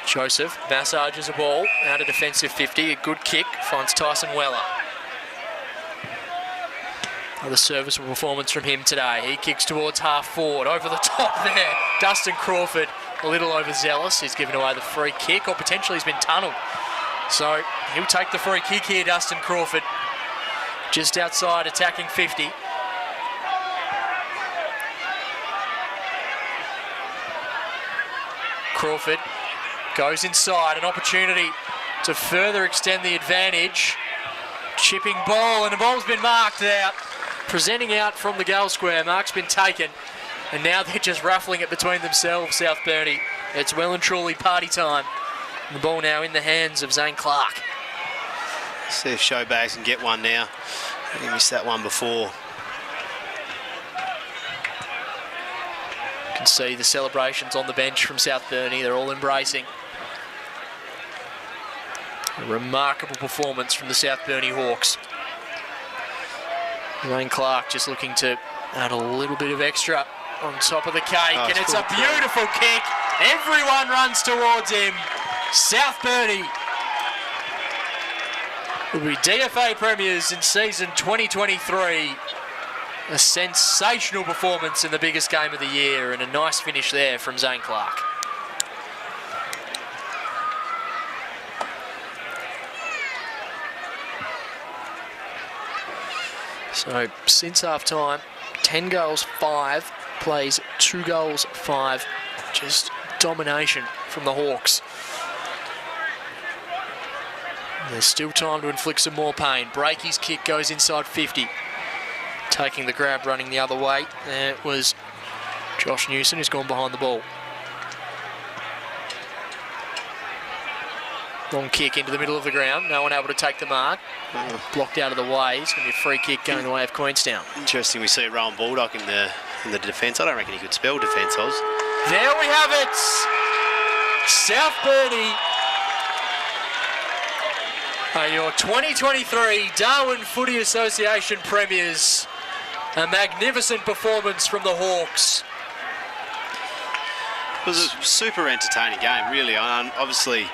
Joseph massages a ball out of defensive 50, a good kick, finds Tyson Weller. Another serviceable performance from him today. He kicks towards half forward, over the top there. Dustin Crawford, a little overzealous. He's given away the free kick, or potentially he's been tunnelled. So he'll take the free kick here, Dustin Crawford. Just outside, attacking 50. Crawford goes inside, an opportunity to further extend the advantage. Chipping ball, and the ball's been marked out. Presenting out from the goal square, mark's been taken, and now they're just ruffling it between themselves, South Burnie. It's well and truly party time. And the ball now in the hands of Zane Clark. See if Showbags can get one now. He missed that one before. You can see the celebrations on the bench from South Burnie. They're all embracing. A remarkable performance from the South Burnie Hawks. Zane Clark just looking to add a little bit of extra on top of the cake, and it's a beautiful kick. Everyone runs towards him. South Burnie will be DFA premiers in season 2023. A sensational performance in the biggest game of the year, and a nice finish there from Zane Clark. So since half time, 10 goals, 5 plays, 2 goals, 5. Just domination from the Hawks. There's still time to inflict some more pain. Breaky's kick goes inside 50. Taking the grab, running the other way. There it was Josh Newson, who's gone behind the ball. Long kick into the middle of the ground. No one able to take the mark. Blocked out of the way. It's going to be a free kick going the way of Queenstown. Interesting, we see Rowan Baldock in the defence. I don't reckon he could spell defence, Oz. There we have it. South Burnie are your 2023 Darwin Footy Association premiers. A magnificent performance from the Hawks. It was a super entertaining game, really. Obviously,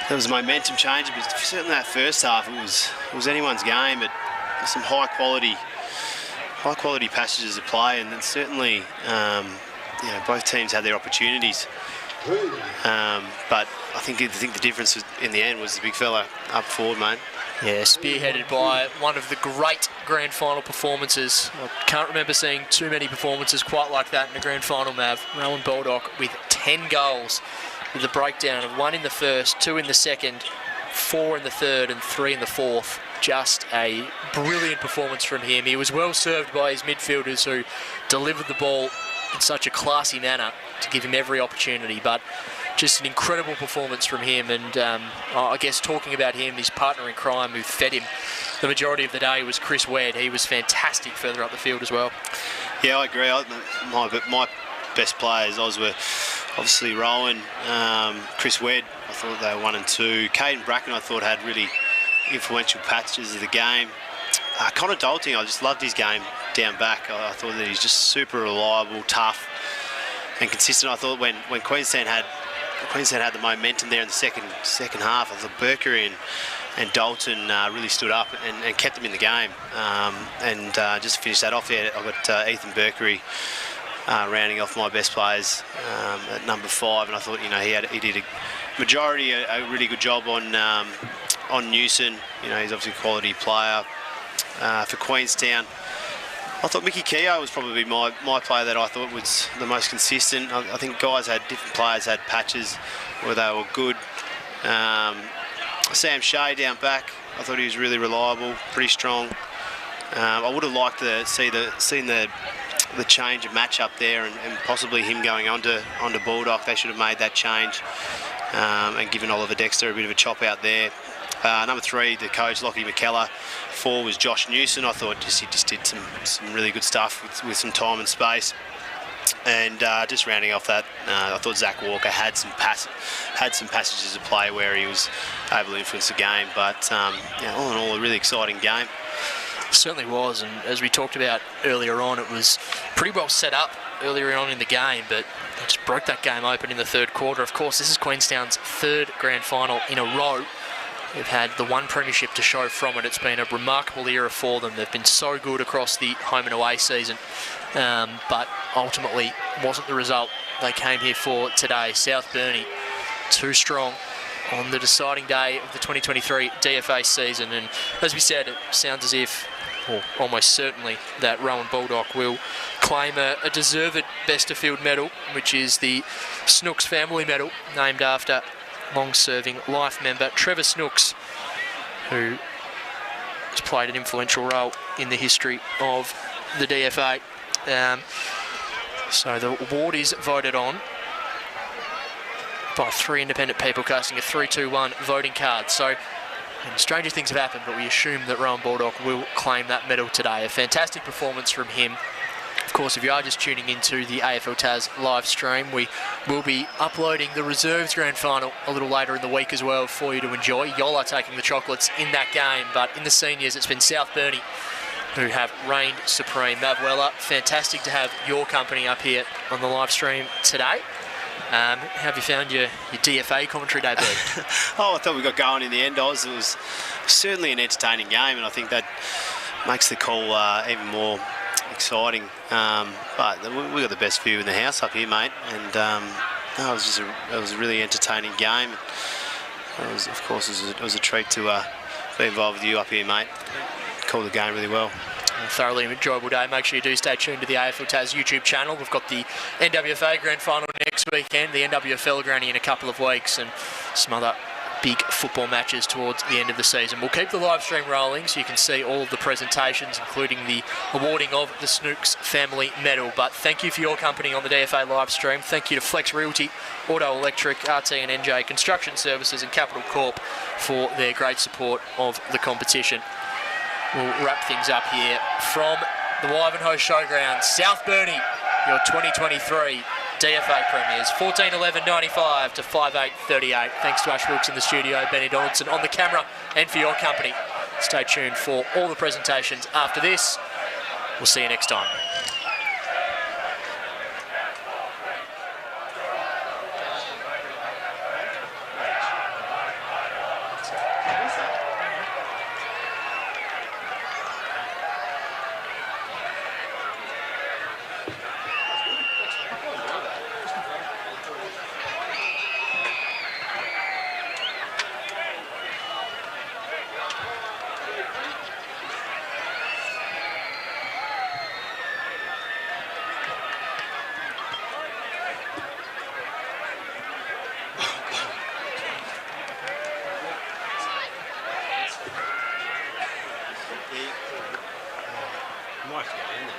there was a momentum change, but certainly that first half it was anyone's game. But some high quality passages of play, and then certainly both teams had their opportunities. But I think the difference in the end was the big fella up forward, mate. Yeah, spearheaded by one of the great grand final performances. I can't remember seeing too many performances quite like that in a grand final, Mav. Rowan Baldock with 10 goals, with a breakdown of 1 in the first, 2 in the second, 4 in the third, and 3 in the fourth. Just a brilliant performance from him. He was well served by his midfielders, who delivered the ball in such a classy manner to give him every opportunity. But just an incredible performance from him, and I guess talking about him, his partner in crime who fed him the majority of the day was Chris Wedd. He was fantastic further up the field as well. Yeah, I agree. My best players, Oz, were obviously Rowan, Chris Wedd. I thought they were 1 and 2. Caden Bracken, I thought, had really influential patches of the game. Connor Dalting, I just loved his game down back. I thought that he's just super reliable, tough, and consistent. I thought when Queenstown had the momentum there in the second half, I thought Burkery and Dalton really stood up and kept them in the game. Just to finish that off, yeah, I've got Ethan Burkery rounding off my best players at number 5, and I thought he did a majority a really good job on Newson. He's obviously a quality player for Queenstown. I thought Mickey Keogh was probably my player that I thought was the most consistent. I think different players had patches where they were good. I Sam Shea down back. I thought he was really reliable, pretty strong. I would have liked to seen the change of match up there and possibly him going onto Baldock. They should have made that change and given Oliver Dexter a bit of a chop out there. Number 3, the coach, Lockie McKellar. 4 was Josh Newson. I thought he just did some really good stuff with some time and space. And just rounding off that, I thought Zach Walker had some passages of play where he was able to influence the game. But yeah, all in all, a really exciting game. Certainly was, and as we talked about earlier on, it was pretty well set up earlier on in the game, but they just broke that game open in the third quarter. Of course, this is Queenstown's 3rd grand final in a row. They've had the one premiership to show from it. It's been a remarkable era for them. They've been so good across the home and away season, but ultimately wasn't the result they came here for today. South Burnie, too strong on the deciding day of the 2023 DFA season, and as we said, it sounds as if, or almost certainly, that Rowan Baldock will claim a deserved best of field medal, which is the Snooks Family Medal, named after long-serving life member Trevor Snooks, who has played an influential role in the history of the DFA. So the award is voted on by 3 independent people casting a 3-2-1 voting card. So, and stranger things have happened, but we assume that Rowan Baldock will claim that medal today. A fantastic performance from him. Of course, if you are just tuning into the AFL Tas live stream, we will be uploading the Reserves Grand Final a little later in the week as well for you to enjoy. Yola taking the chocolates in that game, but in the seniors, it's been South Burnie who have reigned supreme. Mav Weller, fantastic to have your company up here on the live stream today. How have you found your DFA commentary debut? Oh, I thought we got going in the end, Oz. It was certainly an entertaining game, and I think that makes the call even more exciting. But we got the best view in the house up here, mate, and it was a really entertaining game. It was a treat to be involved with you up here, mate. Called the game really well. A thoroughly enjoyable day. Make sure you do stay tuned to the AFL Tas YouTube channel. We've got the NWFA Grand Final next weekend, the NWFL Granny in a couple of weeks, and some other big football matches towards the end of the season. We'll keep the live stream rolling so you can see all of the presentations, including the awarding of the Snooks Family Medal. But thank you for your company on the DFA live stream. Thank you to Flex Realty, Auto Electric, RT and NJ Construction Services and Capital Corp for their great support of the competition. We'll wrap things up here from the Wivenhoe Showground. South Burnie, your 2023 DFA premiers, 14-11-95 to 5-8-38. Thanks to Ash Wilkes in the studio, Benny Donaldson on the camera, and for your company. Stay tuned for all the presentations after this. We'll see you next time. Might have to go in there.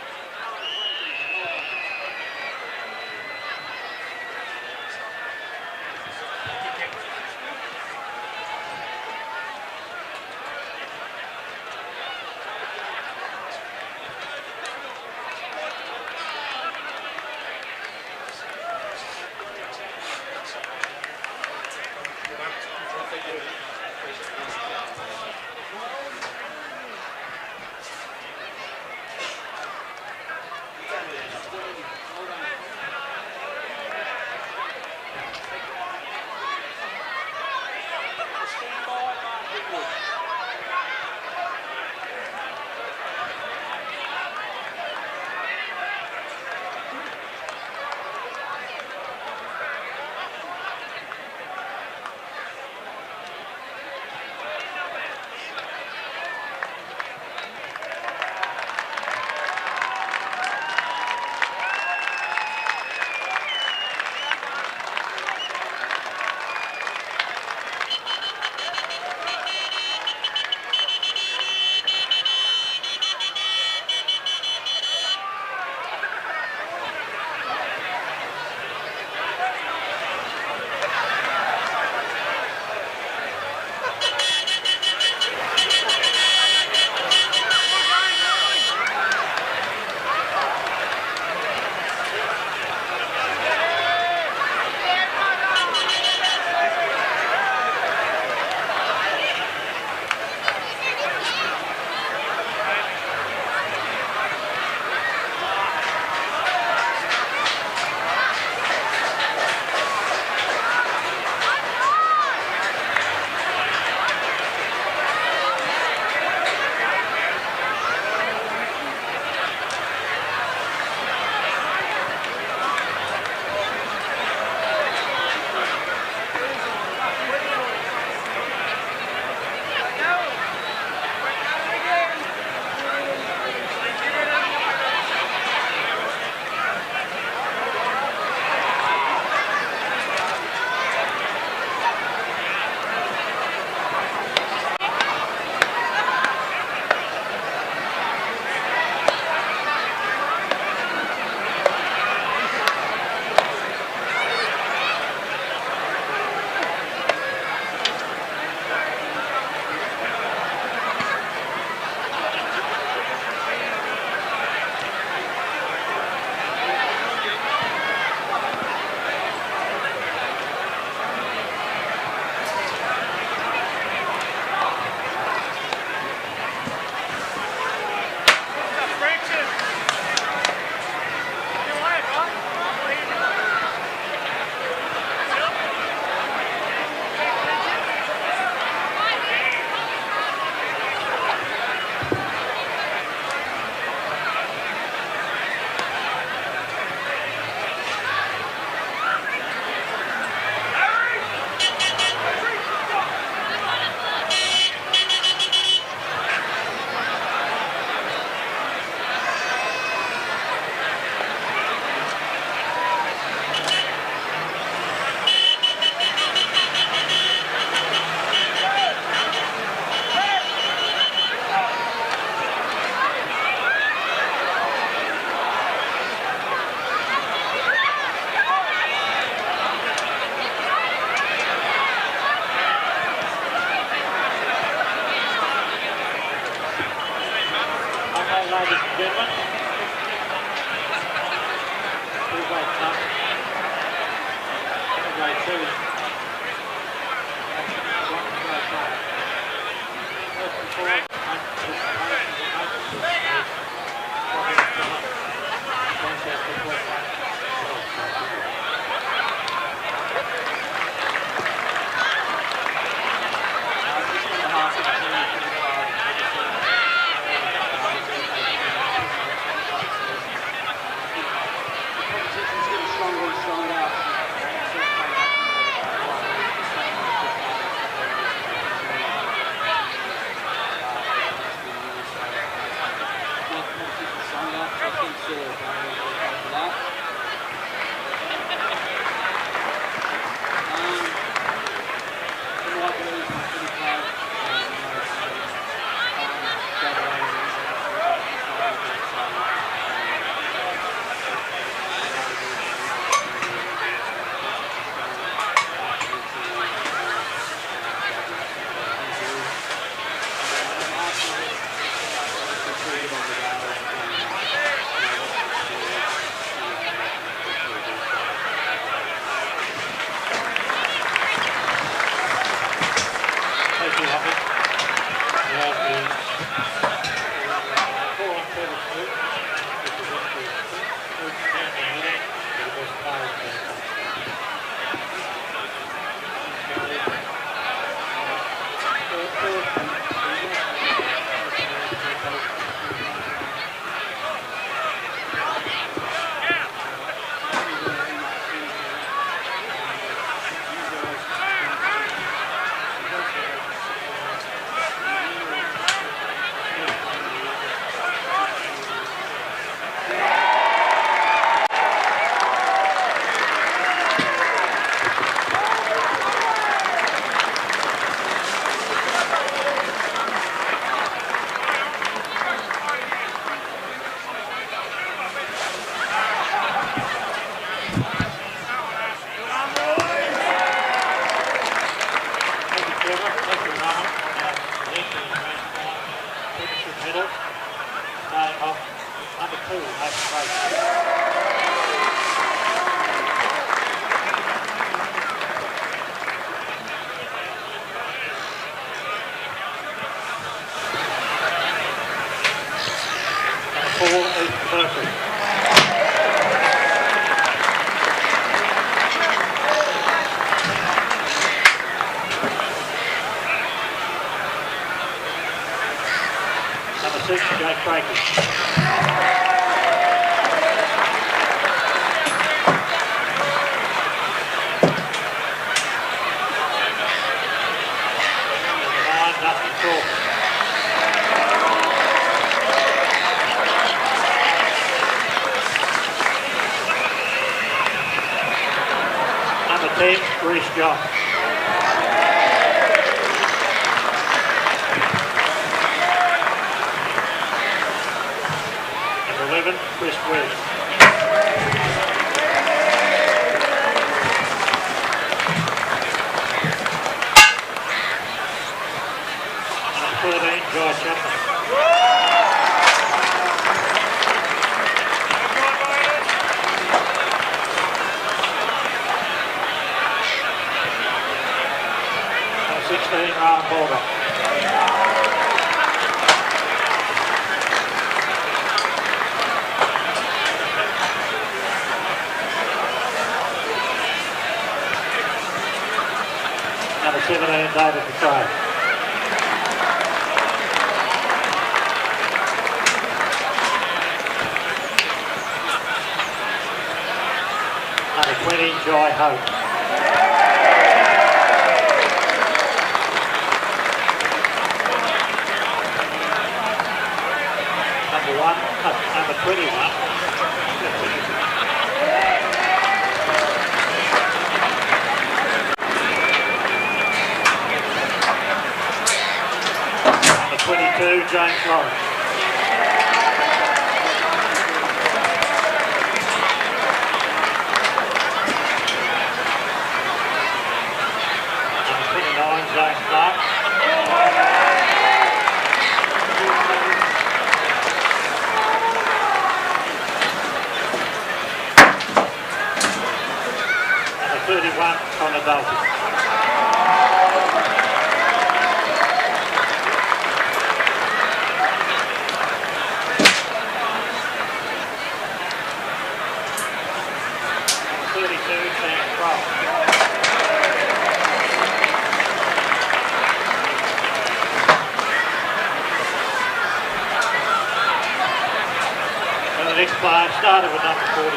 started with number 43,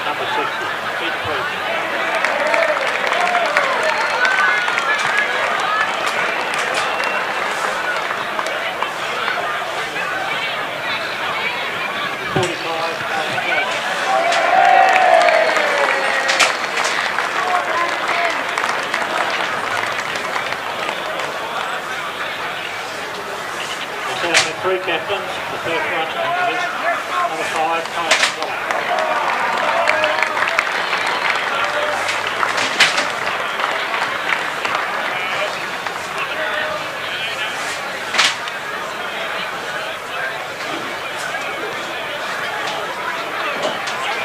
number 60. Each please. Three captains, the first one on the list, number 5, Darwin.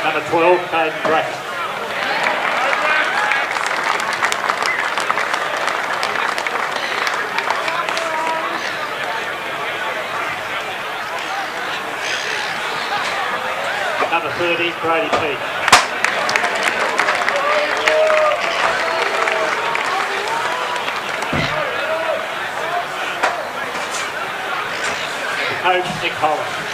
Number 12, Caden Bracken. Number 30, Brady Peake. Coach, Nick Holland.